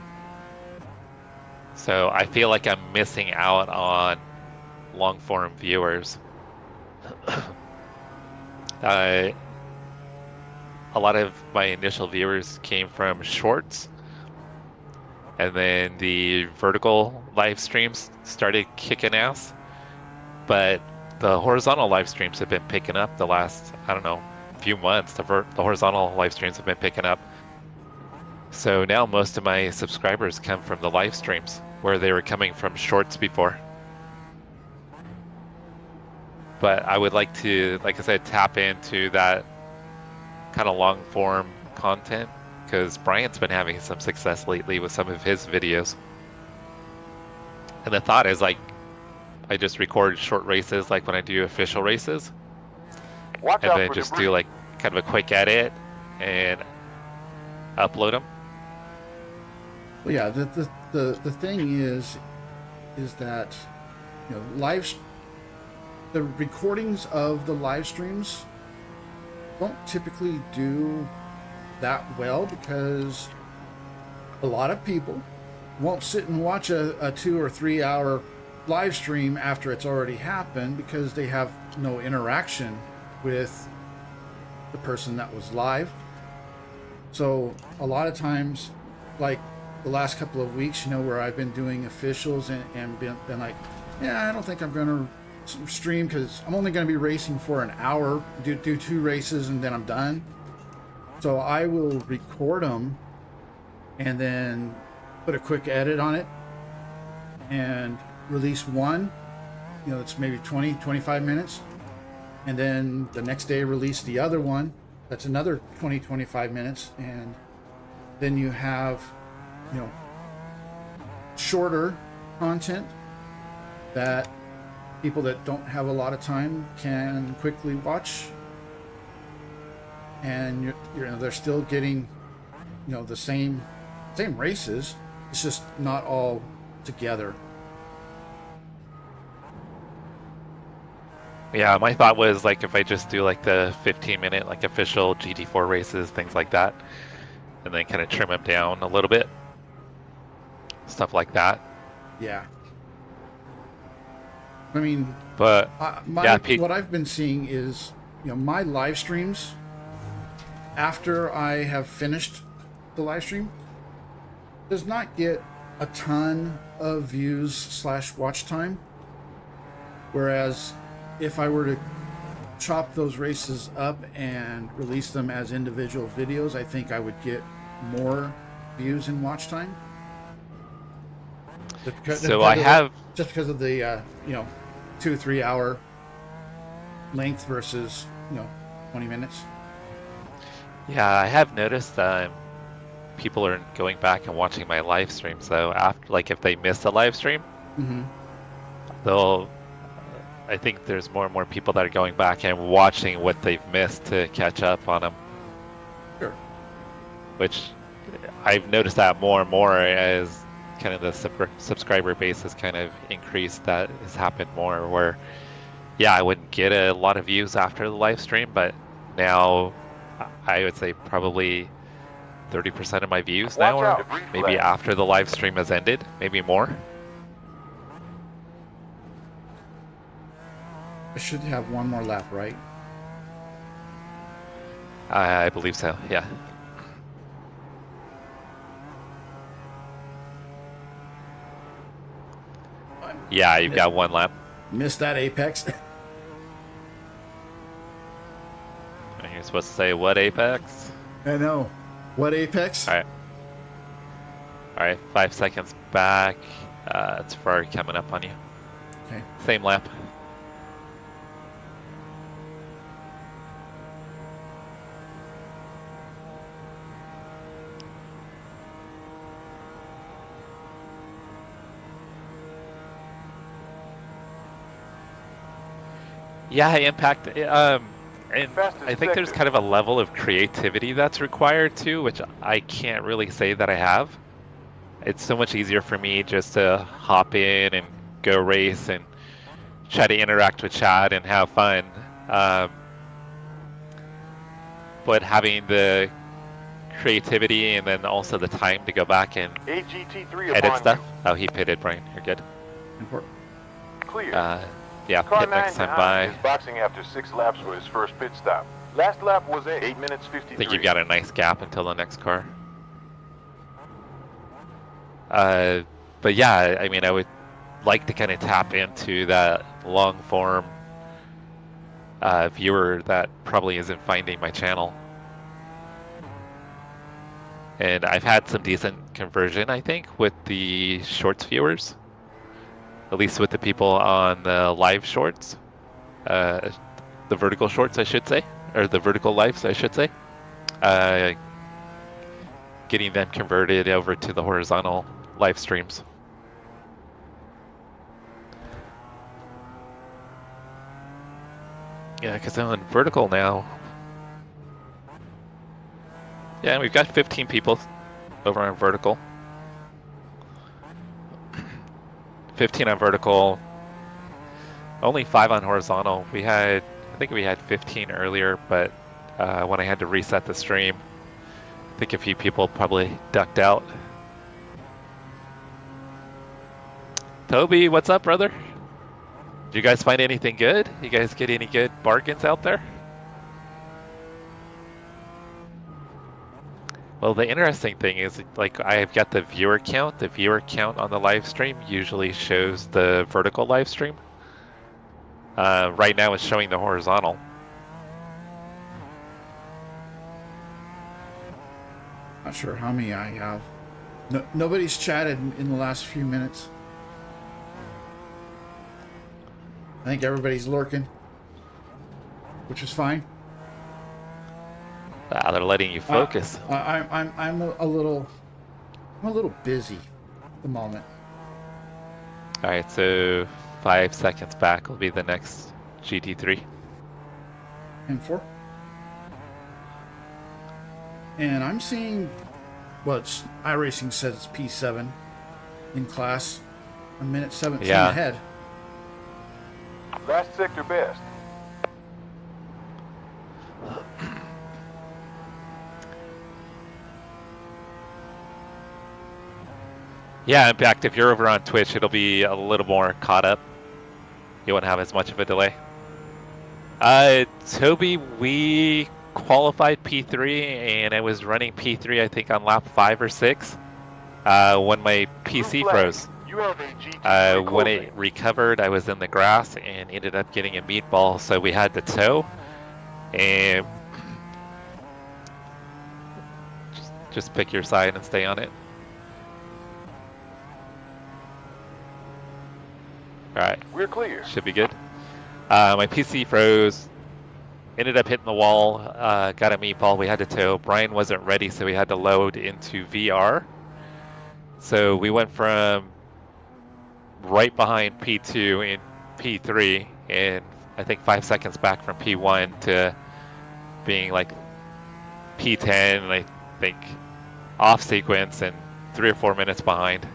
I feel like I'm missing out on long form viewers. A lot of my initial viewers came from shorts, and then the vertical live streams started kicking ass. But the horizontal live streams have been picking up the last, I don't know, few months. The horizontal live streams have been picking up. So now most of my subscribers come from the live streams, where they were coming from shorts before. But I would like to, like I said, tap into that kind of long form content, because Brian's been having some success lately with some of his videos. And the thought is, like, I just record short races like when I do official races, Watch and out then for just debris. do like kind of a quick edit and upload them. Well, yeah, the thing is that, you know, the recordings of the live streams don't typically do that well, because a lot of people won't sit and watch a 2 or 3 hour live stream after it's already happened, because they have no interaction with the person that was live. So a lot of times, like the last couple of weeks, you know, where I've been doing officials and been like, yeah, I don't think I'm going to stream, because I'm only going to be racing for an hour, do 2 races, and then I'm done. So I will record them and then put a quick edit on it and release one, you know, it's maybe 20-25 minutes, and then the next day release the other one that's another 20-25 minutes, and then you have, you know, shorter content that people that don't have a lot of time can quickly watch, and you know, they're still getting, you know, the same races. It's just not all together. Yeah, my thought was, like, if I just do like the 15-minute like official GT4 races, things like that, and then kind of trim them down a little bit, stuff like that. Yeah. I mean, But what I've been seeing is, you know, my live streams, after I have finished the live stream, does not get a ton of views / watch time. Whereas if I were to chop those races up and release them as individual videos, I think I would get more views and watch time. So I have, just because of the you know, 2-3 hour length versus, you know, 20 minutes. yeah, I have noticed people are going back and watching my live streams. So after, like, if they miss a live stream, they'll, I think there's more and more people that are going back and watching what they've missed to catch up on them. Sure. Which I've noticed that more and more as kind of the subscriber base has kind of increased. That has happened more where, yeah, I wouldn't get a lot of views after the live stream, but now I would say probably 30% of my views now are maybe after the live stream has ended, maybe more. I should have one more lap, right? I believe so, yeah. Yeah, you've got one lap. Missed that apex. And you're supposed to say what apex? I know. What apex? All right, 5 seconds back. It's Ferrari coming up on you. Okay. Same lap. Yeah, Impact. And I think there's kind of a level of creativity that's required too, which I can't really say that I have. It's so much easier for me just to hop in and go race and try to interact with chat and have fun. But having the creativity and then also the time to go back and edit stuff. Oh, he pitted, Brian. You're good. Clear. Yeah, Car pit next time 99 by. is boxing after 6 laps for his first pit stop. Last lap was 8 minutes 53. I think you've got a nice gap until the next car. But yeah, I mean, I would like to kind of tap into that long form viewer that probably isn't finding my channel. And I've had some decent conversion, I think, with the shorts viewers, at least with the people on the live shorts, the vertical shorts, I should say, or the vertical lives, I should say. Getting them converted over to the horizontal live streams. Yeah, because I'm on vertical now. Yeah, we've got 15 people over on vertical. 15 on vertical. Only 5 on horizontal. I think we had 15 earlier, but when I had to reset the stream, I think a few people probably ducked out. Toby, what's up, brother? Did you guys find anything good? You guys get any good bargains out there? Well, the interesting thing is, like, I've got the viewer count. The viewer count on the live stream usually shows the vertical live stream. Right now it's showing the horizontal. Not sure how many I have. Nobody's chatted in the last few minutes. I think everybody's lurking, which is fine. They're letting you focus. I'm a little busy at the moment. All right, so 5 seconds back will be the next GT3. And 4. And I'm seeing, well, iRacing says it's P7 in class, a minute 17 ahead. Last sector best. Yeah, in fact, if you're over on Twitch, it'll be a little more caught up. You won't have as much of a delay. Toby, we qualified P3, and I was running P3, I think, on lap 5 or 6 when my PC froze. When it recovered, I was in the grass and ended up getting a meatball, so we had to tow. And just pick your side and stay on it. Alright. We're clear. Should be good. My PC froze. Ended up hitting the wall. Got a meatball. We had to tow. Brian wasn't ready, so we had to load into VR. So we went from right behind P2 in P3, and I think 5 seconds back from P1 to being like P10, and I think off sequence and 3 or 4 minutes behind.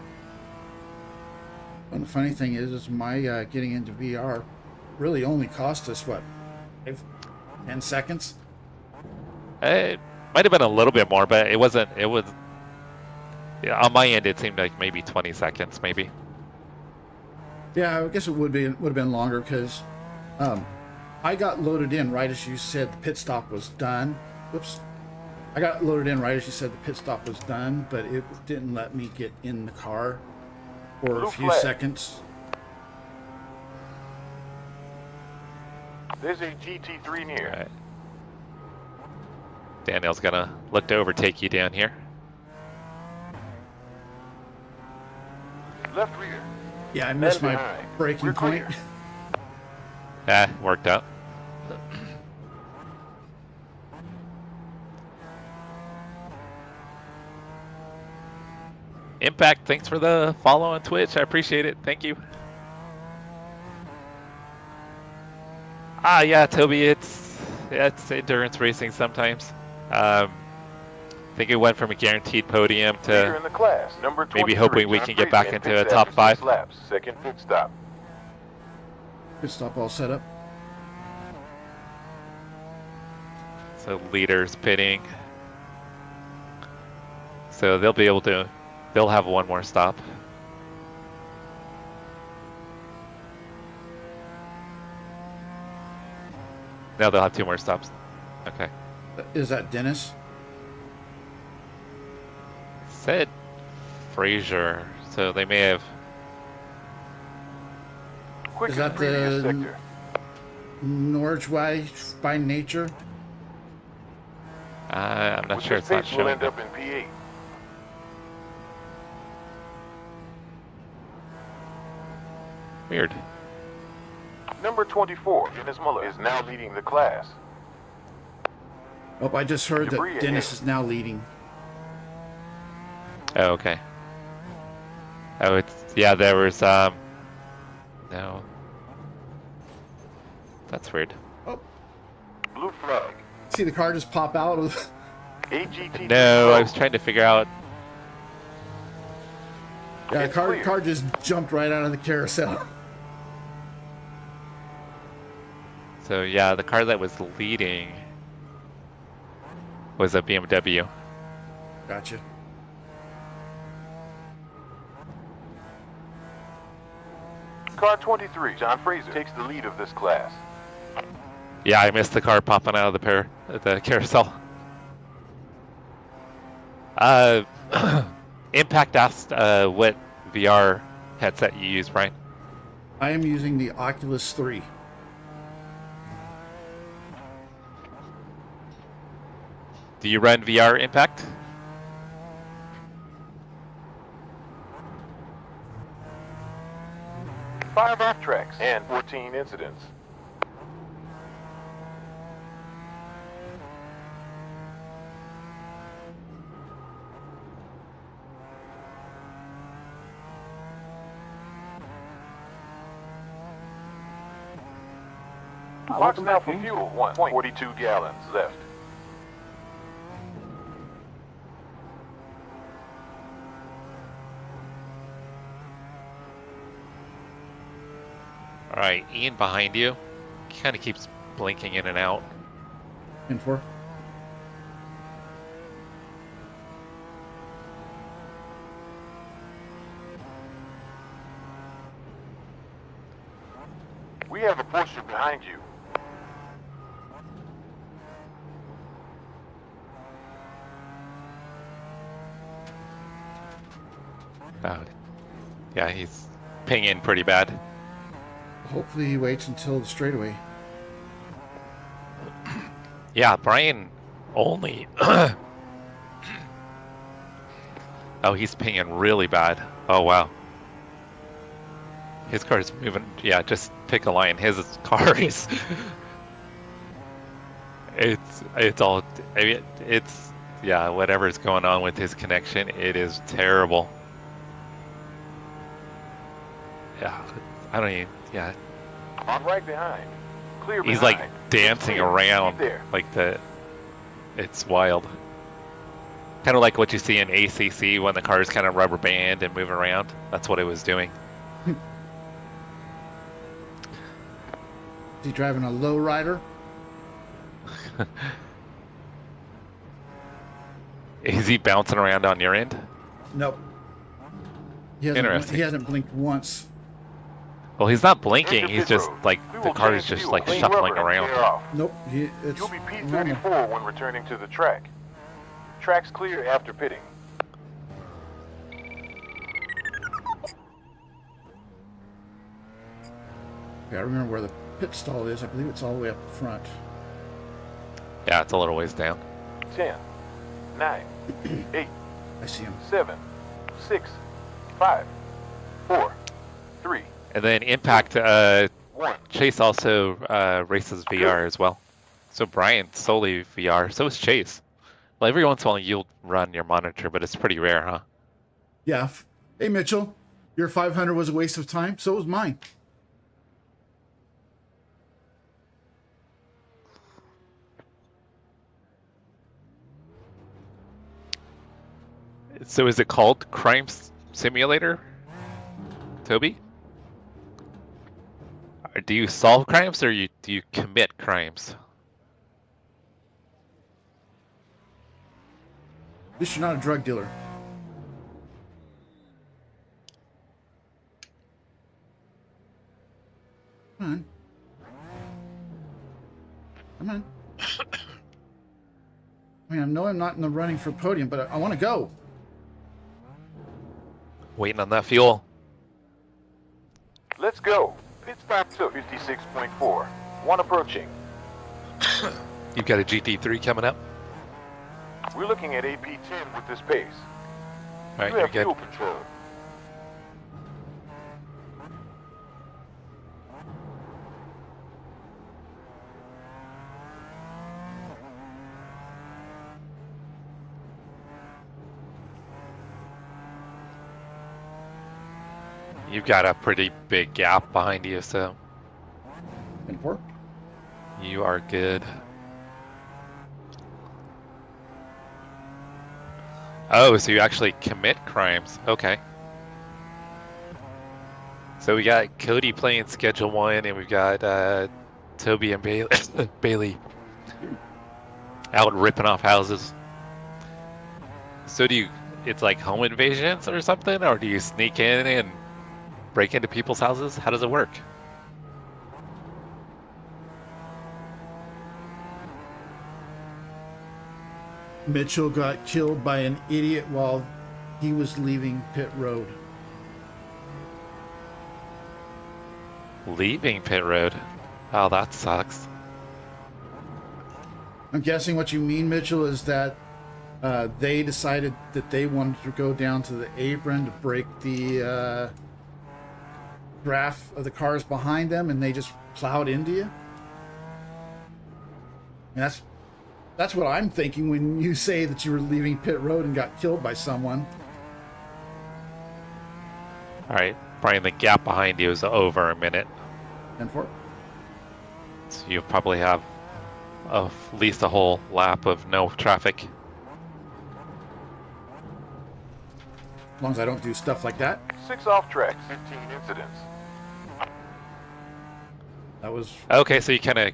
And the funny thing is my getting into VR really only cost us, what, 10 seconds? It might have been a little bit more, but it wasn't. It was, yeah, on my end, it seemed like maybe 20 seconds, maybe. Yeah, I guess it would have been longer because I got loaded in right as you said the pit stop was done. Whoops. I got loaded in right as you said the pit stop was done, but it didn't let me get in the car for a few seconds. There's a GT3 near. All right. Daniel's gonna look to overtake you down here. Left rear. Yeah, I missed my braking point. Worked out. Impact, thanks for the follow on Twitch. I appreciate it. Thank you. Yeah, Toby, it's endurance racing sometimes. I think it went from a guaranteed podium to in the class, number maybe hoping we can get back into a top 5. Laps, second pit stop. Pit stop all set up. So leaders pitting. So they'll have one more stop. No, they'll have 2 more stops. Okay. Is that Dennis? Said Fraser, so they may have. Quick Is that previous the sector. Norwich way by nature? I'm not With sure this it's not pace, we'll showing. end up in P8. Weird. Number 24, Dennis Muller, is now leading the class. Oh, I just heard Debris that Dennis ahead. is now leading. Oh, okay. Oh, it's yeah. There was no. That's weird. Oh, Blue flag. see the car just pop out of. AGT. No, I was trying to figure out. Yeah, the It's car clear. car just jumped right out of the carousel. So yeah, the car that was leading was a BMW. Gotcha. Car 23, John Fraser, takes the lead of this class. Yeah, I missed the car popping out of the carousel. Impact asked what VR headset you use, Brian. I am using the Oculus 3. Do you run VR Impact? Five off tracks and 14 incidents. Box now for fuel, 1.42 gallons left. All right, Ian behind you. Kind of keeps blinking in and out. In for. We have a Porsche behind you. Oh, yeah, he's pinging pretty bad. Hopefully he waits until the straightaway. Yeah, Brian only. Oh, he's pinging really bad. Oh, wow. His car is moving. Yeah, just pick a line. His car is. It's all. I mean, it's yeah. Whatever's going on with his connection, it is terrible. Yeah, I don't even. Yeah, I'm right behind. Clear he's behind. like dancing Clear. around Keep there. like the. It's wild. Kind of like what you see in ACC when the cars kind of rubber band and move around. That's what it was doing. Is he driving a low rider? Is he bouncing around on your end? Nope. Interesting. He hasn't blinked once. Well, he's not blinking. Into He's pit just road. like We the will car is change just fuel, like clean shuffling rubber, and around. clear off. Nope. It's You'll be normal. P34 when returning to the track. Track's clear after pitting. Yeah, I remember where the pit stall is. I believe it's all the way up front. Yeah, it's a little ways down. 10, 9, 8, I see him. 7, 6, 5, 4, 3, And then Impact 1. Chase also races VR as well. So Brian solely VR. So is Chase. Well, every once in a while you'll run your monitor, but it's pretty rare, huh? Yeah. Hey, Mitchell. Your 500 was a waste of time. So was mine. So is it called Crime Simulator, Toby? Or do you solve crimes or do you commit crimes? At least you're not a drug dealer. Come on. Come on. I mean, I know I'm not in the running for podium, but I want to go. waiting on that fuel. Let's go. Pit stop to 56.4. One approaching. You've got a GT3 coming up. We're looking at AP10 with this pace. All right, You you're have good. fuel control. You've got a pretty big gap behind you, so 10-4. you are good. Oh, so you actually commit crimes. Okay. So we got Cody playing Schedule 1, and we've got Toby and Bailey out ripping off houses. So it's like home invasions or something, or do you sneak in and break into people's houses? How does it work? Mitchell got killed by an idiot while he was leaving pit road. Leaving pit road? Oh, that sucks. I'm guessing what you mean, Mitchell, is that they decided that they wanted to go down to the apron to break the graph of the cars behind them, and they just plowed into you. And that's what I'm thinking when you say that you were leaving pit road and got killed by someone. All right, Brian, the gap behind you is over a minute. 10-4. So you probably have at least a whole lap of no traffic. As long as I don't do stuff like that. 6 off track, 15 incidents. That was Okay, so you kind of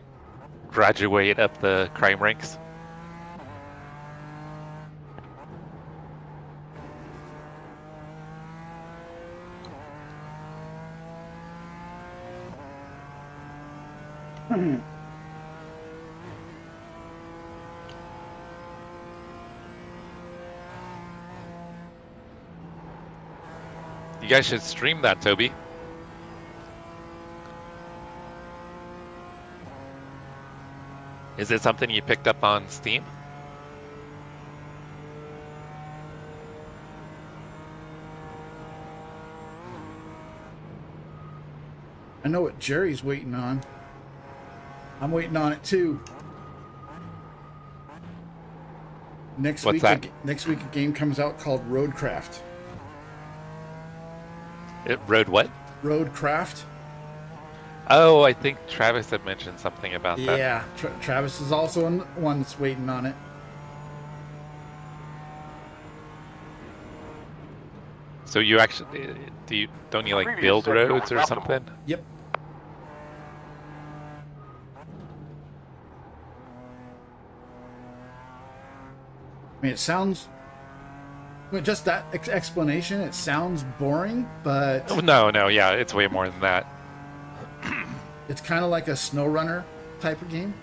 graduate up the crime ranks. You guys should stream that, Toby. Is it something you picked up on Steam? I know what Jerry's waiting on. I'm waiting on it too. Next What's week, that? Next week a game comes out called Roadcraft. Road what? Roadcraft. Oh, I think Travis had mentioned something about that. Yeah, Travis is also one that's waiting on it. So you actually don't you like Previous build sector roads or was something? Yep. I mean, it sounds. Just that explanation, it sounds boring, but Oh, no, yeah, it's way more than that. it's kind of like a SnowRunner type of game.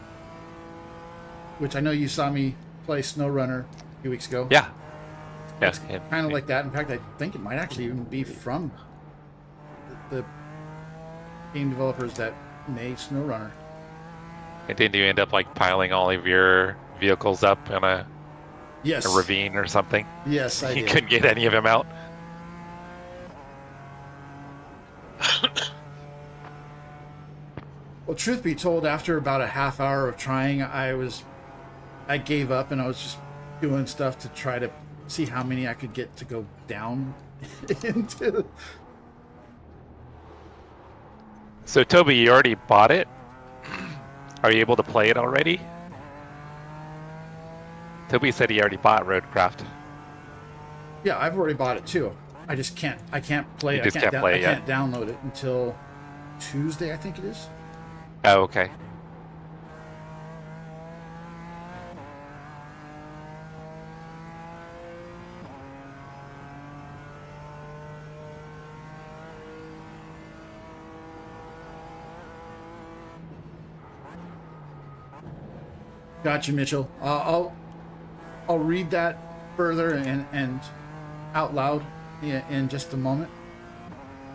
Which I know you saw me play SnowRunner a few weeks ago. Yeah. Yeah. It's kind of like that. In fact, I think it might actually even be from the game developers that made SnowRunner. And didn't you end up like piling all of your vehicles up in a Yes. ravine or something? Yes, I You did. couldn't get any of them out. Well, truth be told, after about a half hour of trying, I gave up and I was just doing stuff to try to see how many I could get to go down into. So Toby, you already bought it? Are you able to play it already? Toby said he already bought Roadcraft. Yeah, I've already bought it too. I just can't. I can't play. You I just can't. can't play it I yet. can't download it until Tuesday, I think it is. Oh, okay. Gotcha, Mitchell. I'll read that further and out loud in just a moment.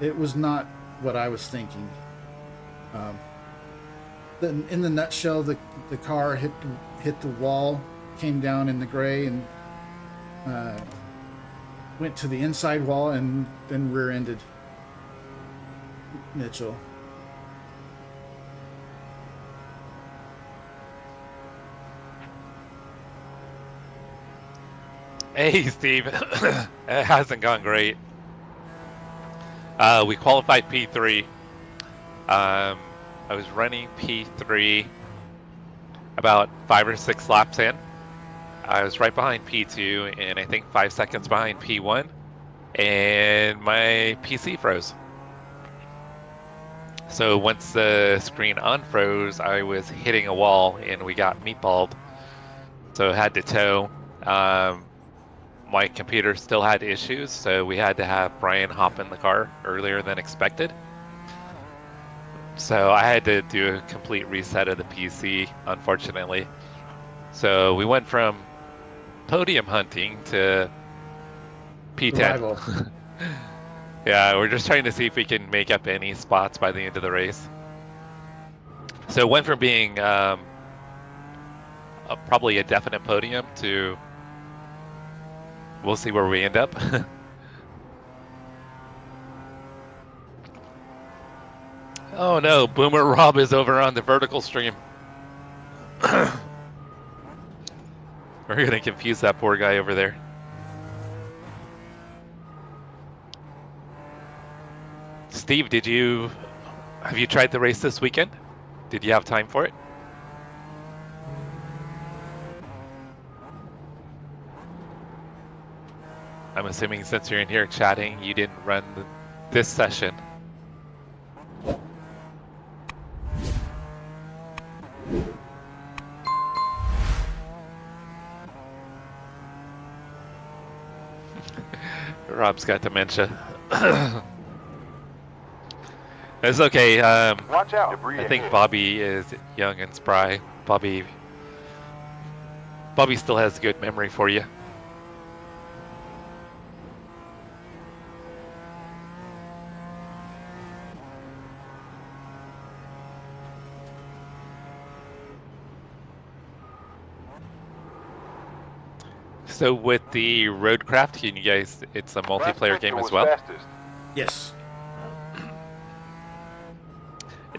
It was not what I was thinking. In the nutshell, the car hit the wall, came down in the gray, and went to the inside wall, and then rear-ended Mitchell. Hey, Steve. It hasn't gone great. We qualified P3. I was running P3 about 5 or 6 laps in. I was right behind P2 and I think 5 seconds behind P1, and my PC froze. So once the screen unfroze, I was hitting a wall and we got meatballed. So I had to tow. My computer still had issues, so we had to have Brian hop in the car earlier than expected. So I had to do a complete reset of the PC, unfortunately. So we went from podium hunting to P10. Yeah, we're just trying to see if we can make up any spots by the end of the race. So it went from being probably a definite podium to we'll see where we end up. Oh no, Boomer Rob is over on the vertical stream. We're gonna confuse that poor guy over there. Steve, have you tried the race this weekend? Did you have time for it? I'm assuming since you're in here chatting, you didn't run this session. Rob's got dementia. It's okay. Watch out. I think Bobby is young and spry. Bobby still has good memory for you. So with the Roadcraft, can you guys? It's a multiplayer game as well. Fastest. Yes.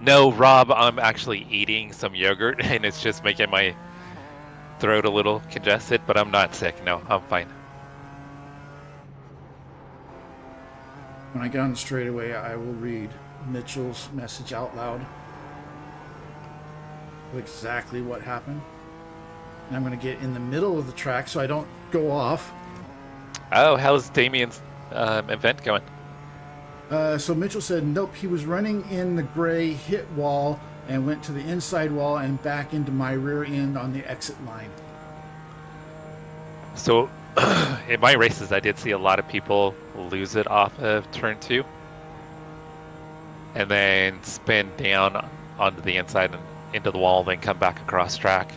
No, Rob, I'm actually eating some yogurt and it's just making my throat a little congested, but I'm not sick. No, I'm fine. When I get on the straightaway, I will read Mitchell's message out loud. Exactly what happened. And I'm going to get in the middle of the track so I don't go off. Oh, how's Damien's event going? So Mitchell said, nope, he was running in the gray, hit wall, and went to the inside wall and back into my rear end on the exit line. So in my races, I did see a lot of people lose it off of turn 2 and then spin down onto the inside and into the wall, then come back across track.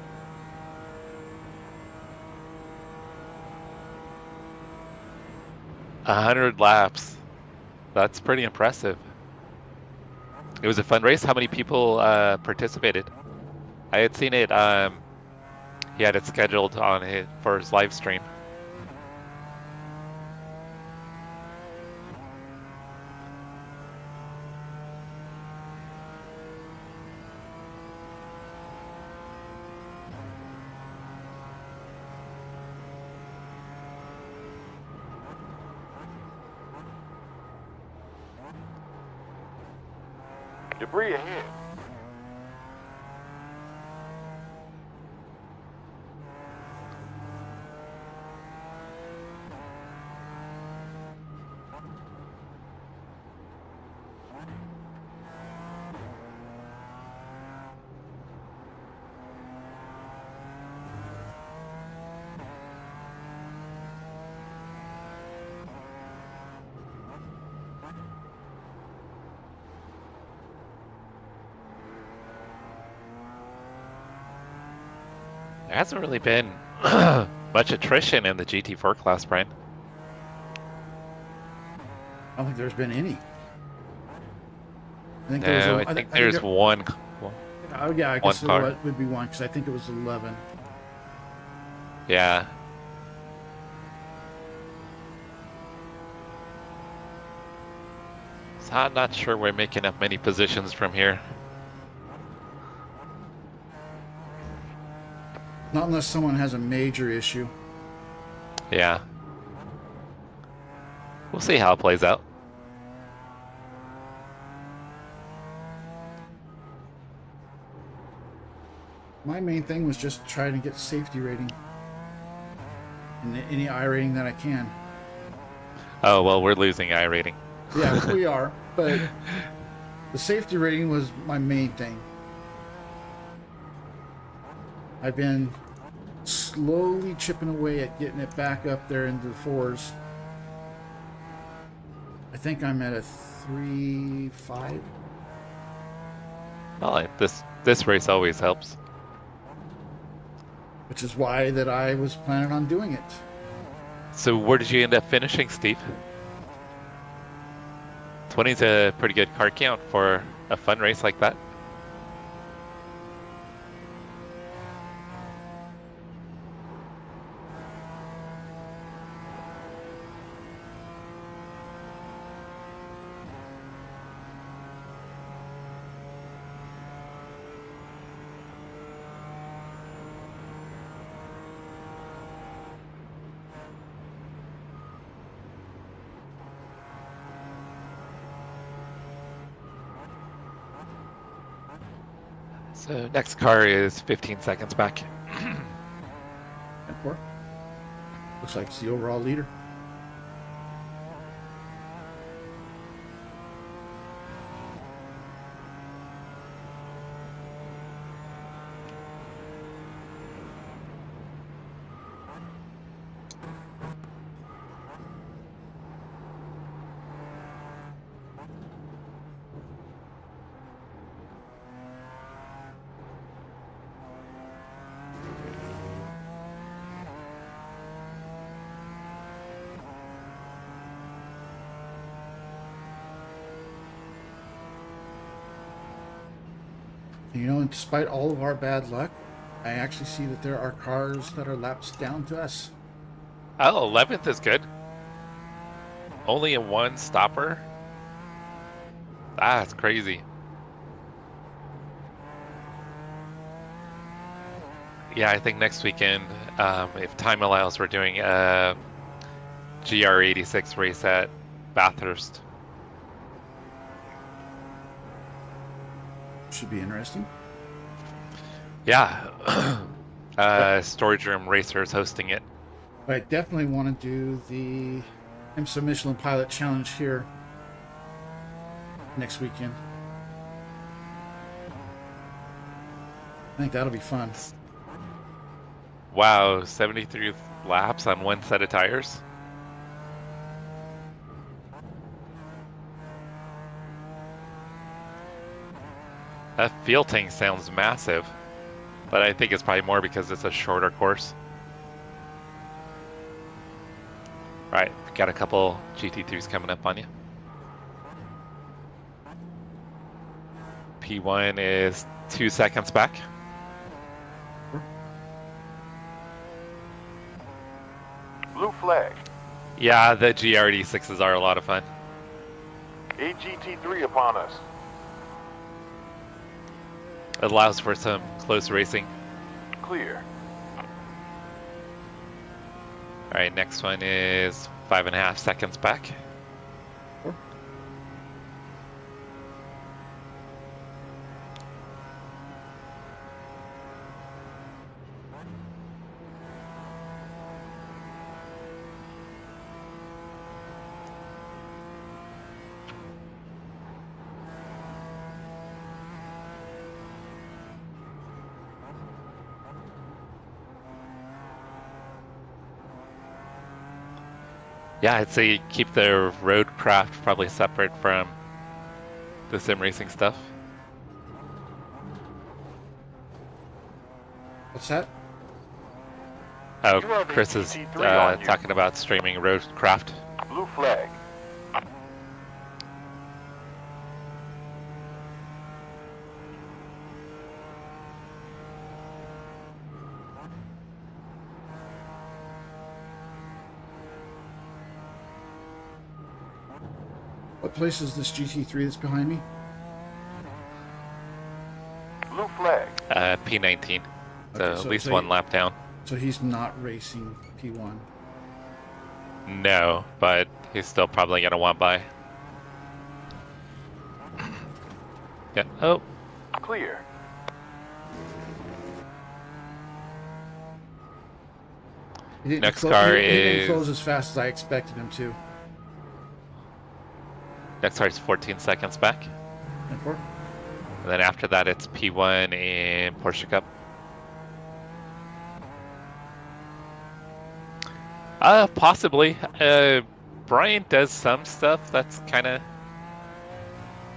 A 100 laps. That's pretty impressive. It was a fun race. How many people participated? I had seen it. He had it scheduled on for his live stream. Debris ahead. There hasn't really been much attrition in the GT4 class, Brian. I don't think there's been any. I think No, there was I think there's one. Oh yeah, I one guess car. it would be one because I think it was 11. Yeah. So I'm not sure we're making up many positions from here. Not unless someone has a major issue. Yeah. We'll see how it plays out. My main thing was just trying to get safety rating. And any I rating that I can. Oh, well, we're losing I rating. Yeah, we are. But the safety rating was my main thing. I've been slowly chipping away at getting it back up there into the 4s. I think I'm at a 3.5. Well, this race always helps. Which is why that I was planning on doing it. So where did you end up finishing, Steve? 20 is a pretty good car count for a fun race like that. So next car is 15 seconds back. 10-4. Looks like it's the overall leader. You know, and despite all of our bad luck, I actually see that there are cars that are laps down to us. Oh, 11th is good. Only a one stopper? That's crazy. Yeah, I think next weekend, if time allows, we're doing a GR86 race at Bathurst. Should be interesting. Yeah. Storage Room Racers hosting it. But I definitely want to do the IMSA Michelin Pilot Challenge here next weekend. I think that'll be fun. Wow, 73 laps on one set of tires? That field tank sounds massive, but I think it's probably more because it's a shorter course. Alright, got a couple GT3s coming up on you. P1 is 2 seconds back. Blue flag. Yeah, the GRD6s are a lot of fun. AGT3 upon us. It allows for some close racing. Clear. Alright, next one is 5.5 seconds back. Yeah, I'd say keep the roadcraft probably separate from the sim racing stuff. What's that? Oh, You have Chris is AGT3 on you. talking about streaming roadcraft. Blue flag. What place is this GT3 that's behind me? Blue flag. P19. So Okay, at least one lap down. So he's not racing P1. No, but he's still probably gonna want by. Yeah. Oh, Clear. Next car he didn't is- close as fast as I expected him to. next car's 14 seconds back. And for And then after that, it's P1 in Porsche Cup. Possibly. Brian does some stuff that's kind of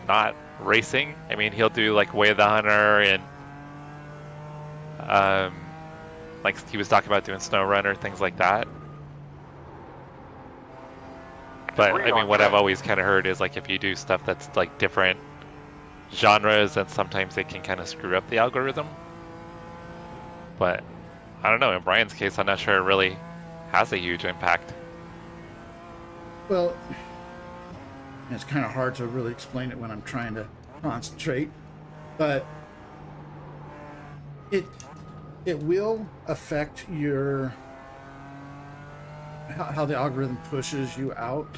not racing. I mean, he'll do like Way of the Hunter and like he was talking about doing Snow Runner, things like that. But I mean, what I've always kind of heard is like if you do stuff that's like different genres, then sometimes it can kind of screw up the algorithm. But I don't know. In Brian's case, I'm not sure it really has a huge impact. Well, it's kind of hard to really explain it when I'm trying to concentrate, but it will affect your how the algorithm pushes you out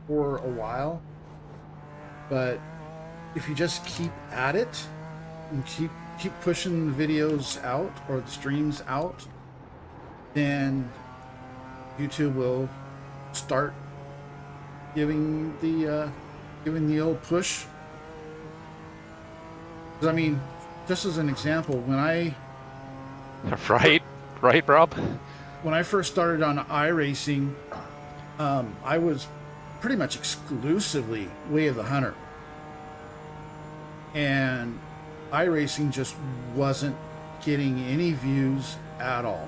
for a while. But if you just keep at it and keep pushing the videos out or the streams out, then YouTube will start giving the old push. 'Cause I mean, just as an example, when I Right, Rob? when I first started on iRacing, I was pretty much exclusively Way of the Hunter, and iRacing just wasn't getting any views at all.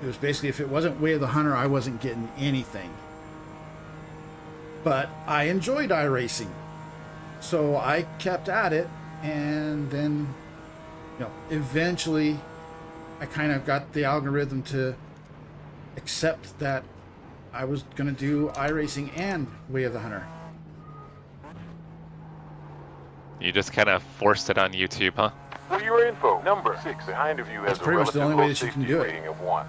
It was basically, if it wasn't Way of the Hunter, I wasn't getting anything. But I enjoyed iRacing, so I kept at it, and then, eventually I kind of got the algorithm to accept that I was going to do iRacing and Way of the Hunter. You just kind of forced it on YouTube, huh? For your info, number 6 behind of you has That's a pretty much the relative only way low that you can safety do it. rating of 1.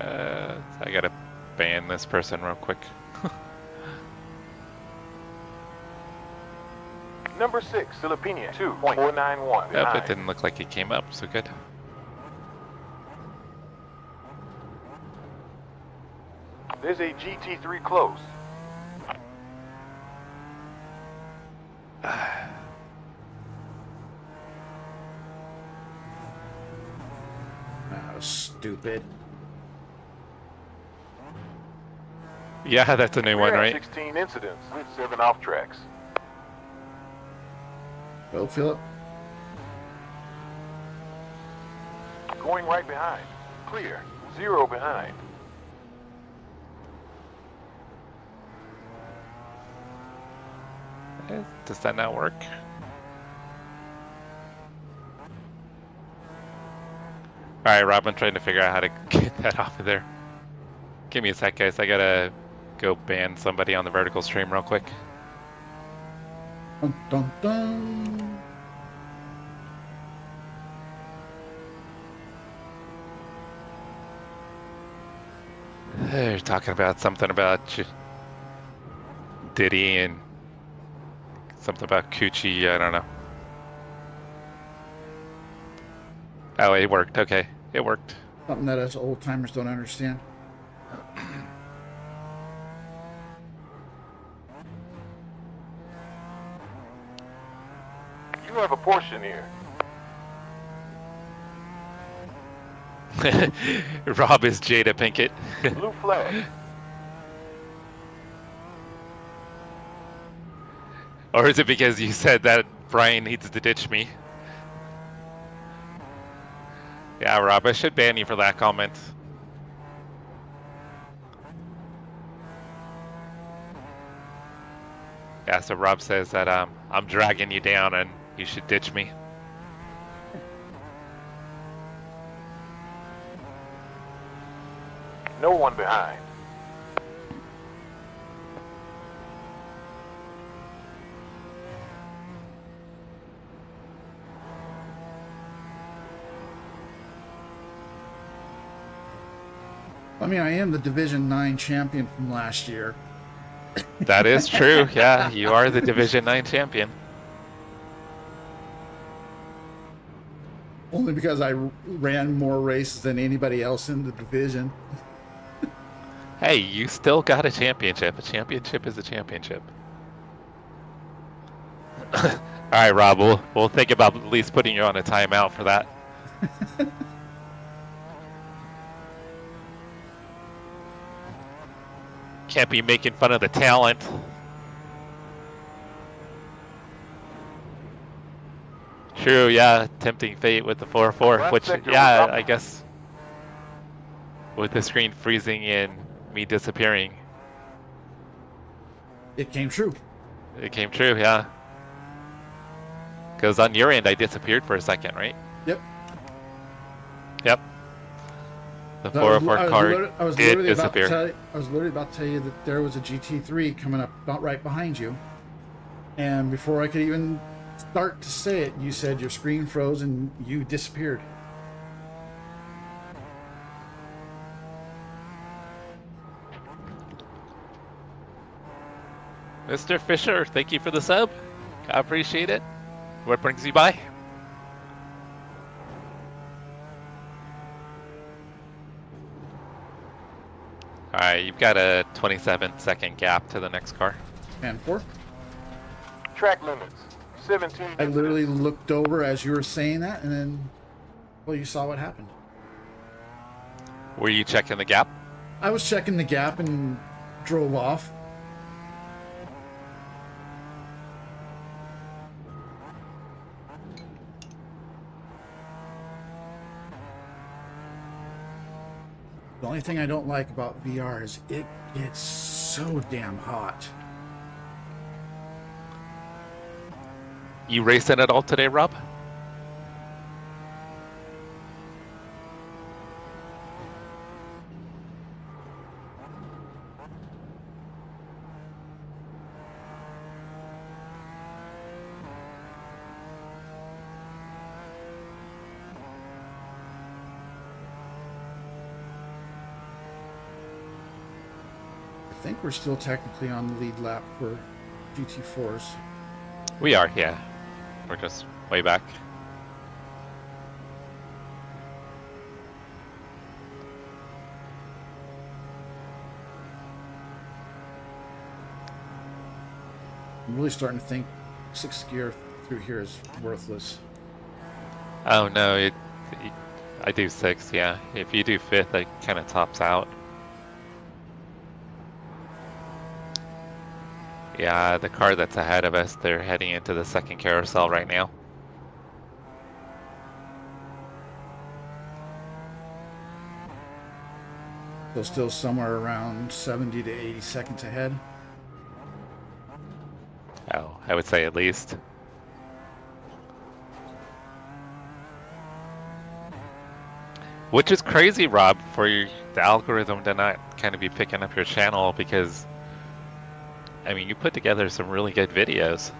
I gotta ban this person real quick. Number 6, Filipina 2.491. Yep, it didn't look like it came up, so good. There's a GT3 close. That was stupid. Yeah, that's a new one, right? 16 incidents with 7 off tracks. Well, Philip, Going right behind. Clear. 0 behind. Does that not work? Alright, Rob, I'm trying to figure out how to get that off of there. Give me a sec, guys. I gotta go ban somebody on the vertical stream real quick. dun, dun, dun. They're talking about something about Diddy and something about Coochie. I don't know. Oh, it worked. Okay, it worked. Something that us old timers don't understand. You have a portion here. Rob is Jada Pinkett. Blue flag. Or is it because you said that Brian needs to ditch me? Yeah, Rob, I should ban you for that comment. Yeah, so Rob says that I'm dragging you down and you should ditch me. No one behind. I mean, I am the Division 9 champion from last year. That is true. Yeah, you are the Division 9 champion. Only because I ran more races than anybody else in the division. Hey, you still got a championship. A championship is a championship. All right, Rob, we'll think about at least putting you on a timeout for that. Can't be making fun of the talent. True, yeah, tempting fate with the 4-4, which, yeah, I guess with the screen freezing and me disappearing. It came true. It came true, yeah. Because on your end, I disappeared for a second, right? Yep. Yep. The 404 card I was did literally disappear. I was literally about to tell you that there was a GT3 coming up about right behind you. And before I could even start to say it, you said your screen froze and you disappeared. Mr. Fisher, thank you for the sub. I appreciate it. What brings you by? Alright, you've got a 27-second gap to the next car. And 4. Track limits. 17. I literally looked over as you were saying that, and then, well, you saw what happened. Were you checking the gap? I was checking the gap and drove off. The only thing I don't like about VR is it gets so damn hot. You racing at all today, Rob? I think we're still technically on the lead lap for GT4s. We are, yeah. We're just way back. I'm really starting to think 6th gear through here is worthless. Oh no, I do 6th, yeah. If you do 5th, it kind of tops out. Yeah, the car that's ahead of us, they're heading into the 2nd carousel right now. So still somewhere around 70 to 80 seconds ahead. Oh, I would say at least. Which is crazy, Rob, for the algorithm to not kind of be picking up your channel because, I mean, you put together some really good videos.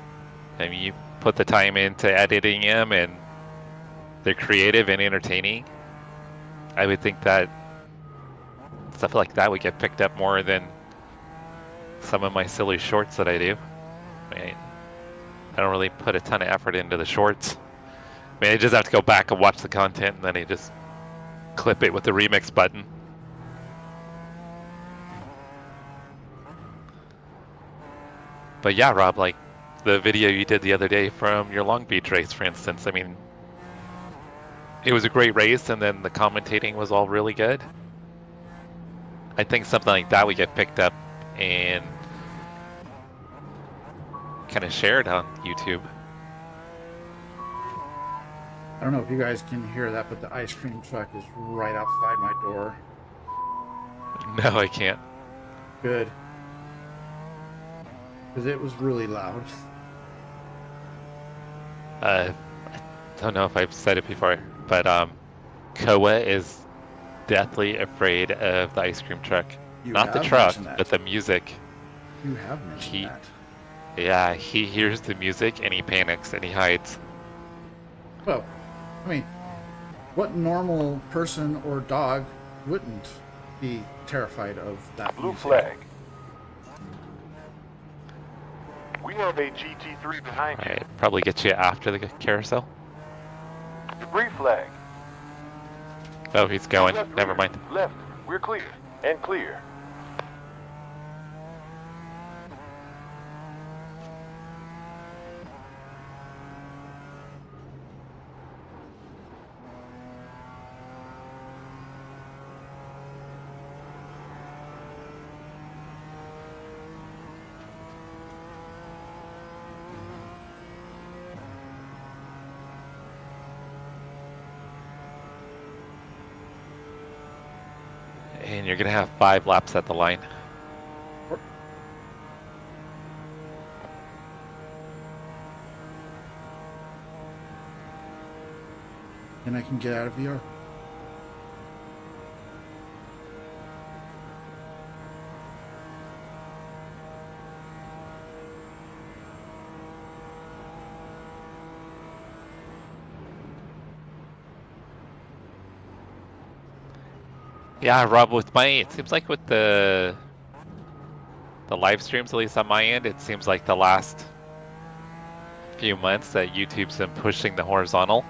I mean, you put the time into editing them and they're creative and entertaining. I would think that stuff like that would get picked up more than some of my silly shorts that I do. I mean, I don't really put a ton of effort into the shorts. I mean, I just have to go back and watch the content and then I just clip it with the remix button. But yeah, Rob, like the video you did the other day from your Long Beach race, for instance, I mean, it was a great race and then the commentating was all really good. I think something like that would get picked up and kind of shared on YouTube. I don't know if you guys can hear that, but the ice cream truck is right outside my door. No, I can't. Good. Because it was really loud. I don't know if I've said it before, but Koa is deathly afraid of the ice cream truck. You Not the have truck, mentioned that. but the music. You have mentioned that. Yeah, he hears the music and he panics and he hides. Well, I mean, what normal person or dog wouldn't? be terrified of that Blue music. flag. We have a GT3 behind you. Alright, probably get you after the carousel. Debris flag. Oh, he's going. Left Never rear. mind. Left. We're clear. And clear. And you're gonna have 5 laps at the line. And I can get out of VR. Yeah, Rob, with it seems like with the live streams, at least on my end, it seems like the last few months that YouTube's been pushing the horizontal.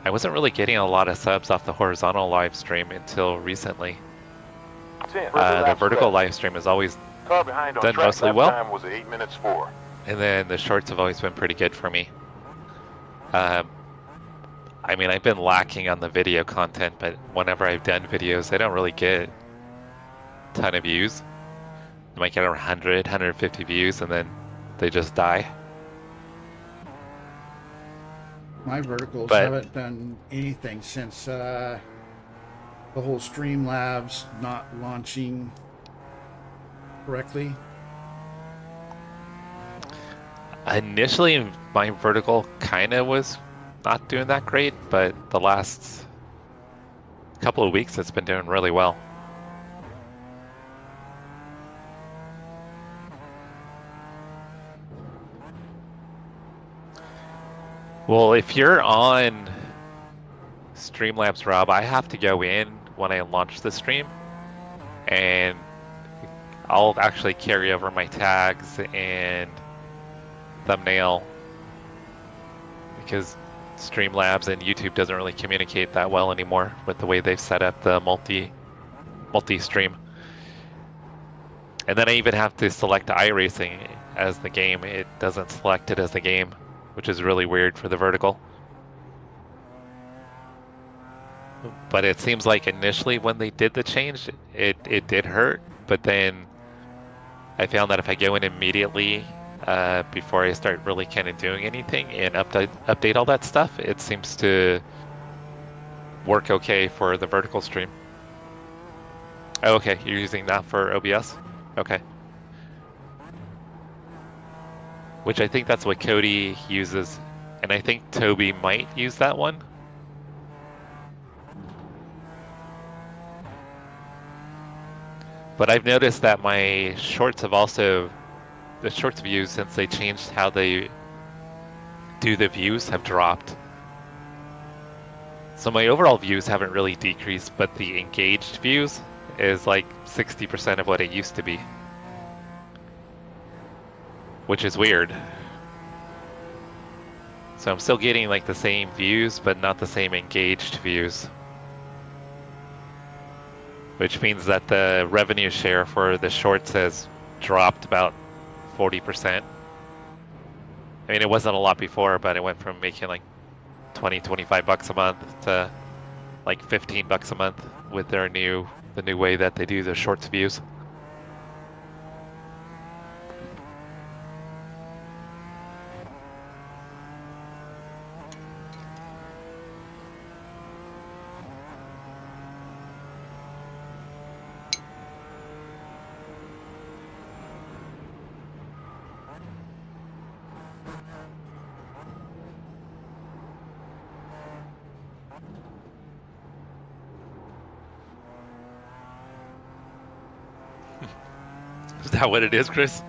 I wasn't really getting a lot of subs off the horizontal live stream until recently. The vertical live stream has always Car behind on done track. mostly Lap well. time was 8 minutes 4. And then the shorts have always been pretty good for me. I mean, I've been lacking on the video content, but whenever I've done videos, I don't really get a ton of views. I might get 100, 150 views, and then they just die. My verticals But- haven't done anything since the whole Streamlabs not launching correctly. Initially, my vertical kind of was not doing that great, but the last couple of weeks, it's been doing really well. Well, if you're on Streamlabs, Rob, I have to go in when I launch the stream, and I'll actually carry over my tags and thumbnail because Streamlabs and YouTube doesn't really communicate that well anymore with the way they've set up the multi-stream. And then I even have to select iRacing as the game. It doesn't select it as the game, which is really weird for the vertical. But it seems like initially when they did the change, it did hurt. But then I found that if I go in immediately before I start really kind of doing anything and update all that stuff, it seems to work okay for the vertical stream. Oh, okay, you're using that for OBS? Okay. Which I think that's what Cody uses, and I think Toby might use that one. But I've noticed that my shorts have also, the shorts views, since they changed how they do the views, have dropped. So my overall views haven't really decreased, but the engaged views is like 60% of what it used to be. Which is weird. So I'm still getting like the same views, but not the same engaged views. Which means that the revenue share for the shorts has dropped about 40%. I mean, it wasn't a lot before, but it went from making like 20, 25 bucks a month to like 15 bucks a month with the new way that they do the shorts views. Is that what it is, Chris?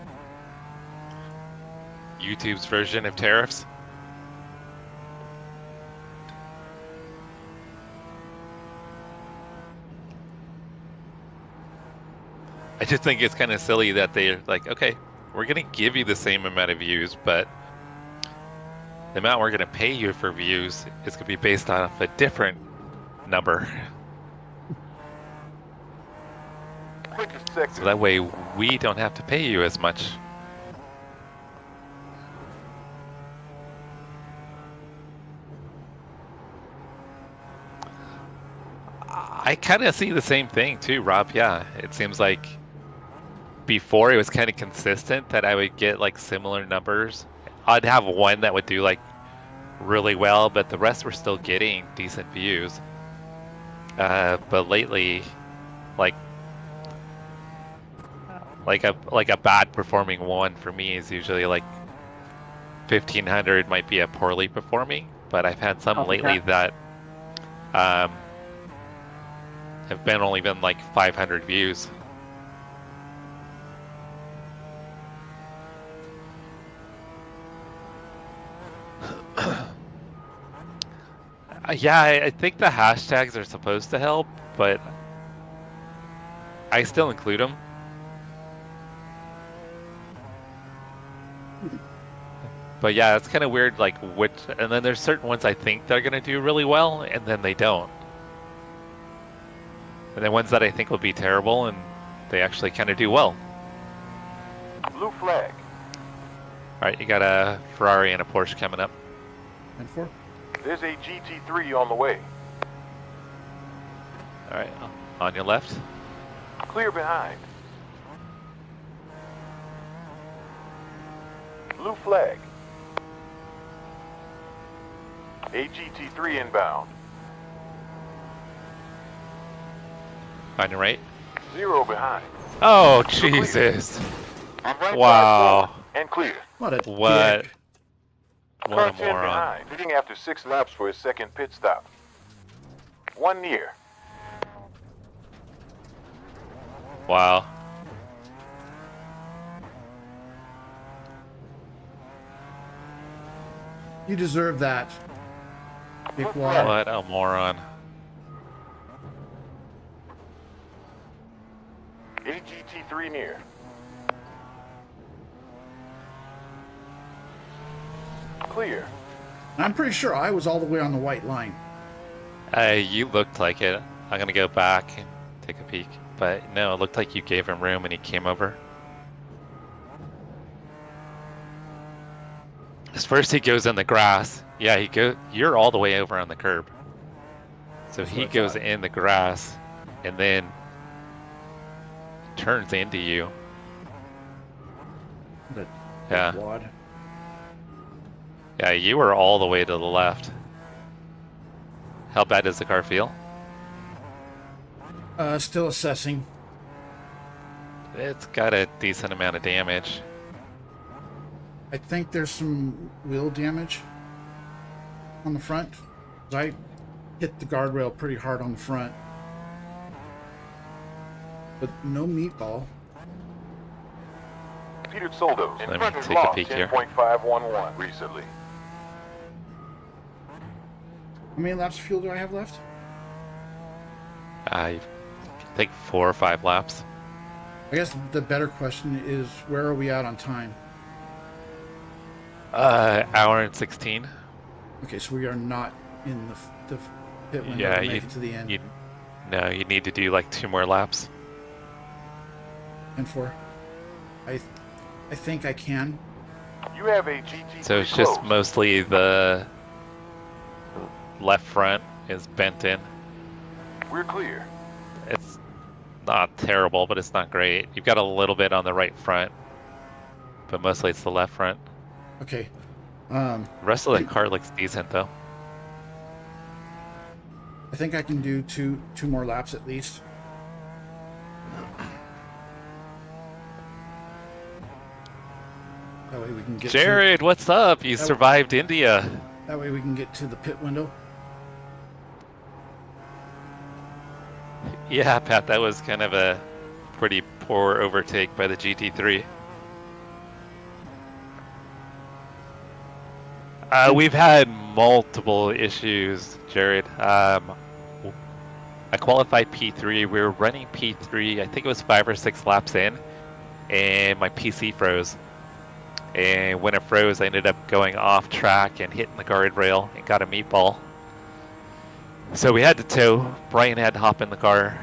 YouTube's version of tariffs? I just think it's kind of silly that they're like, okay, we're gonna give you the same amount of views, but the amount we're gonna pay you for views is gonna be based off a different number. Quickest sector. So that way we don't have to pay you as much. I kind of see the same thing too, Rob. Yeah, it seems like before it was kind of consistent that I would get like similar numbers. I'd have one that would do like really well, but the rest were still getting decent views. But lately, like a bad performing one for me is usually like 1,500 might be a poorly performing, but I've had some lately that have only been like 500 views. Yeah, I think the hashtags are supposed to help, but I still include them. But yeah, it's kind of weird, like and then there's certain ones I think they're gonna do really well, and then they don't. And then ones that I think will be terrible, and they actually kind of do well. Blue flag. All right, you got a Ferrari and a Porsche coming up. 10-4. There's a GT3 on the way. All right, on your left. Clear behind. Blue flag. A GT3 inbound. On your right. 0 behind. Oh, Jesus. Right Wow. and clear. What a What? dick. What Car a 10 moron. behind. Hitting after 6 laps for his second pit stop. 1 near. Wow. You deserve that. Big wad. What a moron. A GT3 near. Clear. I'm pretty sure I was all the way on the white line. You looked like it. I'm gonna go back and take a peek. But no, it looked like you gave him room and he came over. 'Cause first he goes in the grass. Yeah, you're all the way over on the curb. So That's he what I goes thought. in the grass and then turns into you. What a Yeah. wad. Yeah, you were all the way to the left. How bad does the car feel? Still assessing. It's got a decent amount of damage. I think there's some wheel damage on the front. I hit the guardrail pretty hard on the front. But no meatball. Peter Soldo. In Let me front has take a lost peek here. 10.511 recently. How many laps of fuel do I have left? I think 4 or 5 laps. I guess the better question is, where are we at on time? Hour and 16. Okay, so we are not in the pit window Yeah, to make it to the end. No, you need to do like 2 more laps. And 4. I think I can. You have a GT3 So it's just close. mostly the left front is bent in. We're clear. It's not terrible, but it's not great. You've got a little bit on the right front, but mostly it's the left front. Okay. The rest of the car looks decent though. I think I can do two more laps at least. That way we can get Jared, what's up? You That- survived India. that way we can get to the pit window. Yeah, Pat, that was kind of a pretty poor overtake by the GT3. We've had multiple issues, Jared. I qualified P3. We were running P3. I think it was 5 or 6 laps in, and my PC froze. And when it froze, I ended up going off track and hitting the guardrail and got a meatball. So we had to tow. Brian had to hop in the car.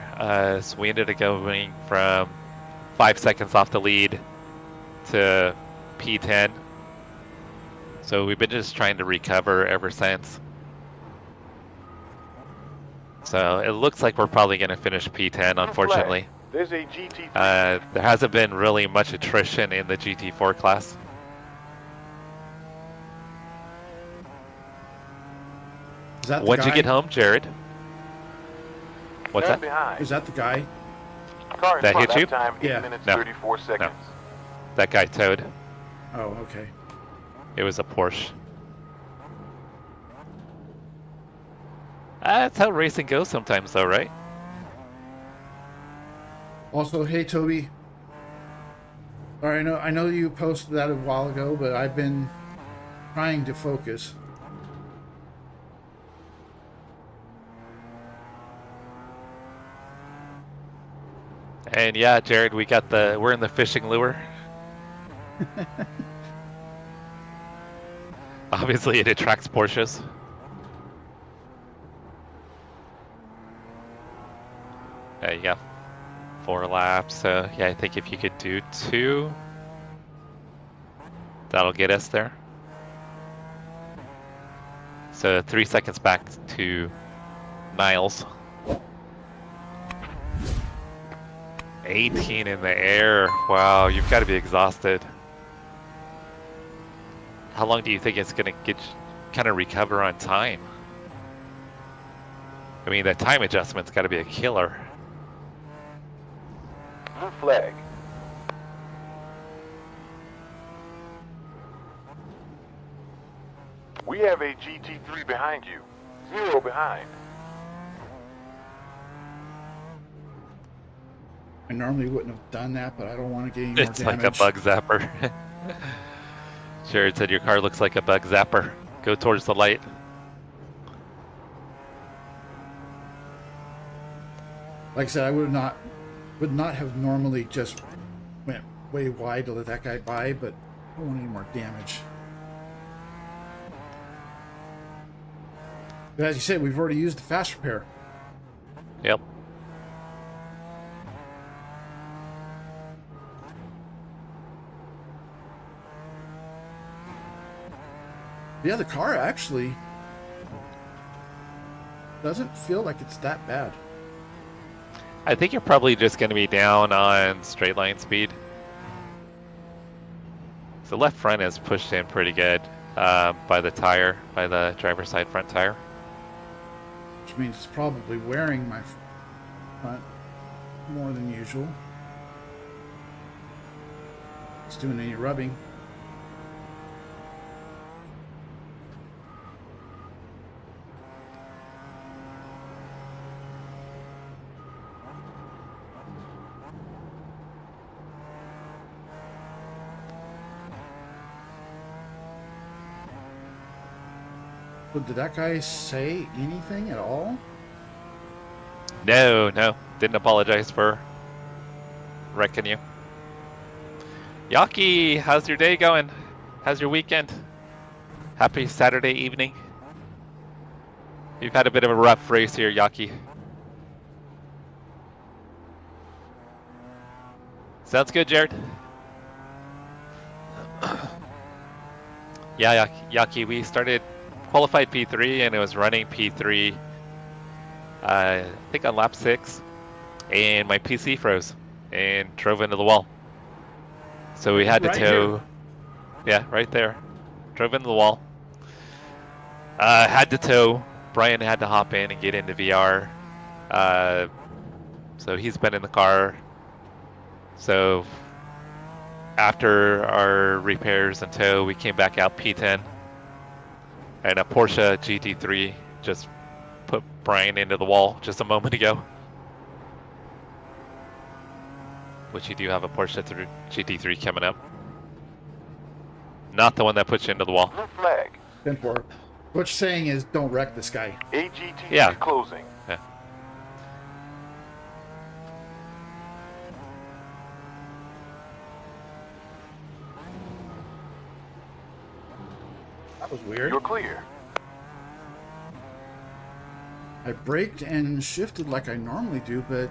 So we ended up going from 5 seconds off the lead to P10. So we've been just trying to recover ever since. So it looks like we're probably going to finish P10, unfortunately. There's a GT3. There hasn't been really much attrition in the GT4 class. Is that the When'd guy? you get home, Jared? What's Stand that? behind. Is that the guy? Car in That front, hit you? Time 8 Yeah. minutes No. 34 seconds. That guy towed. Oh, okay. It was a Porsche. That's how racing goes sometimes, though, right? Also, hey Toby. Sorry, I know you posted that a while ago, but I've been trying to focus. And yeah, Jared, we're in the fishing lure. Obviously, it attracts Porsches. There you go. 4 laps. So yeah, I think if you could do 2, that'll get us there. So 3 seconds back to Niles. 18 in the air. Wow, you've got to be exhausted. How long do you think it's going to kind of recover on time? I mean, that time adjustment's got to be a killer. Blue flag. We have a GT3 behind you. 0 behind. I normally wouldn't have done that, but I don't want to get any more It's damage. like a bug zapper. Jared said your car looks like a bug zapper. Go towards the light. Like I said, I would not have normally just went way wide to let that guy by, but I don't want any more damage. But as you said, we've already used the fast repair. Yep. Yeah, the car actually doesn't feel like it's that bad. I think you're probably just going to be down on straight line speed. The left front is pushed in pretty good by the tire, by the driver's side front tire. Which means it's probably wearing my front more than usual. It's doing any rubbing. So did that guy say anything at all? No, didn't apologize for wrecking you. Yaki, how's your day going? How's your weekend? Happy Saturday evening. You've had a bit of a rough race here, Yaki. Sounds good, Jared. Yeah, Yaki, we started qualified P3 and it was running P3 I think on lap 6 and my PC froze and drove into the wall. So we had to Right tow. here. Yeah, right there. Drove into the wall. Had to tow. Brian had to hop in and get into VR. So he's been in the car. So after our repairs and tow, we came back out P10. And a Porsche GT3 just put Brian into the wall just a moment ago. Which you do have a Porsche GT3 coming up. Not the one that puts you into the wall. Blue flag. 10-4. What you're saying is don't wreck this guy. AGT Yeah. closing. That was weird. You're clear. I braked and shifted like I normally do, but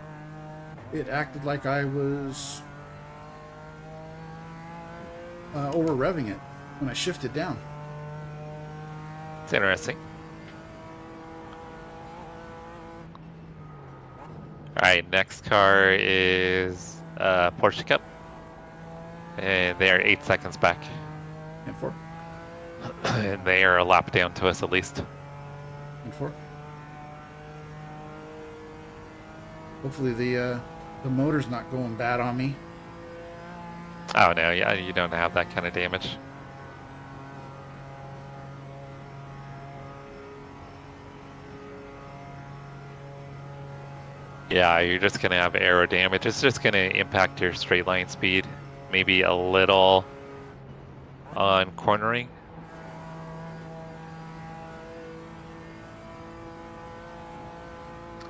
it acted like I was over revving it when I shifted down. It's interesting. All right, next car is Porsche Cup, and they are 8 seconds back, And 4. and they are a lap down to us at least. And 4. Hopefully the motor's not going bad on me. Oh no, yeah, you don't have that kind of damage. Yeah, you're just gonna have aero damage. It's just gonna impact your straight line speed, maybe a little on cornering.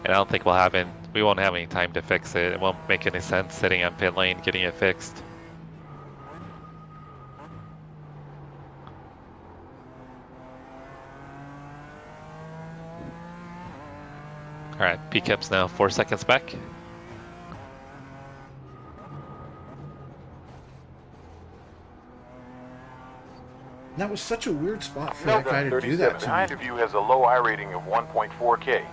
And I don't think we won't have any time to fix it. It won't make any sense sitting on pit lane getting it fixed. All right, P-Cap's now 4 seconds back. That was such a weird spot for No that guy gun to do that 37 to behind me. of you has a low I rating of 1.4K.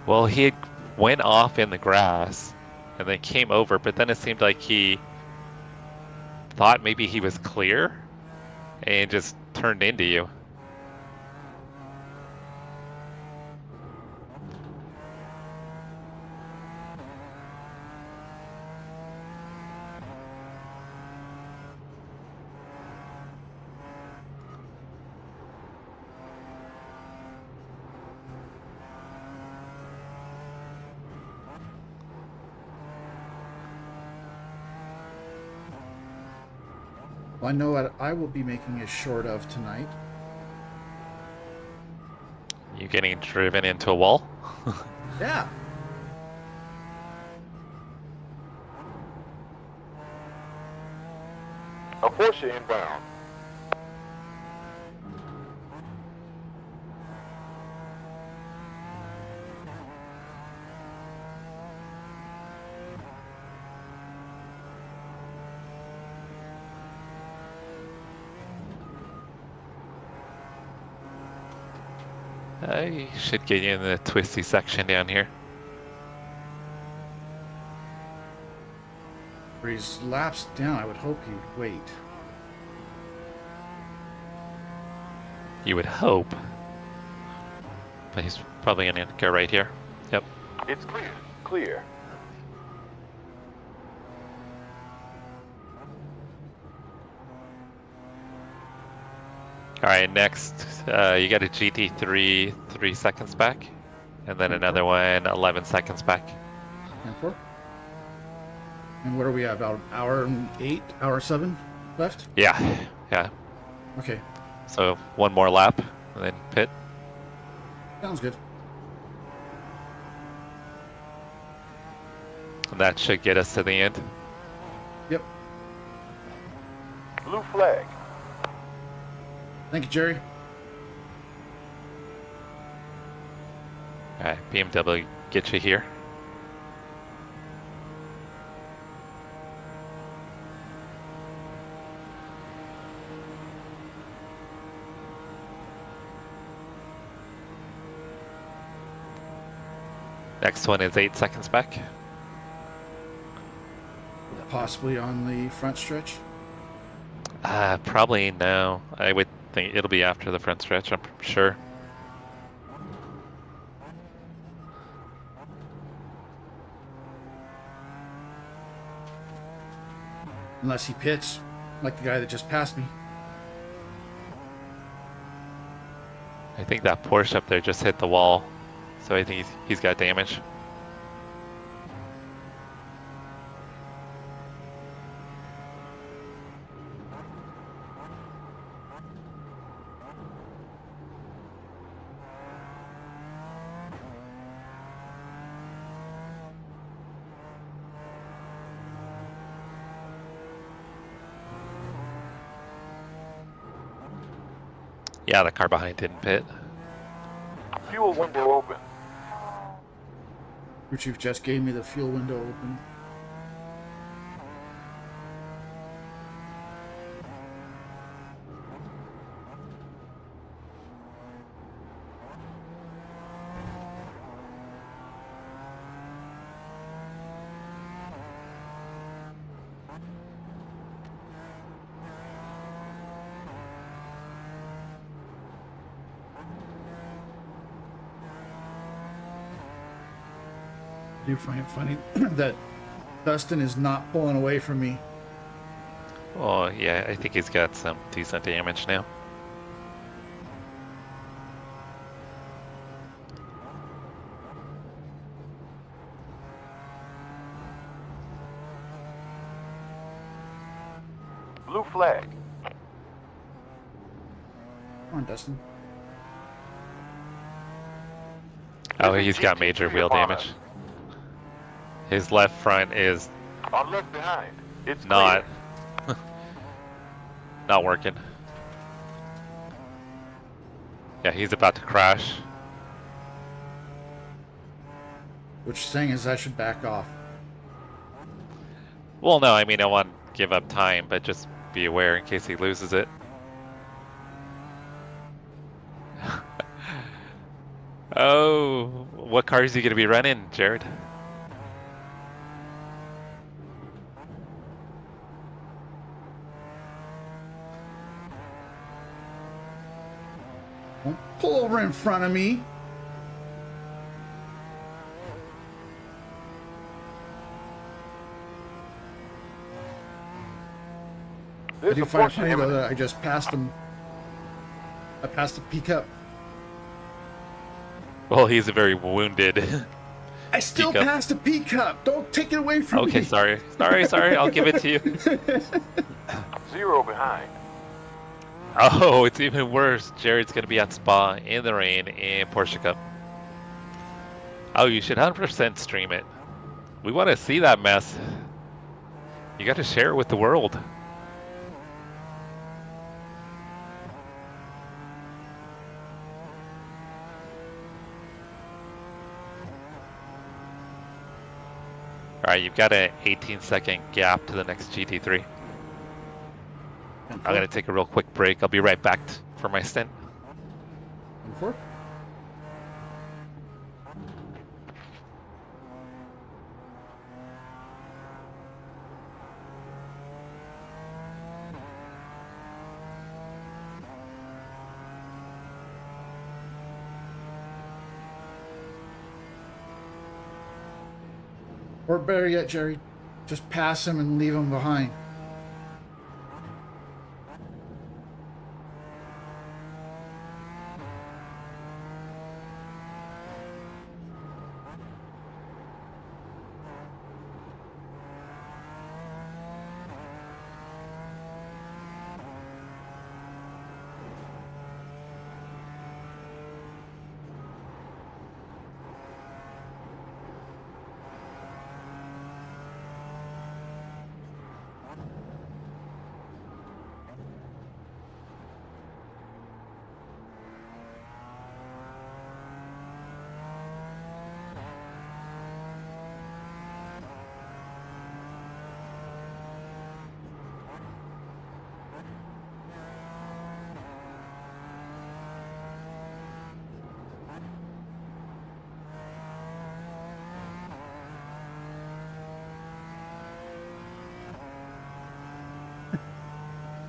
Well, he had went off in the grass and then came over, but then it seemed like he thought maybe he was clear and just turned into you. Well, I know what I will be making a short of tonight. You getting driven into a wall? Yeah. A Porsche inbound. I should get you in the twisty section down here. Where he's laps down, I would hope he'd wait. You would hope. But he's probably gonna go right here. Yep. It's clear. Clear. All right, next, you got a GT3 3 seconds back, and then another one 11 seconds back. And 4. And what are we at? About hour and 8, hour 7 left? Yeah, yeah. Okay, So one more lap, and then pit. sounds good. And that should get us to the end. Yep. Blue flag. Thank you, Jerry. All right, BMW get you here. Next one is 8 seconds back. Possibly on the front stretch. Probably no. I would think it'll be after the front stretch, I'm sure. Unless he pits, like the guy that just passed me. I think that Porsche up there just hit the wall, so I think he's got damage. Yeah, the car behind didn't pit. Fuel window open. Crew chief just gave me the fuel window open. I do find it funny that Dustin is not pulling away from me. Oh, yeah, I think he's got some decent damage now. Blue flag. Come on, Dustin. Oh, he's got major wheel damage. His left front is On left behind. It's not not working. Yeah, he's about to crash. Which saying is I should back off. Well, no, I mean, I want to give up time, but just be aware in case he loses it. Oh, what car is he going to be running, Jared? Don't pull over in front of me. I There's do a find it Porsche funny though imminent. that I just passed him. I passed the pickup. Well, he's a very wounded. I still Pickup. passed a pickup. Don't take it away from me. Okay, sorry. Sorry, I'll give it to you. 0 behind. Oh, it's even worse. Jared's going to be at Spa in the rain in Porsche Cup. Oh, you should 100% stream it. We want to see that mess. You got to share it with the world. Alright, you've got an 18-second gap to the next GT3. I'm going to take a real quick break. I'll be right back for my stint. 4. Or better yet, Jerry, just pass him and leave him behind.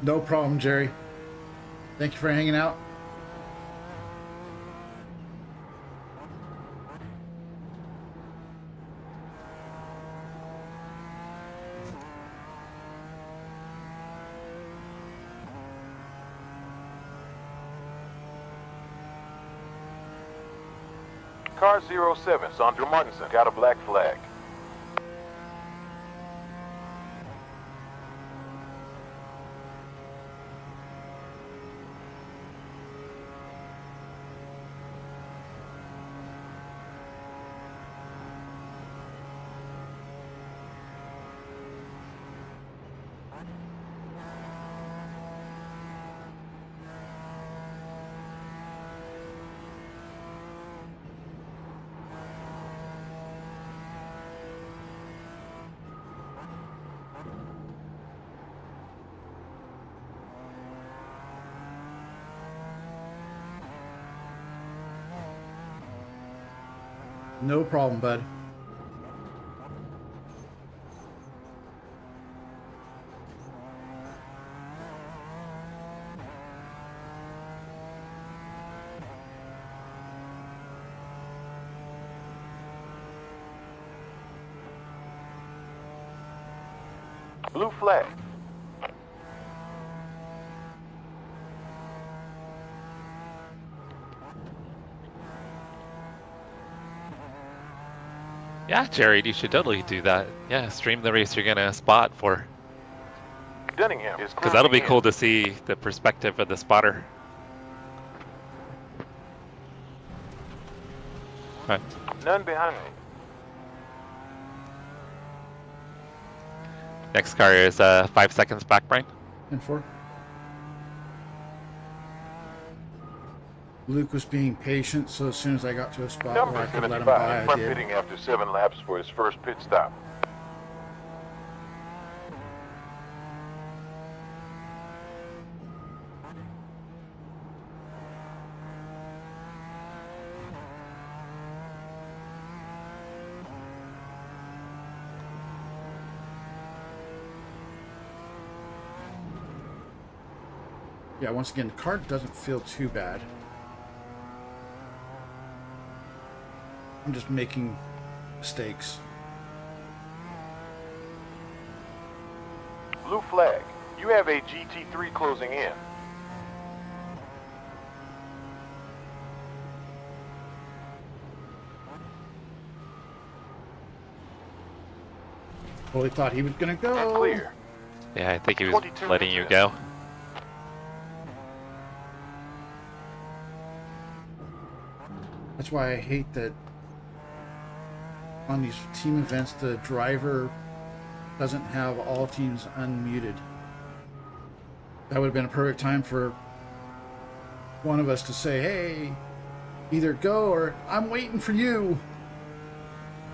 No problem, Jerry. Thank you for hanging out. Car 07, Sandra Martinson, got a black flag. No problem, bud. Blue flag. Yeah, Jared, you should totally do that. Yeah, stream the race you're gonna spot for, Dunningham is because that'll be closing cool in. to see the perspective of the spotter. Right. None behind. Next car is 5 seconds back, Brian. And 4. Luke was being patient, so as soon as I got to a spot where I Number's could going to let be him by. by, I Front did. pitting after 7 laps for his first pit stop. Yeah, once again, the car doesn't feel too bad. I'm just making mistakes. Blue flag. You have a GT3 closing in. Totally thought he was gonna go. And clear. Yeah, I think he was 22 letting you minutes. go. That's why I hate that on these team events the driver doesn't have all teams unmuted. That would have been a perfect time for one of us to say, hey, either go or I'm waiting for you.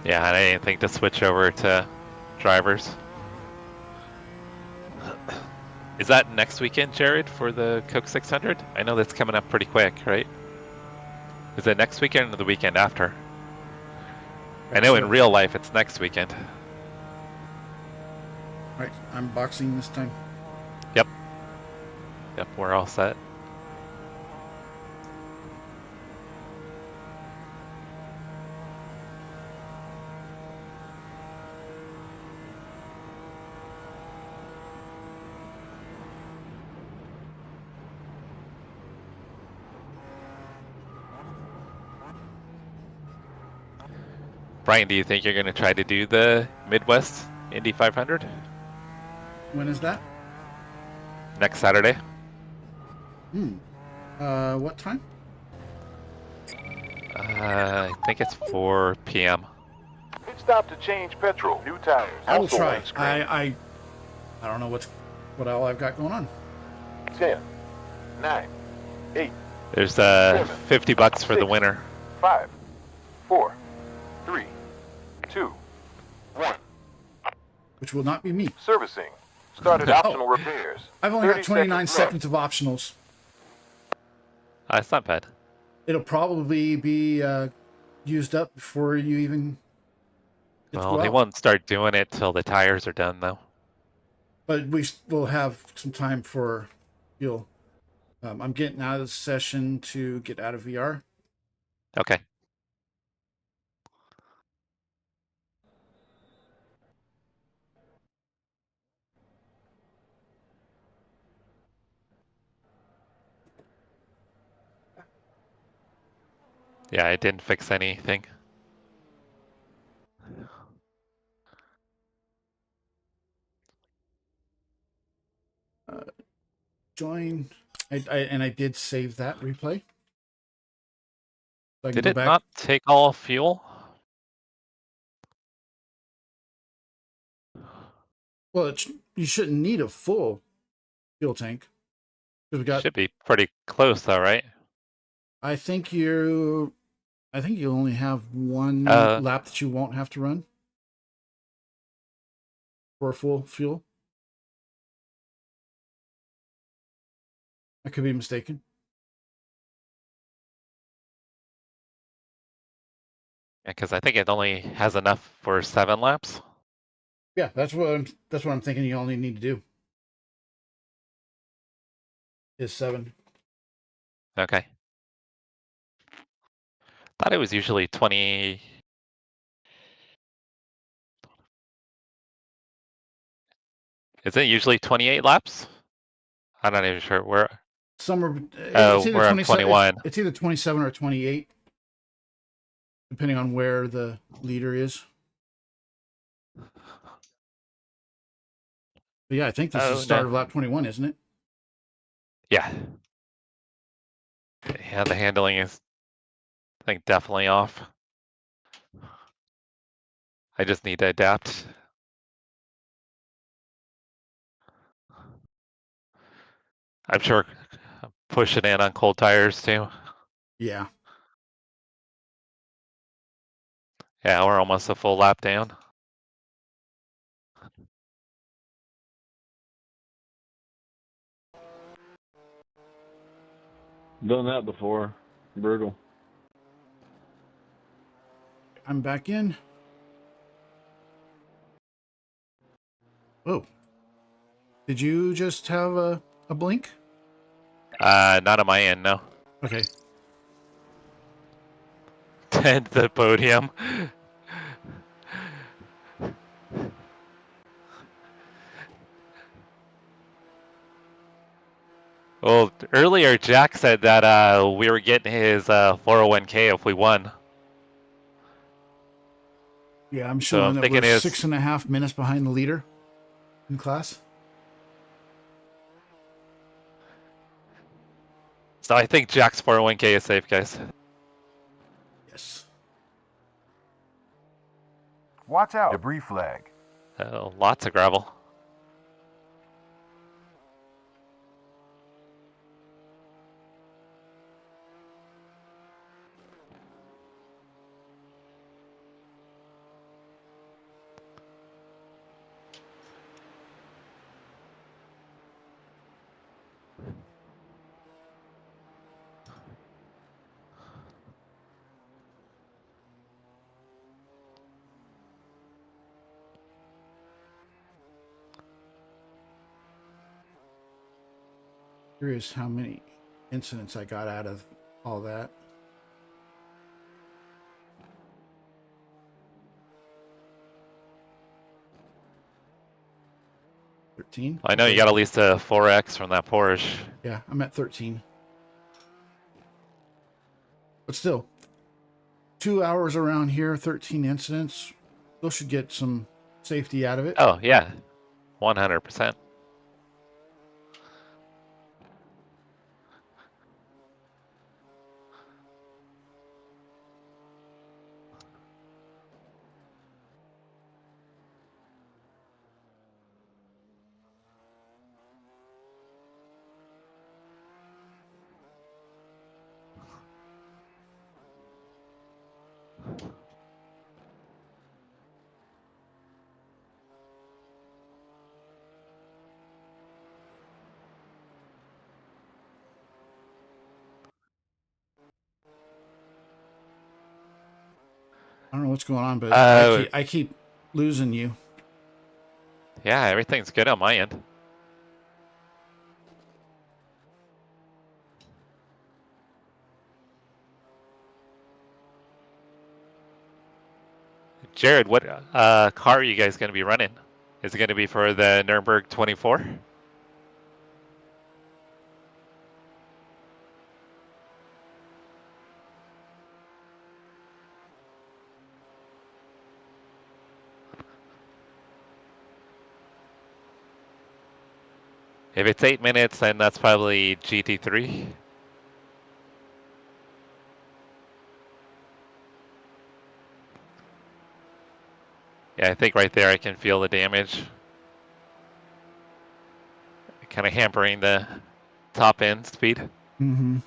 Yeah, and I didn't think to switch over to drivers. Is that next weekend, Jared, for the Coke 600? I know that's coming up pretty quick, right? Is it next weekend or the weekend after? I know in real life it's next weekend. Right, I'm boxing this time. Yep. Yep, we're all set. Brian, do you think you're going to try to do the Midwest Indy 500 When is that? next Saturday? What time? I think it's 4 p.m. Pit stop to change petrol. New tires. I will Also try. on screen. I don't know what all I've got going on. 10, 9, 8, There's 50 bucks for the winner. 5, 4, 3, 2, 1. Which will not be me. Servicing. Started No. optional repairs. I've only got 30 29 seconds seconds of optionals. It's not bad. It'll probably be used up before you even get to Well, go they out. won't start doing it till the tires are done, though. But we will have some time for fuel. I'm getting out of the session to get out of VR. Okay. Yeah, it didn't fix anything. Join. And I did save that replay. So I can Did go it back. not take all fuel? Well, you shouldn't need a full fuel tank. 'Cause we got. Should be pretty close, though, right? I think you only have one Uh, lap that you won't have to run for full fuel. I could be mistaken. Because I think it only has enough for 7 laps. Yeah, that's what I'm thinking. You only need to do is 7. Okay. Thought it was usually 20. Is it usually 28 laps? I'm not even sure. Somewhere Oh, it's either we're on 27. 21. It's either 27 or 28, depending on where the leader is. But yeah, I think this is Oh, the start no. of lap 21, isn't it? Yeah. Yeah, the handling is, I think, definitely off. I just need to adapt. I'm sure I'm pushing in on cold tires too. Yeah. Yeah, we're almost a full lap down. Done that before. Brutal. I'm back in. Oh. Did you just have a blink? Not on my end, no. Okay. 10 to the podium. Well, earlier Jack said that we were getting his 401k if we won. Yeah, I'm So I'm showing that thinking we're is 6.5 minutes behind the leader in class. so I think Jack's 401k is safe, guys. Yes. Watch out. Debris flag. Lots of gravel. Curious how many incidents I got out of all that. $13. I know Okay. you got at least a 4x from that Porsche. Yeah, I'm at 13. But still, 2 hours around here, 13 incidents. Still should get some safety out of it. Oh, yeah. 100%. I don't know what's going on, but I keep losing you. Yeah, everything's good on my end. Jared, what car are you guys going to be running? Is it going to be for the Nürburgring 24? If it's 8 minutes, then that's probably GT3. Yeah, I think right there I can feel the damage. Kind of hampering the top end speed. Mm-hmm.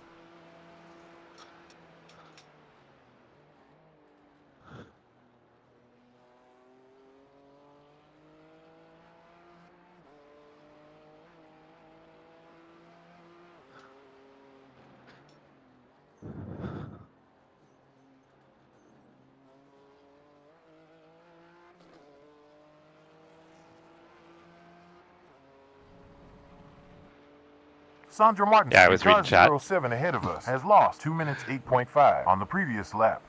Sandra Martin, Yeah, I was reading chat. 07 ahead of us, has lost 2 minutes 8.5 on the previous lap.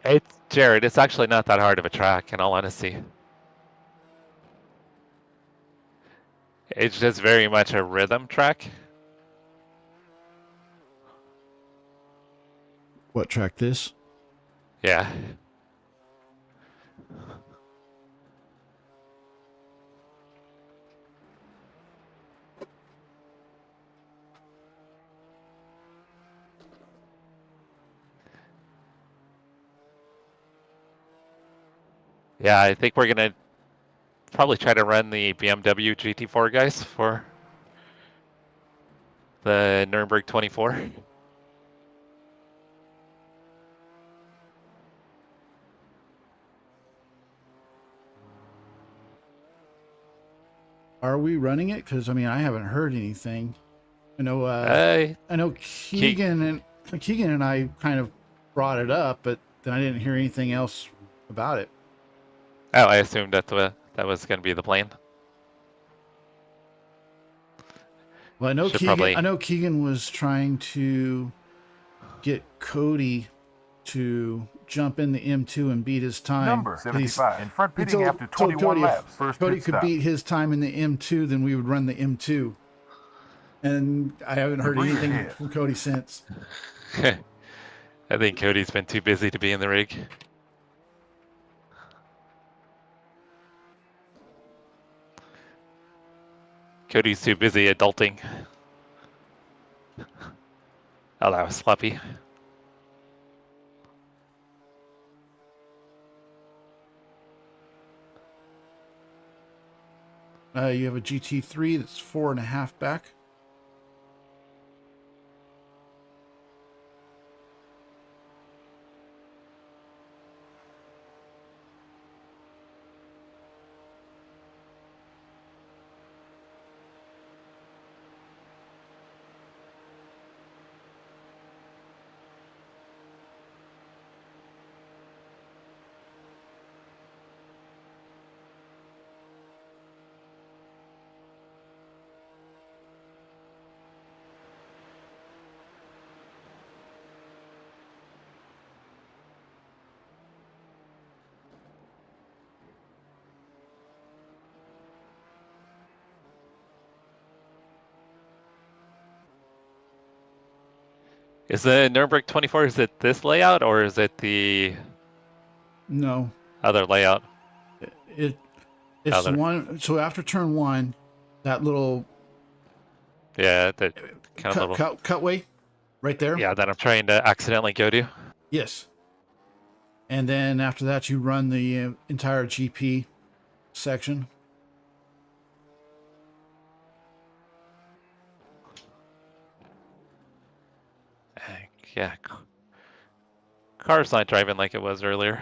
It's Jared. It's actually not that hard of a track, in all honesty. It's just very much a rhythm track. What track this? Yeah. Yeah, I think we're gonna probably try to run the BMW GT4 guys for the Nuremberg 24. Are we running it? Because I mean, I haven't heard anything. I know. I know Keegan and I kind of brought it up, but then I didn't hear anything else about it. Oh, I assumed that was going to be the plan. Well, I know Should Keegan. probably- I know Keegan was trying to get Cody to jump in the M2 and beat his time. Number 75 in front pitting after 21 Cody laps. If Cody could beat his time in the M2, then we would run the M2. And I haven't heard anything from Cody since. I think Cody's been too busy to be in the rig. Cody's too busy adulting. Oh, that was sloppy. You have a GT3 that's 4.5 back. Is the Nuremberg 24, is it this layout or is it the No, other layout? it's Other. one. So after turn one, that little Yeah, that kind of little cutway right there. Yeah, that I'm trying to accidentally go to. Yes. And then after that, you run the entire GP section. Yeah, car's not driving like it was earlier.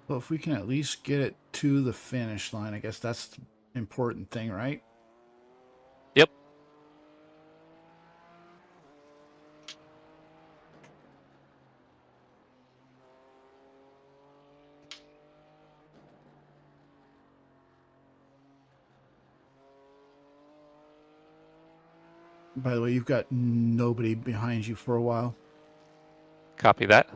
Well, if we can at least get it to the finish line, I guess that's the important thing, right? Yep. By the way, you've got nobody behind you for a while. Copy that.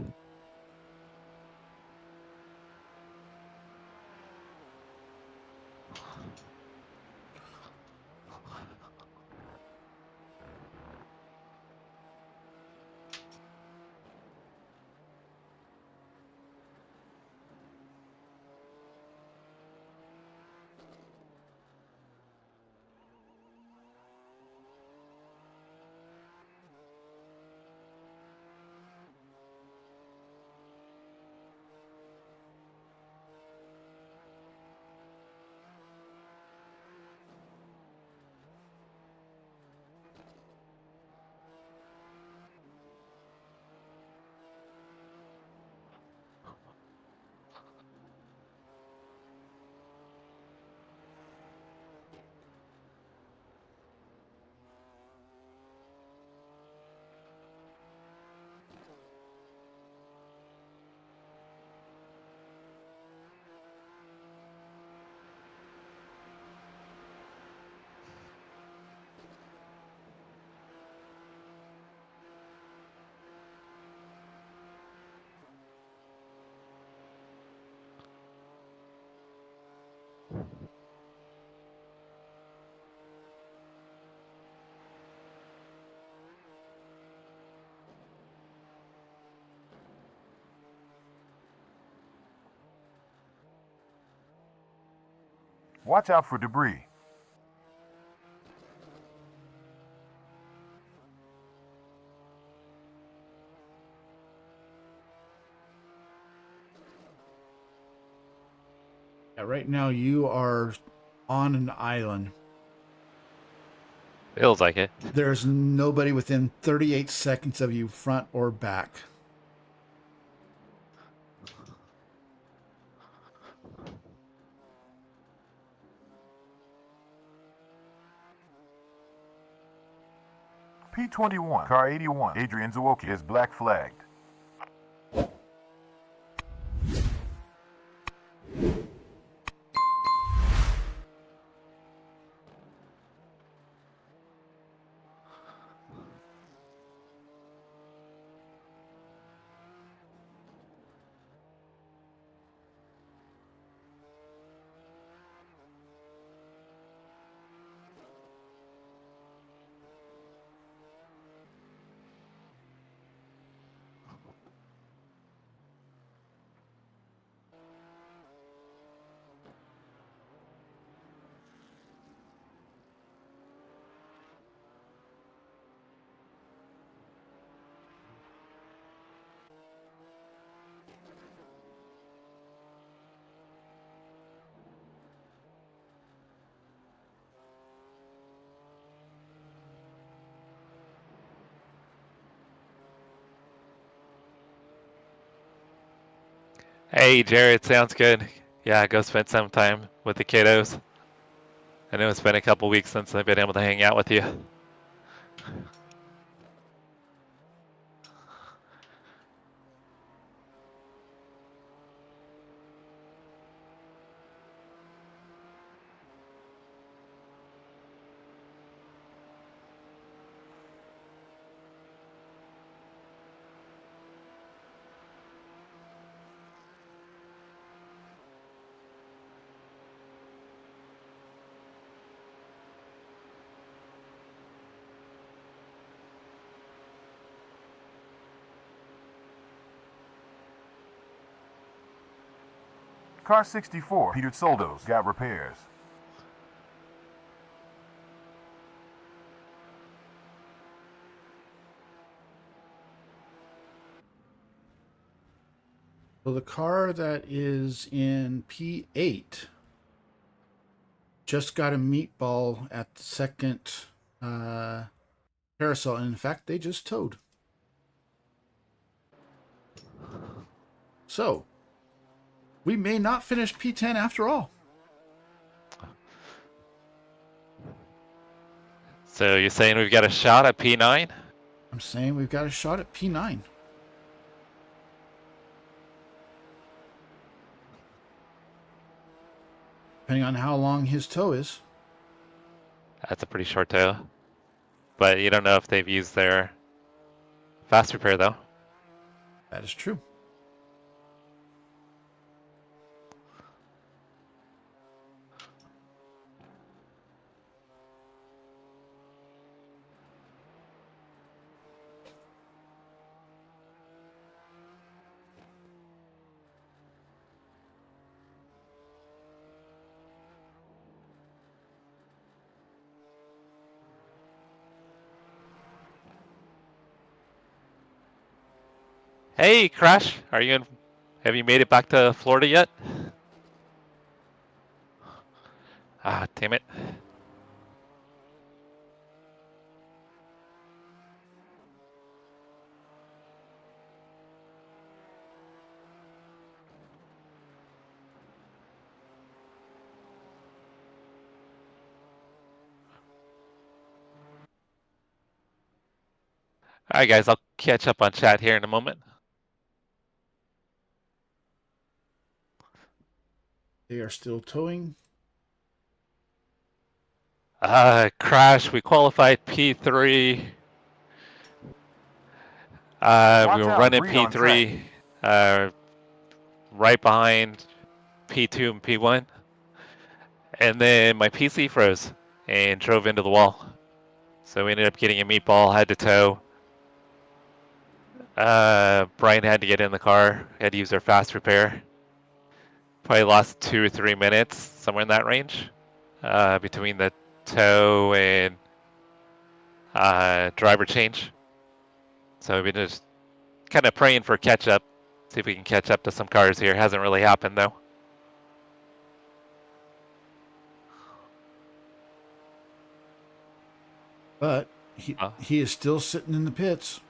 Watch out for debris. Yeah, right now you are on an island. Feels like it. There's nobody within 38 seconds of you, front or back. P21, car 81, Adrian Zawoki is black flagged. Hey, Jared, sounds good. Yeah, go spend some time with the kiddos. I know it's been a couple weeks since I've been able to hang out with you. Car 64, Peter Soldos, got repairs. So the car that is in P8 just got a meatball at the second carousel. And in fact, they just towed. So we may not finish P10 after all. So you're saying we've got a shot at P9? I'm saying we've got a shot at P9. Depending on how long his tow is. That's a pretty short tow. But you don't know if they've used their fast repair, though. That is true. Hey, Crash, are you in? Have you made it back to Florida yet? Ah, damn it. All right, guys, I'll catch up on chat here in a moment. They are still towing. Crash, we qualified P3. We were running P3, right behind P2 and P1. And then my PC froze and drove into the wall. So we ended up getting a meatball, had to tow. Brian had to get in the car, had to use our fast repair. Probably lost 2 or 3 minutes, somewhere in that range, between the tow and driver change. So we've been just kind of praying for catch up. See if we can catch up to some cars here. Hasn't really happened though. But he is still sitting in the pits.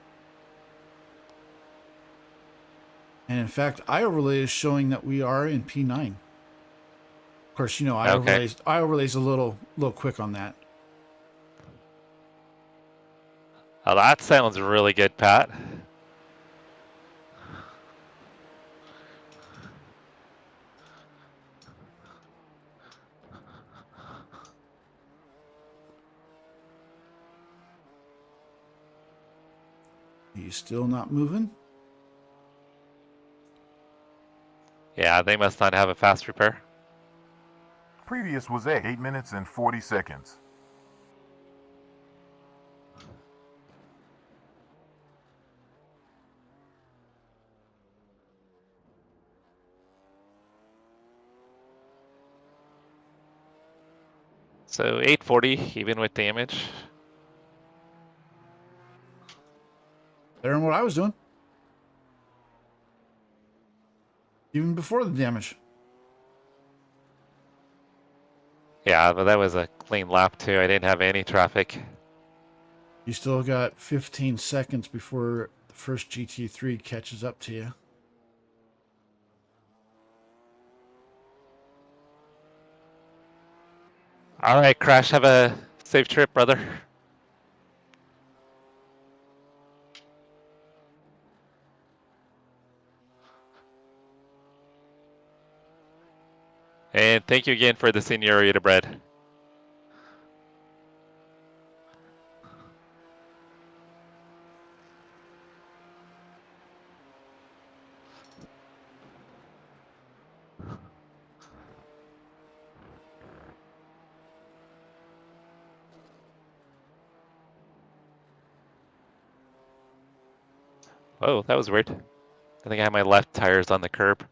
And in fact, iOverlay is showing that we are in P9. Of course, you know, iOverlay's a little quick on that. Oh, that sounds really good, Pat. He's still not moving. Yeah, they must not have a fast repair. Previous was 8 minutes and 40 seconds. So 840, even with damage. Better than what I was doing. Even before the damage. Yeah, but that was a clean lap too. I didn't have any traffic. You still got 15 seconds before the first GT3 catches up to you. All right, Crash, have a safe trip, brother. And thank you again for the senorita bread. Oh, that was weird. I think I had my left tires on the curb.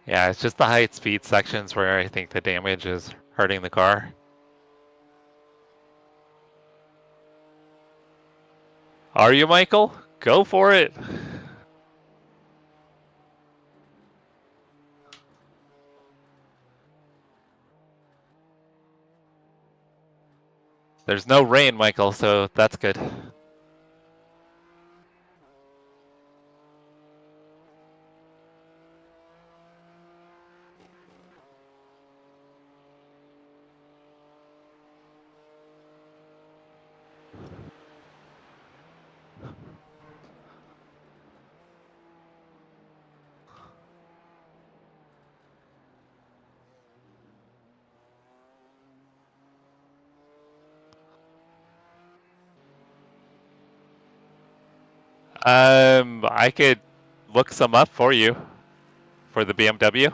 Yeah, it's just the high speed sections where I think the damage is hurting the car. Are you, Michael? Go for it. There's no rain, Michael, so that's good. I could look some up for you for the BMW.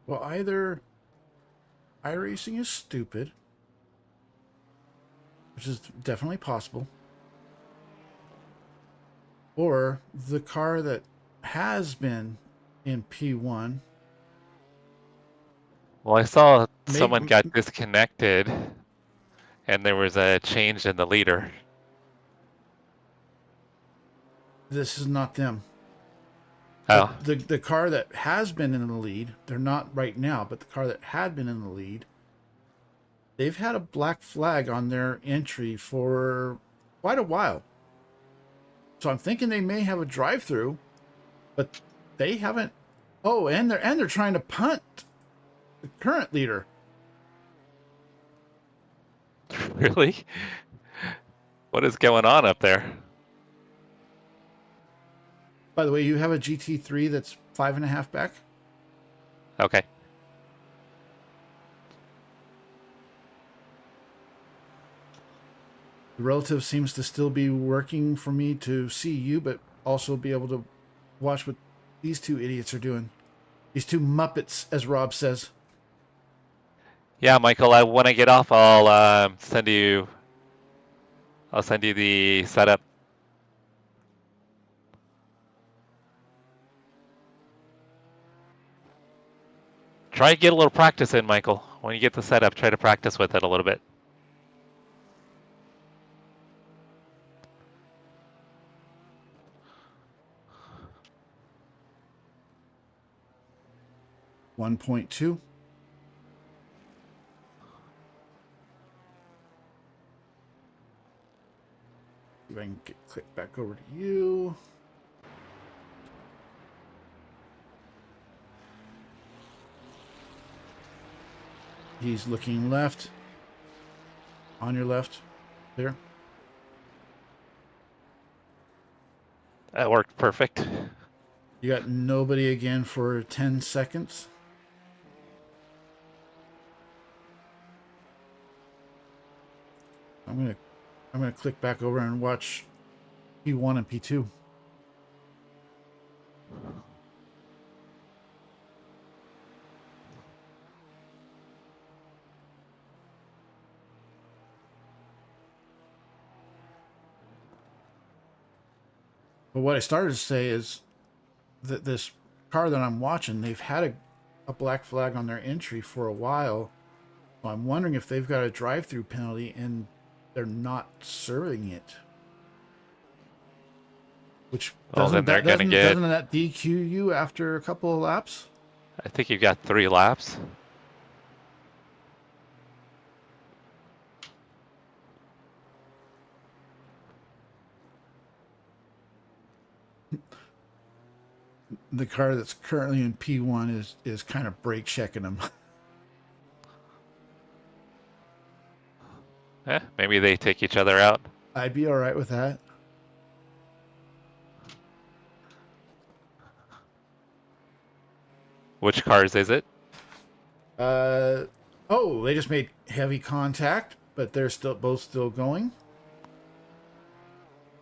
Well, either iRacing is stupid, which is definitely possible, or the car that has been in P1. Well, I saw someone got disconnected. and there was a change in the leader. This is not them. Oh, But the car that has been in the lead, they're not right now, but the car that had been in the lead, they've had a black flag on their entry for quite a while. So I'm thinking they may have a drive-through, but they haven't. Oh, and they're trying to punt the current leader. really? What is going on up there? By the way, you have a GT3 that's 5.5 back. Okay. The relative seems to still be working for me to see you, but also be able to watch what these two idiots are doing. These two Muppets, as Rob says. Yeah, Michael. When I get off, I'll send you. I'll send you the setup. Try to get a little practice in, Michael. When you get the setup, try to practice with it a little bit. .2. See if I can click back over to you. He's looking left. On your left. There. That worked perfect. You got nobody again for 10 seconds. I'm gonna click back over and watch P1 and P2. But what I started to say is that this car that I'm watching, they've had a black flag on their entry for a while. So I'm wondering if they've got a drive-through penalty and they're not serving it. Which Well, then they're gonna get. doesn't that DQ you after a couple of laps? I think you've got 3 laps. The car that's currently in P1 is kind of brake checking them. Maybe they take each other out. I'd be all right with that. Which cars is it? Oh, they just made heavy contact, but they're both still going.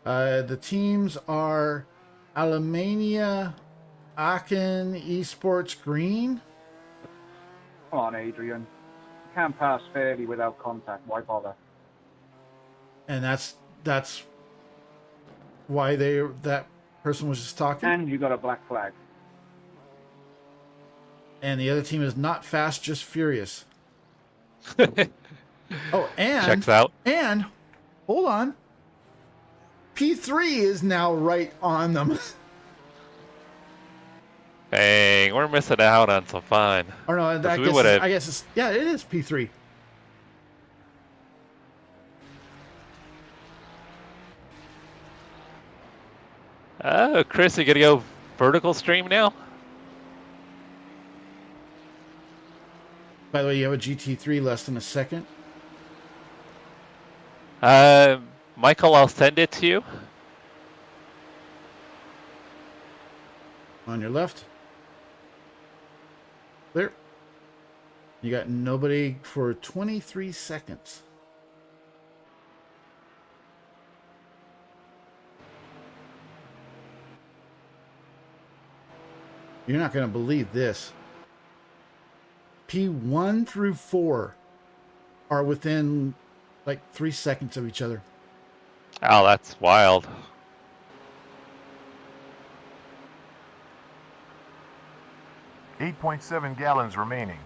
The teams are Alemania, Aachen, Esports Green. Come on, Adrian. You can't pass fairly without contact. Why bother? And that's why that person was just talking. And you got a black flag. And the other team is not fast, just furious. Oh, and Checks out. And hold on. P3 is now right on them. Dang, we're missing out on some fun. Or no, I guess it's, yeah, it is P3. Oh, Chris, you gonna go vertical stream now? By the way, you have a GT3 less than a second. Michael, I'll send it to you. On your left. Clear. You got nobody for 23 seconds. You're not going to believe this. P1 through 4 are within like 3 seconds of each other. Oh, that's wild. .7 gallons remaining.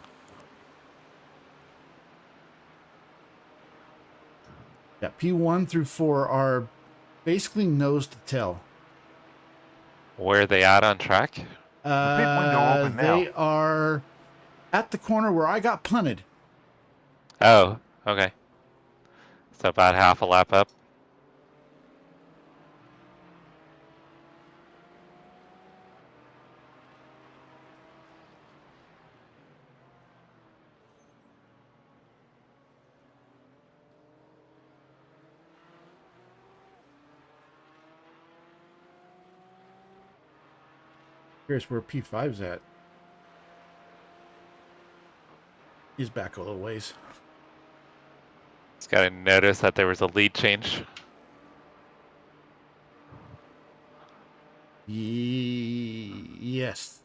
Yeah, P1 through 4 are basically nose to tail. Where are they at on track? pit window open now. They are at the corner where I got punted. Oh, okay. So about half a lap up. Here's where P5's at. He's back a little ways. Just gotta notice that there was a lead change. Yes.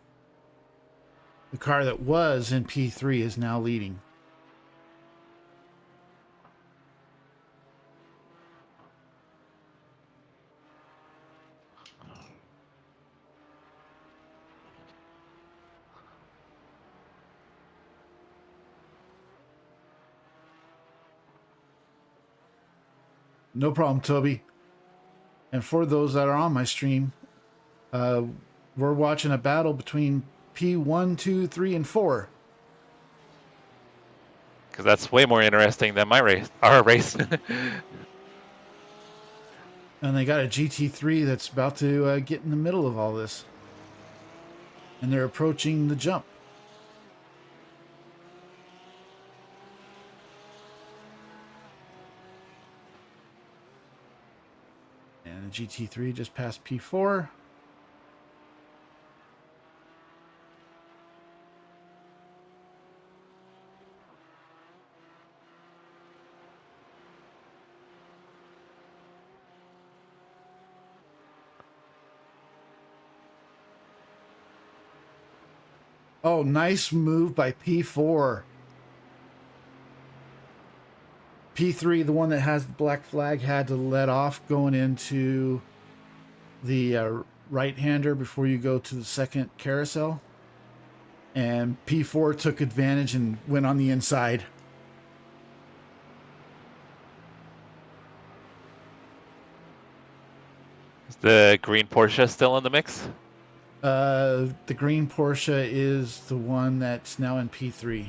The car that was in P3 is now leading. No problem, Toby. And for those that are on my stream, we're watching a battle between P1, 2, 3, and 4. Because that's way more interesting than my race, our race. And they got a GT3 that's about to get in the middle of all this. And they're approaching the jump. And the GT3 just passed P4. Oh, nice move by P4. P3, the one that has the black flag, had to let off going into the right-hander before you go to the second carousel. And P4 took advantage and went on the inside. Is the green Porsche still in the mix? The green Porsche is the one that's now in P3.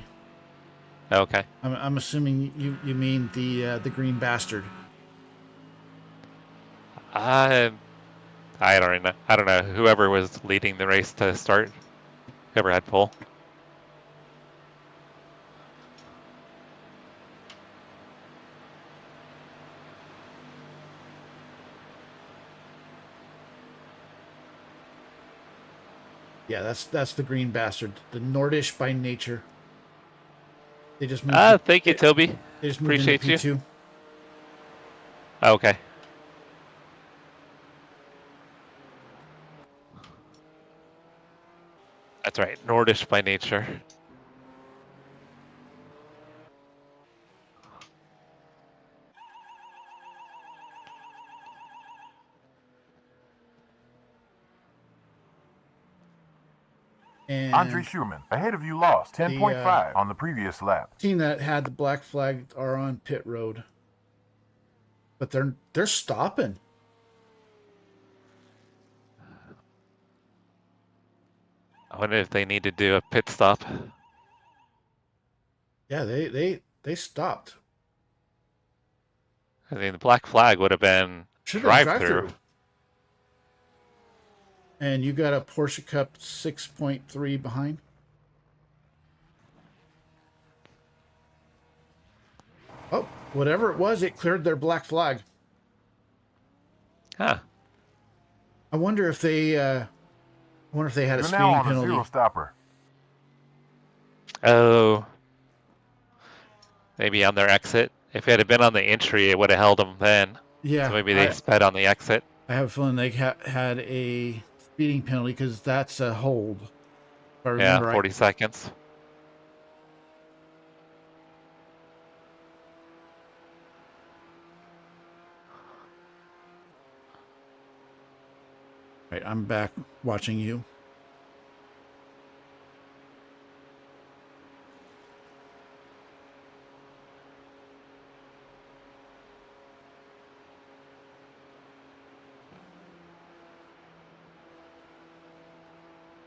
Okay. I'm assuming you mean the green bastard. I don't know. I don't know. Whoever was leading the race to start, whoever had pole. Yeah, that's the green bastard. The Nordish by nature. They just moved. Thank you, Toby. They just moved Appreciate into you. P2. Okay. That's right. Nordish by nature. And Andre Schumann, ahead of you, lost 10.5 on the previous lap. team that had the black flag are on pit road, but they're stopping. I wonder if they need to do a pit stop. Yeah, they stopped. I mean, the black flag would have been Should have been drive-through. And you got a Porsche Cup 6.3 behind. Oh, whatever it was, it cleared their black flag. Huh. I wonder if they had a You're speeding now on a penalty. zero stopper. Oh. Maybe on their exit. If it had been on the entry, it would have held them then. Yeah, So maybe they sped on the exit. I have a feeling they had a speeding penalty because that's a hold. If I Yeah, remember 40 right. seconds. Right, I'm back watching you.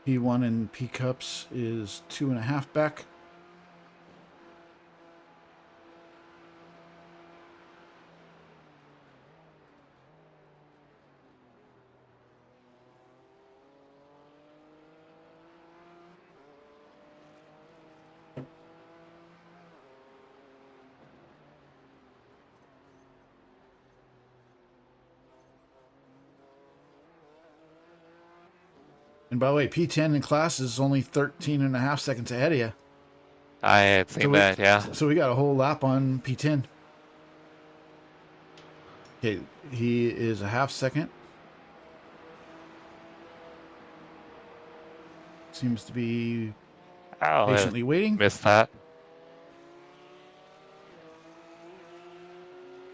P1 and P cups is 2.5 back. And by the way, P10 in class is only 13.5 seconds ahead of you. I had seen that, yeah. So we got a whole lap on P10. Okay, he is a half second. Seems to be Oh, patiently waiting. Missed that.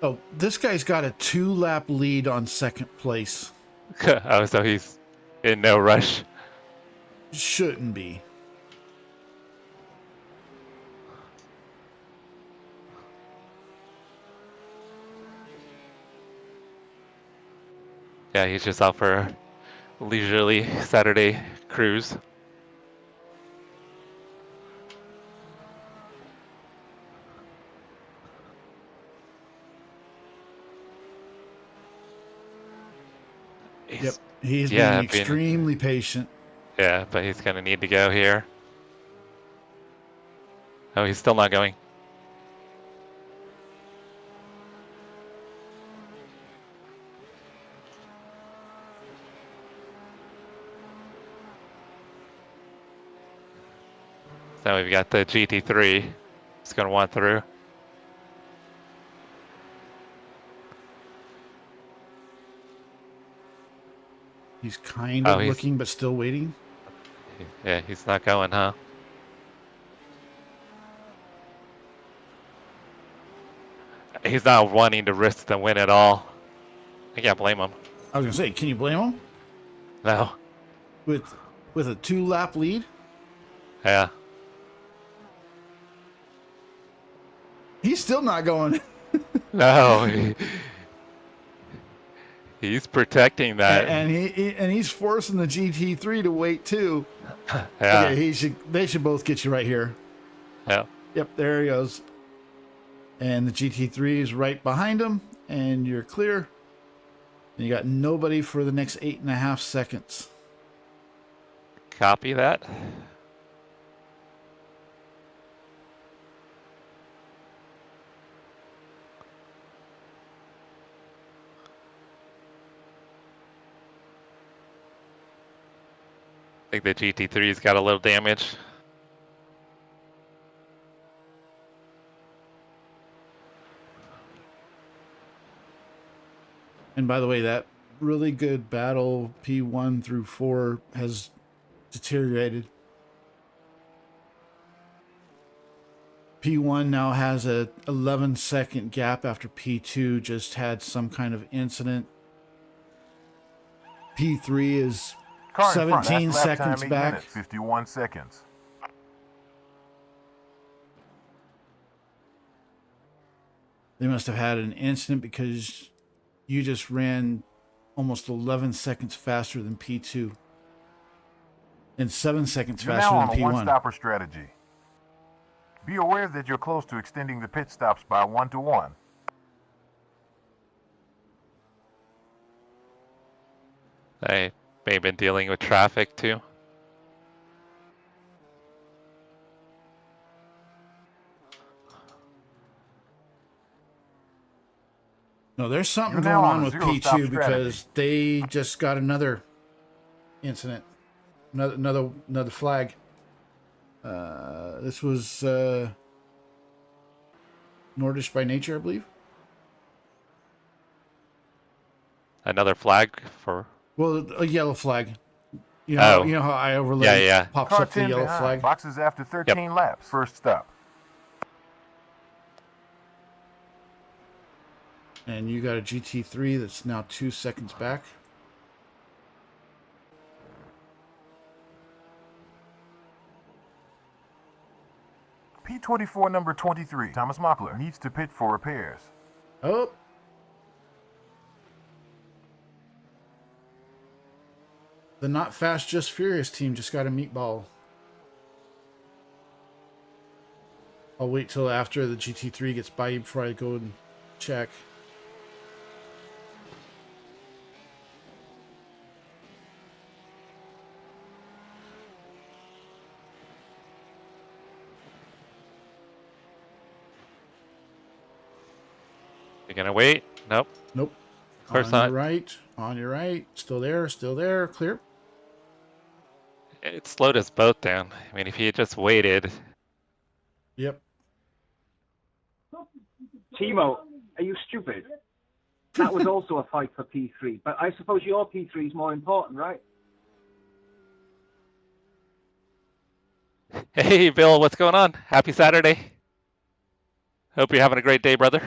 Oh, this guy's got a 2-lap lead on second place. Oh, so he's in no rush. Shouldn't be. Yeah, he's just out for a leisurely Saturday cruise. Yep, he's being extremely patient. Yeah, but he's going to need to go here. Oh, he's still not going. So we've got the GT3. It's going to want through. He's kind of looking, but still waiting. Yeah, he's not going, huh? He's not wanting to risk the win at all. I can't blame him. I was gonna say, can you blame him? No. With a 2-lap lead? Yeah. He's still not going. No. He's protecting that. And he's forcing the GT3 to wait too. Yeah. Okay, they should both get you right here. Yeah. Yep, there he goes. And the GT3 is right behind him, and you're clear. And you got nobody for the next 8.5 seconds. Copy that. I think the GT3's got a little damage. And by the way, that really good battle P1 through 4 has deteriorated. P1 now has a 11-second gap after P2 just had some kind of incident. P3 is 17 seconds back. 51 seconds. They must have had an incident because you just ran almost 11 seconds faster than P2 and 7 seconds You're faster now than on a P1. one-stopper strategy. Be aware that you're close to extending the pit stops by 1 to 1. They may have been dealing with traffic too. No, there's something You're going now on on a with zero-stop P2 because strategy. they just got another incident, another flag. This was Nordish by nature, I believe. Another flag for. Well, a yellow flag. You know, you know how I overlay pops Car up the 10 yellow behind. flag. Boxes after 13 laps. First stop. And you got a GT3 that's now 2 seconds back. P24 number 23. Thomas Mockler needs to pit for repairs. Oh. The Not Fast Just Furious team just got a meatball. I'll wait till after the GT3 gets by you before I go and check. You gonna wait? Nope. Nope. Of course On not. your right. On your right. Still there. Still there. Clear. It slowed us both down. I mean, if he had just waited, Yep. Timo, are you stupid? That was also a fight for P3, but I suppose your P3 is more important, right? hey, Bill, what's going on? Happy Saturday. Hope you're having a great day, brother.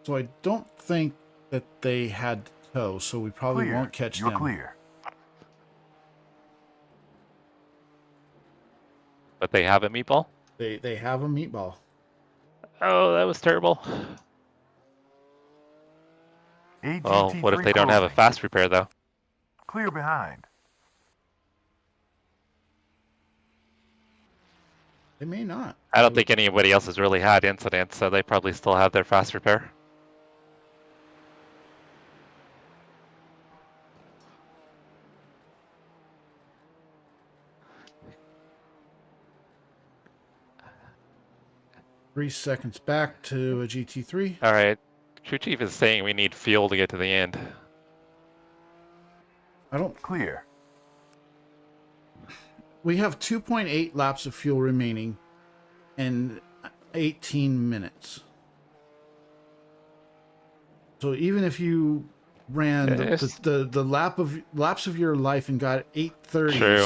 So I don't think that they had tow, so we probably Clear. won't catch You're them. clear. But they have a meatball? They have a meatball. Oh, that was terrible. Well, what if AGT3 they don't have a closing. fast repair, though? Clear behind. They may not. I don't think anybody else has really had incidents, so they probably still have their fast repair. Three seconds back to a GT3. All right. Crew Chief is saying we need fuel to get to the end. I don't. Clear. We have 2.8 laps of fuel remaining and 18 minutes. So even if you ran the laps of your life and got 8:30s, True.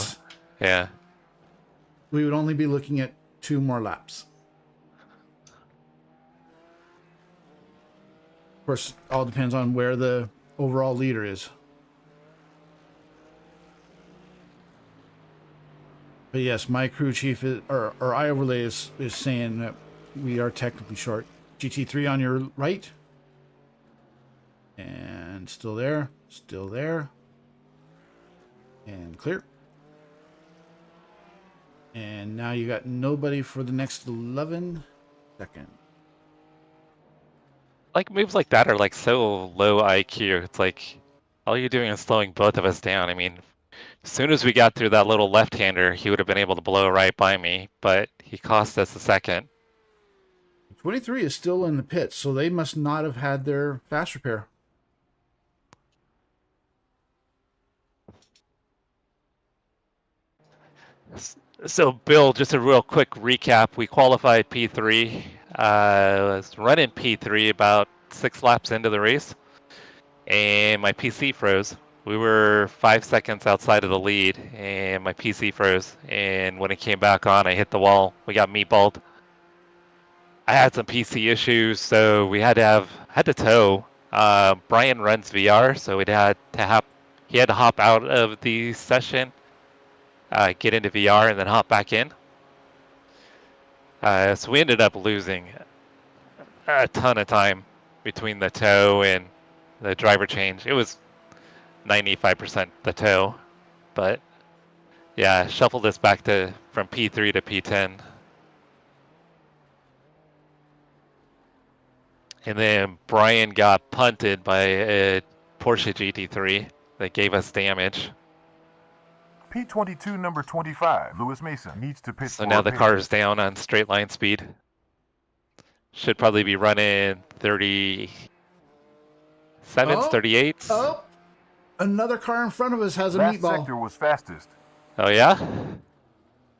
Yeah. we would only be looking at 2 more laps. Of course, all depends on where the overall leader is. But yes, my crew chief is, or iOverlay is saying that we are technically short. GT3 on your right. And still there. Still there. And clear. And now you got nobody for the next 11 seconds. Like, moves like that are, like, so low IQ. It's like, all you're doing is slowing both of us down. I mean, as soon as we got through that little left-hander, he would have been able to blow right by me, but he cost us a second. 23 is still in the pits, so they must not have had their fast repair. So, Bill, just a real quick recap. We qualified P3. Was running P3 about 6 laps into the race, and my PC froze. We were 5 seconds outside of the lead, and my PC froze. And when it came back on, I hit the wall. We got meatballed. I had some PC issues, so we had to tow. Brian runs VR, so he had to hop out of the session, get into VR, and then hop back in. So we ended up losing a ton of time between the tow and the driver change. It was 95% the tow, but yeah, shuffled us back from P3 to P10. And then Brian got punted by a Porsche GT3 that gave us damage. P22 number 25, Lewis Mason, needs to pit So for now the repair. car is down on straight line speed. Should probably be running 37s, 38s. Oh, another car in front of us has a Last meatball. sector was fastest. Oh yeah?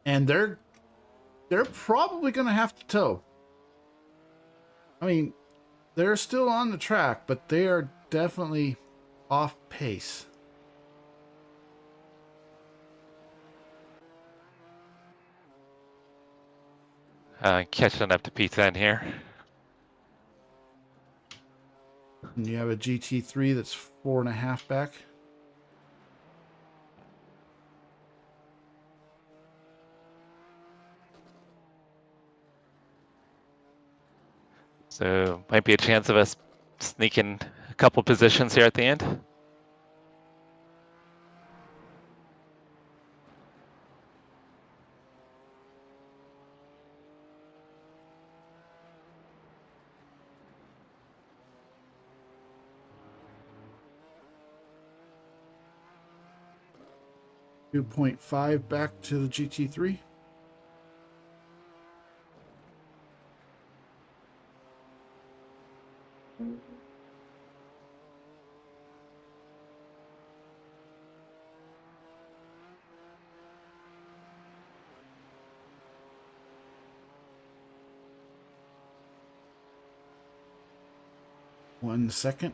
And they're probably going to have to tow. I mean, they're still on the track, but they are definitely off pace. Catching up to P10 here. And you have a GT3 that's 4.5 back. So might be a chance of us sneaking a couple positions here at the end. .5 back to the GT3. One second.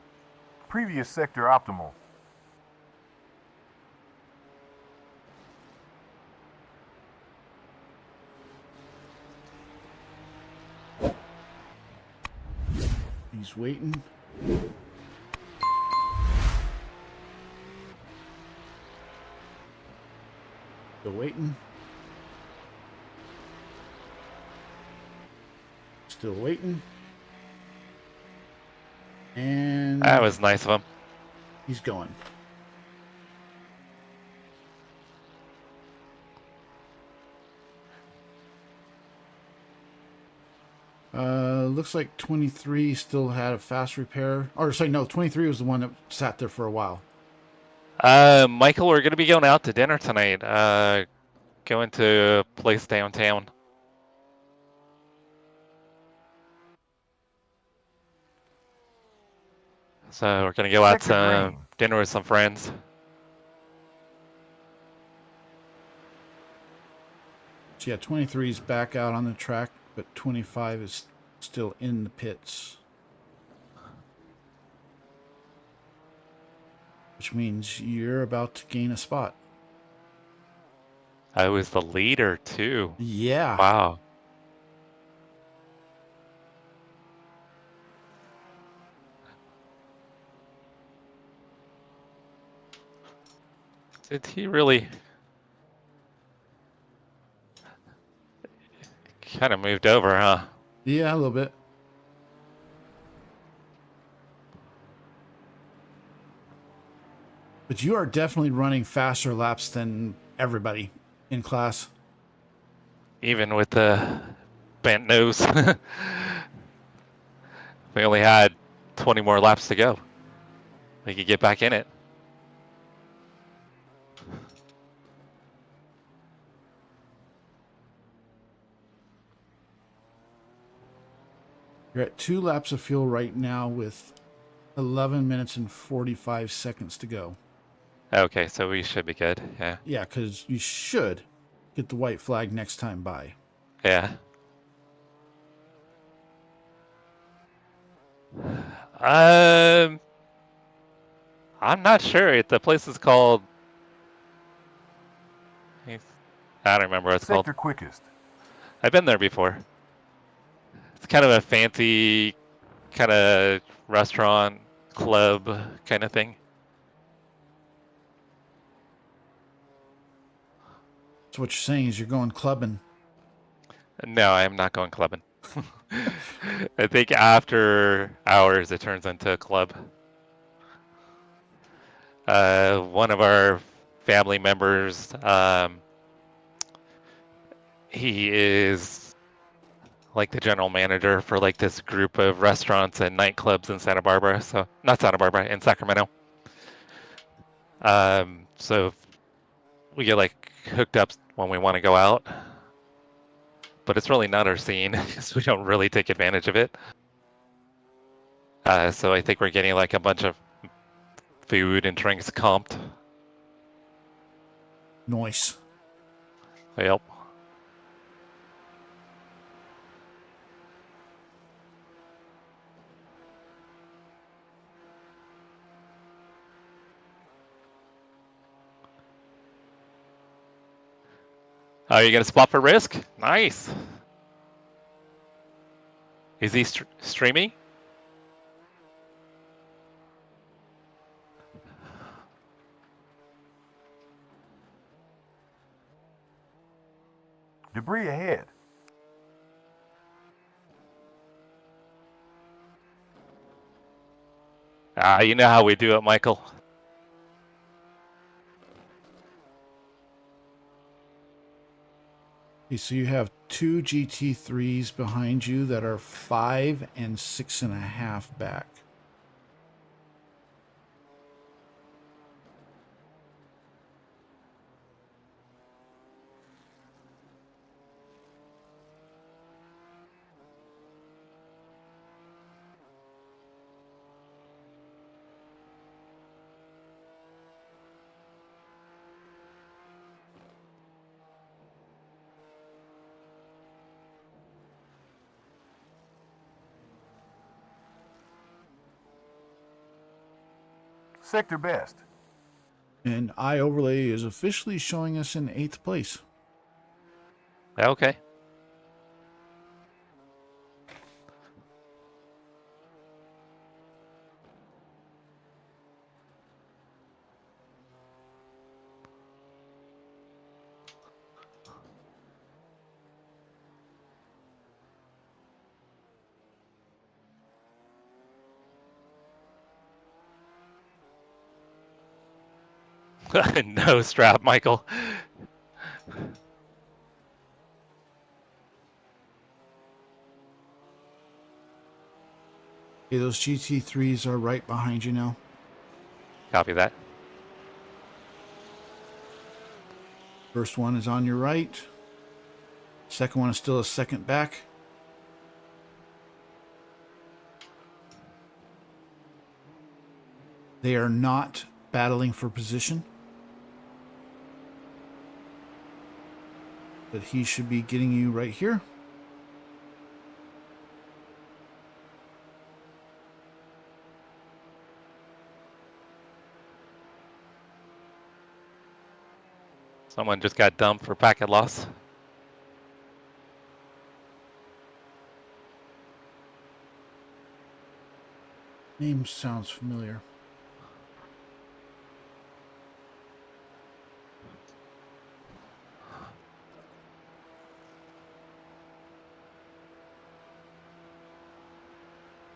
Previous sector optimal. He's waiting. Still waiting. Still waiting. And That was nice of him. he's going. Looks like 23 still had a fast repair. Or sorry, no, 23 was the one that sat there for a while. Michael, we're gonna be going out to dinner tonight. Going to a place downtown. So we're gonna go out Sector to dinner with some friends. So yeah, 23 is back out on the track, but 25 is still in the pits. Which means you're about to gain a spot. I was the leader too. Yeah. Wow. Did he really kind of moved over, huh? Yeah, a little bit. But you are definitely running faster laps than everybody in class. Even with the bent nose. We only had 20 more laps to go. We could get back in it. You're at 2 laps of fuel right now with 11 minutes and 45 seconds to go. Okay, so we should be good. Yeah. Yeah, because you should get the white flag next time by. Yeah. Um, I'm not sure. The place is called. I don't remember what it's called. Sector quickest. I've been there before. It's kind of a fancy, kind of restaurant, club kind of thing. So what you're saying is you're going clubbing. No, I am not going clubbing. I think after hours it turns into a club. One of our family members, he is like the general manager for like this group of restaurants and nightclubs in Santa Barbara. So not Santa Barbara, in Sacramento. So we get like hooked up when we want to go out, but it's really not our scene because we don't really take advantage of it. So I think we're getting like a bunch of food and drinks comped. Nice. Yep. Are you gonna spot for Risk? Nice. Is he streaming? Debris ahead. You know how we do it, Michael. Okay, so you have two GT3s behind you that are 5 and 6.5 back. Sector best. And iOverlay is officially showing us in 8th place. Okay. No strap, Michael. Okay, those GT3s are right behind you now. Copy that. First one is on your right. Second one is still a second back. They are not battling for position. But he should be getting you right here. Someone just got dumped for packet loss. Name sounds familiar.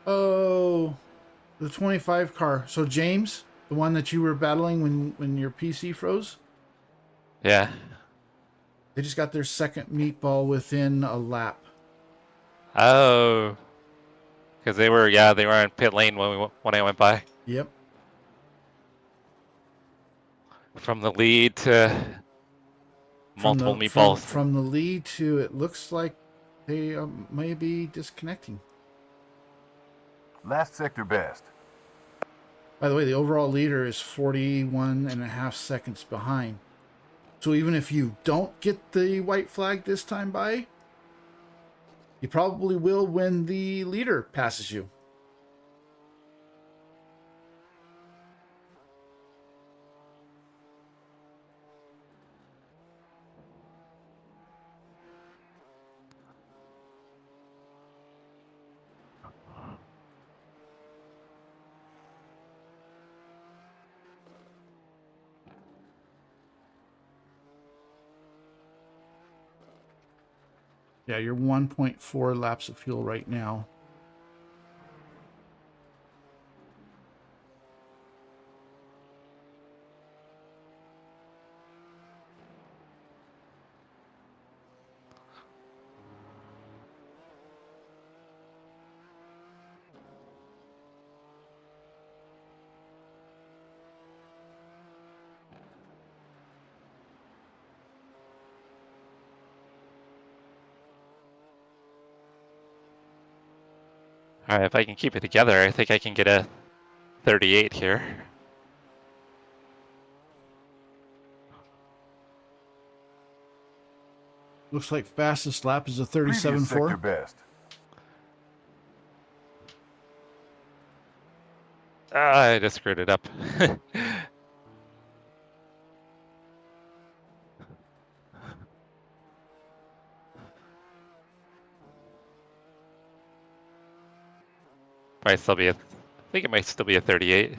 Oh, the 25 car. So James, the one that you were battling when your PC froze, Yeah. they just got their second meatball within a lap. Oh. Because they were in pit lane when I went by. Yep. From the lead to multiple meatballs. From the lead to, it looks like they may be disconnecting. Last sector best. By the way, the overall leader is 41.5 seconds behind. So even if you don't get the white flag this time by, you probably will when the leader passes you. Yeah, you're 1.4 laps of fuel right now. Alright, if I can keep it together, I think I can get a 38 here. Looks like fastest lap is a Previous sector 37.4. best. I just screwed it up. Might still be I think it might still be a 38.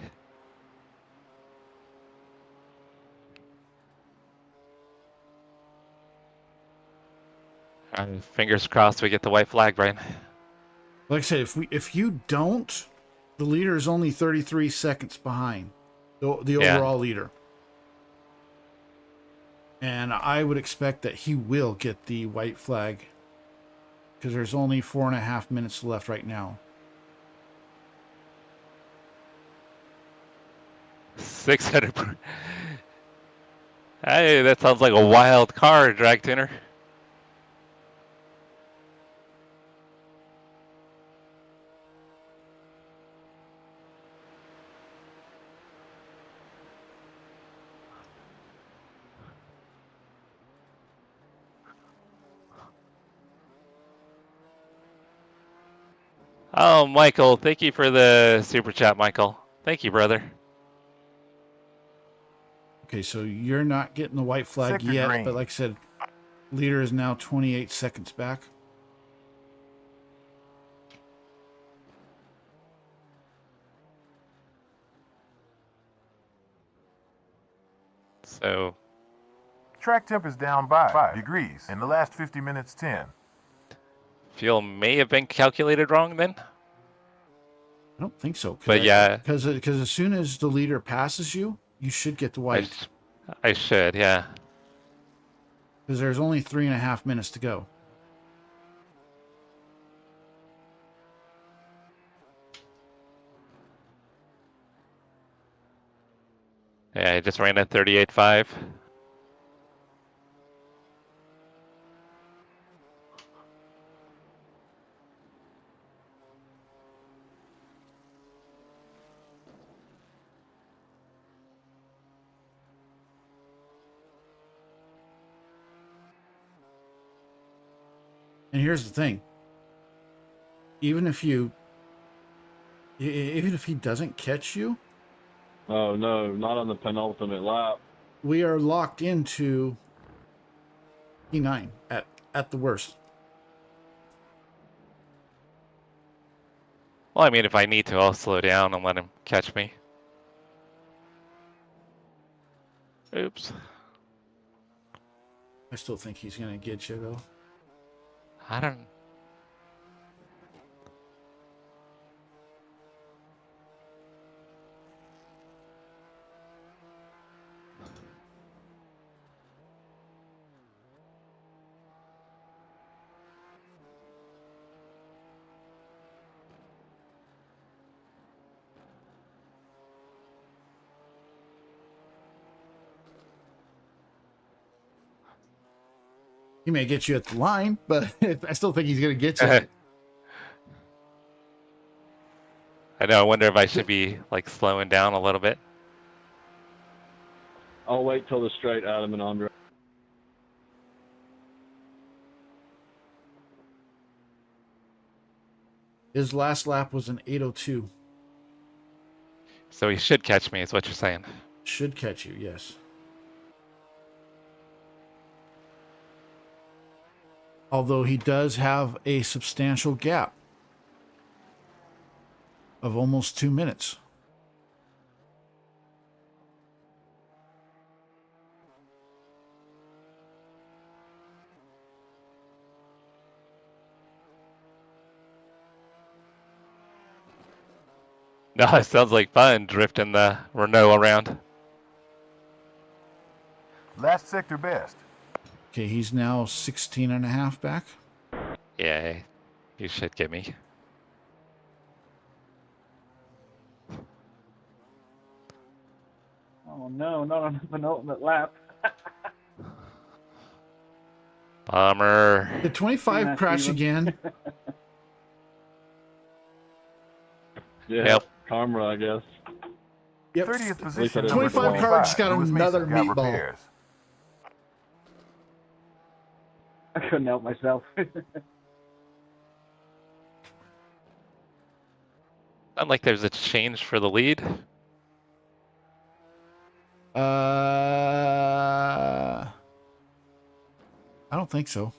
Fingers crossed we get the white flag, Brian. Like I said, if you don't The leader is only 33 seconds behind the Yeah. overall leader. And I would expect that he will get the white flag because there's only 4.5 minutes left right now. 600. Hey, that sounds like a wild car, drag tuner. Oh, Michael, thank you for the super chat, Michael. Thank you, brother. Okay, so you're not getting the white flag Sector yet, green. but like I said, leader is now 28 seconds back. So, Track temp is down by 5 degrees. In the last 50 minutes, 10. fuel may have been calculated wrong then. I don't think so. But yeah, Because as soon as the leader passes you, you should get the white. I should, yeah. Because there's only 3.5 minutes to go. Yeah, I just ran at 38.5. And here's the thing. Even if he doesn't catch you, Oh no, not on the penultimate lap. we are locked into P9 at the worst. Well, I mean, if I need to, I'll slow down and let him catch me. Oops. I still think he's going to get you, though. I don't... He may get you at the line, but I still think he's going to get you. I know, I wonder if I should be, like, slowing down a little bit. I'll wait till the straight, Adam and Andre. His last lap was an 8:02. So he should catch me, is what you're saying. Should catch you, yes. Although he does have a substantial gap of almost 2 minutes. No, it sounds like fun, drifting the Renault around. Last sector best. Okay, he's now 16.5 back. Yeah, you should get me. Oh no, not on the penultimate lap. Bummer. The 25 Yeah, crash Steven. again. Yeah, Yep. Karma, I guess. Yep. 30th least position. I didn't number 25 car just got Lewis another Mason got meatball. repairs. I couldn't help myself. Not like there's a change for the lead. I don't think so.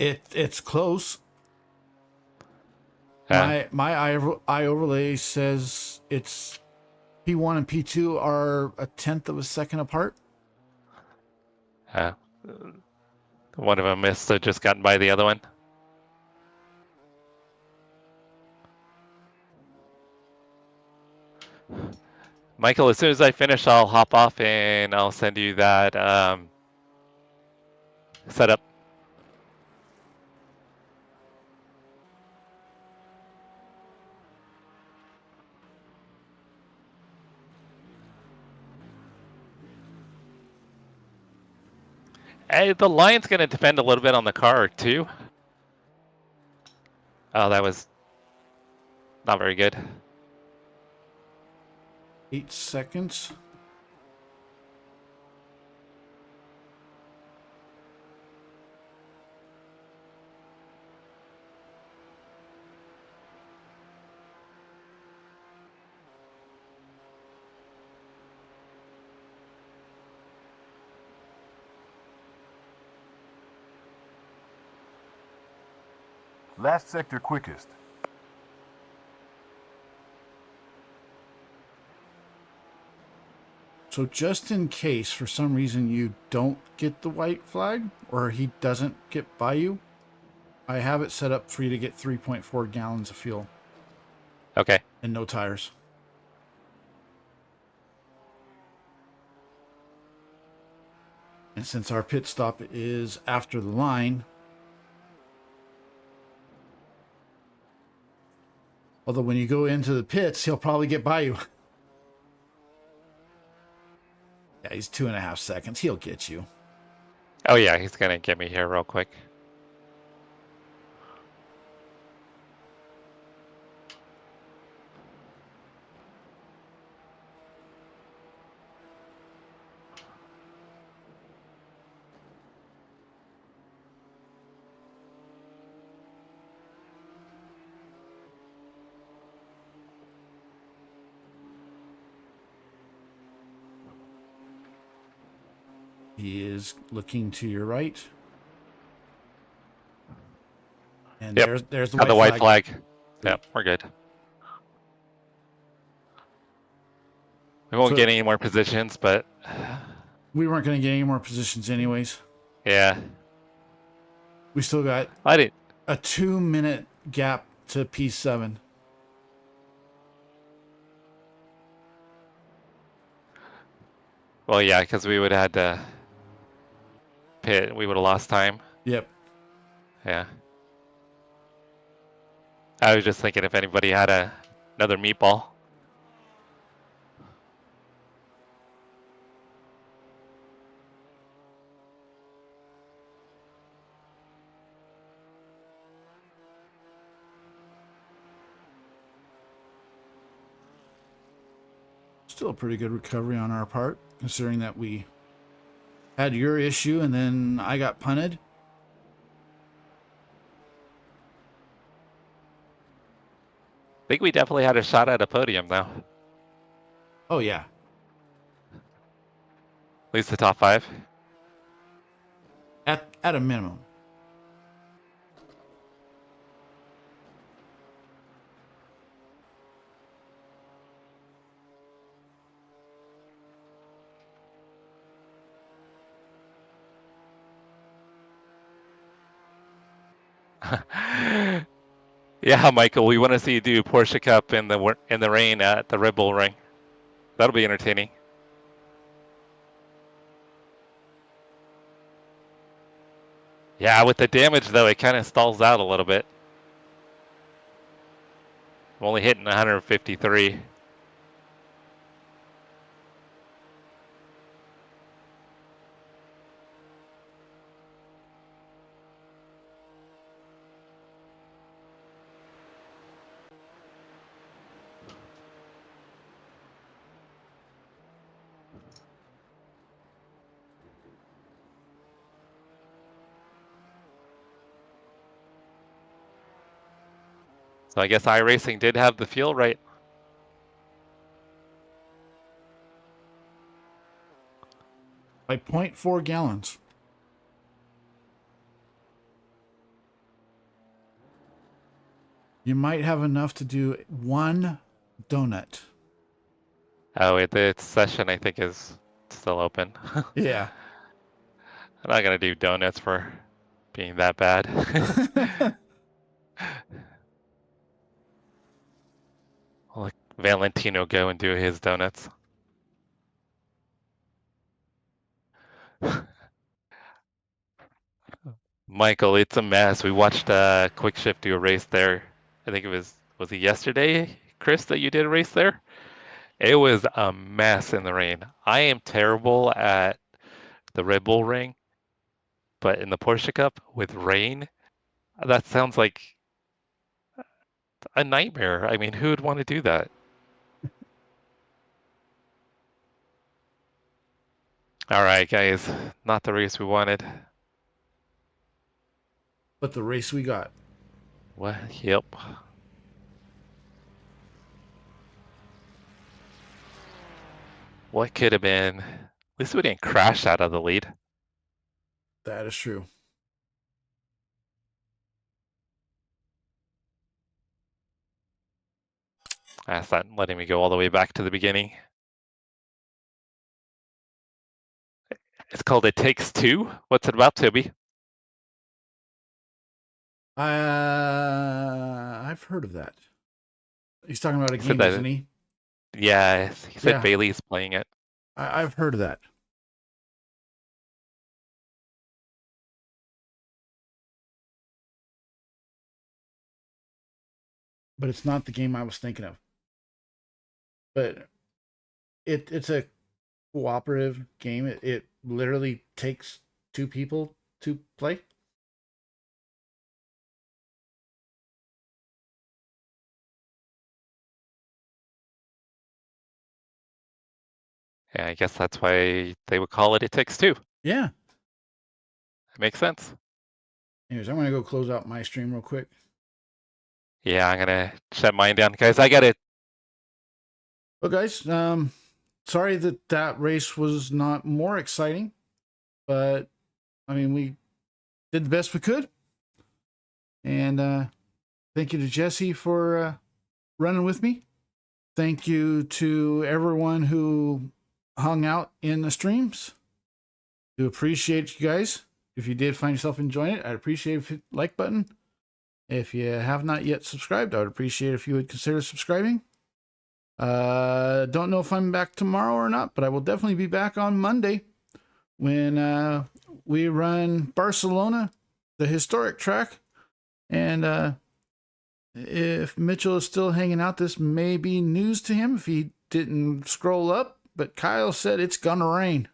It's close. My eye overlay says it's P1 and P2 are 1/10 of a second apart. One of them missed, so just gotten by the other one. Michael, as soon as I finish, I'll hop off and I'll send you that setup. Hey, the line's going to depend a little bit on the car, too. Oh, that was not very good. 8 seconds. Last sector quickest. So just in case for some reason you don't get the white flag or he doesn't get by you, I have it set up for you to get 3.4 gallons of fuel Okay. and no tires. And since our pit stop is after the line, although when you go into the pits, he'll probably get by you. Yeah, he's 2.5 seconds. He'll get you. Oh, yeah, he's going to get me here real quick. He is looking to your right. And Yep. there's the Got white the flag. white flag. Yep, we're good. We won't So- get any more positions, but We weren't going to get any more positions anyways. yeah. We still got I didn't. a 2-minute gap to P7. Well, yeah, because we would have had to pit. We would have lost time. Yep. Yeah. I was just thinking if anybody had another meatball. Still a pretty good recovery on our part, considering that we had your issue and then I got punted. I think we definitely had a shot at a podium, though. Oh, yeah. At least the top 5. At a minimum. Yeah, Michael, we want to see you do Porsche Cup in the rain at the Red Bull Ring. That'll be entertaining. Yeah, with the damage though, it kind of stalls out a little bit. I'm only hitting 153. So I guess iRacing did have the fuel right. By 0.4 gallons. You might have enough to do 1 donut. Oh, its session I think is still open. Yeah. I'm not gonna do donuts for being that bad. I'll let Valentino go and do his donuts. Michael, it's a mess. We watched Quick Shift do a race there. I think it was it yesterday, Chris, that you did a race there? It was a mess in the rain. I am terrible at the Red Bull Ring, but in the Porsche Cup with rain, that sounds like a nightmare. I mean, who would want to do that? All right, guys, not the race we wanted. But the race we got. What? Yep. What could have been? At least we didn't crash out of the lead. That is true. That's not letting me go all the way back to the beginning. It's called It Takes Two. What's it about, Toby? I've heard of that. He's talking about a He said game, that- isn't he? Yeah, he said Yeah. Bailey's playing it. I've heard of that. But it's not the game I was thinking of. But it's a cooperative game. It literally takes two people to play. Yeah, I guess that's why they would call it It Takes Two. Yeah. It makes sense. Anyways, I'm gonna go close out my stream real quick. Yeah, I'm gonna shut mine down, guys. I got it. Well, guys, sorry that race was not more exciting, but I mean, we did the best we could. And thank you to Jesse for running with me. Thank you to everyone who hung out in the streams. Do appreciate you guys. If you did find yourself enjoying it, I'd appreciate if you hit the like button. If you have not yet subscribed, I would appreciate if you would consider subscribing. Don't know if I'm back tomorrow or not, but I will definitely be back on Monday when we run Barcelona, the historic track. And if Mitchell is still hanging out, this may be news to him if he didn't scroll up, but Kyle said it's gonna rain.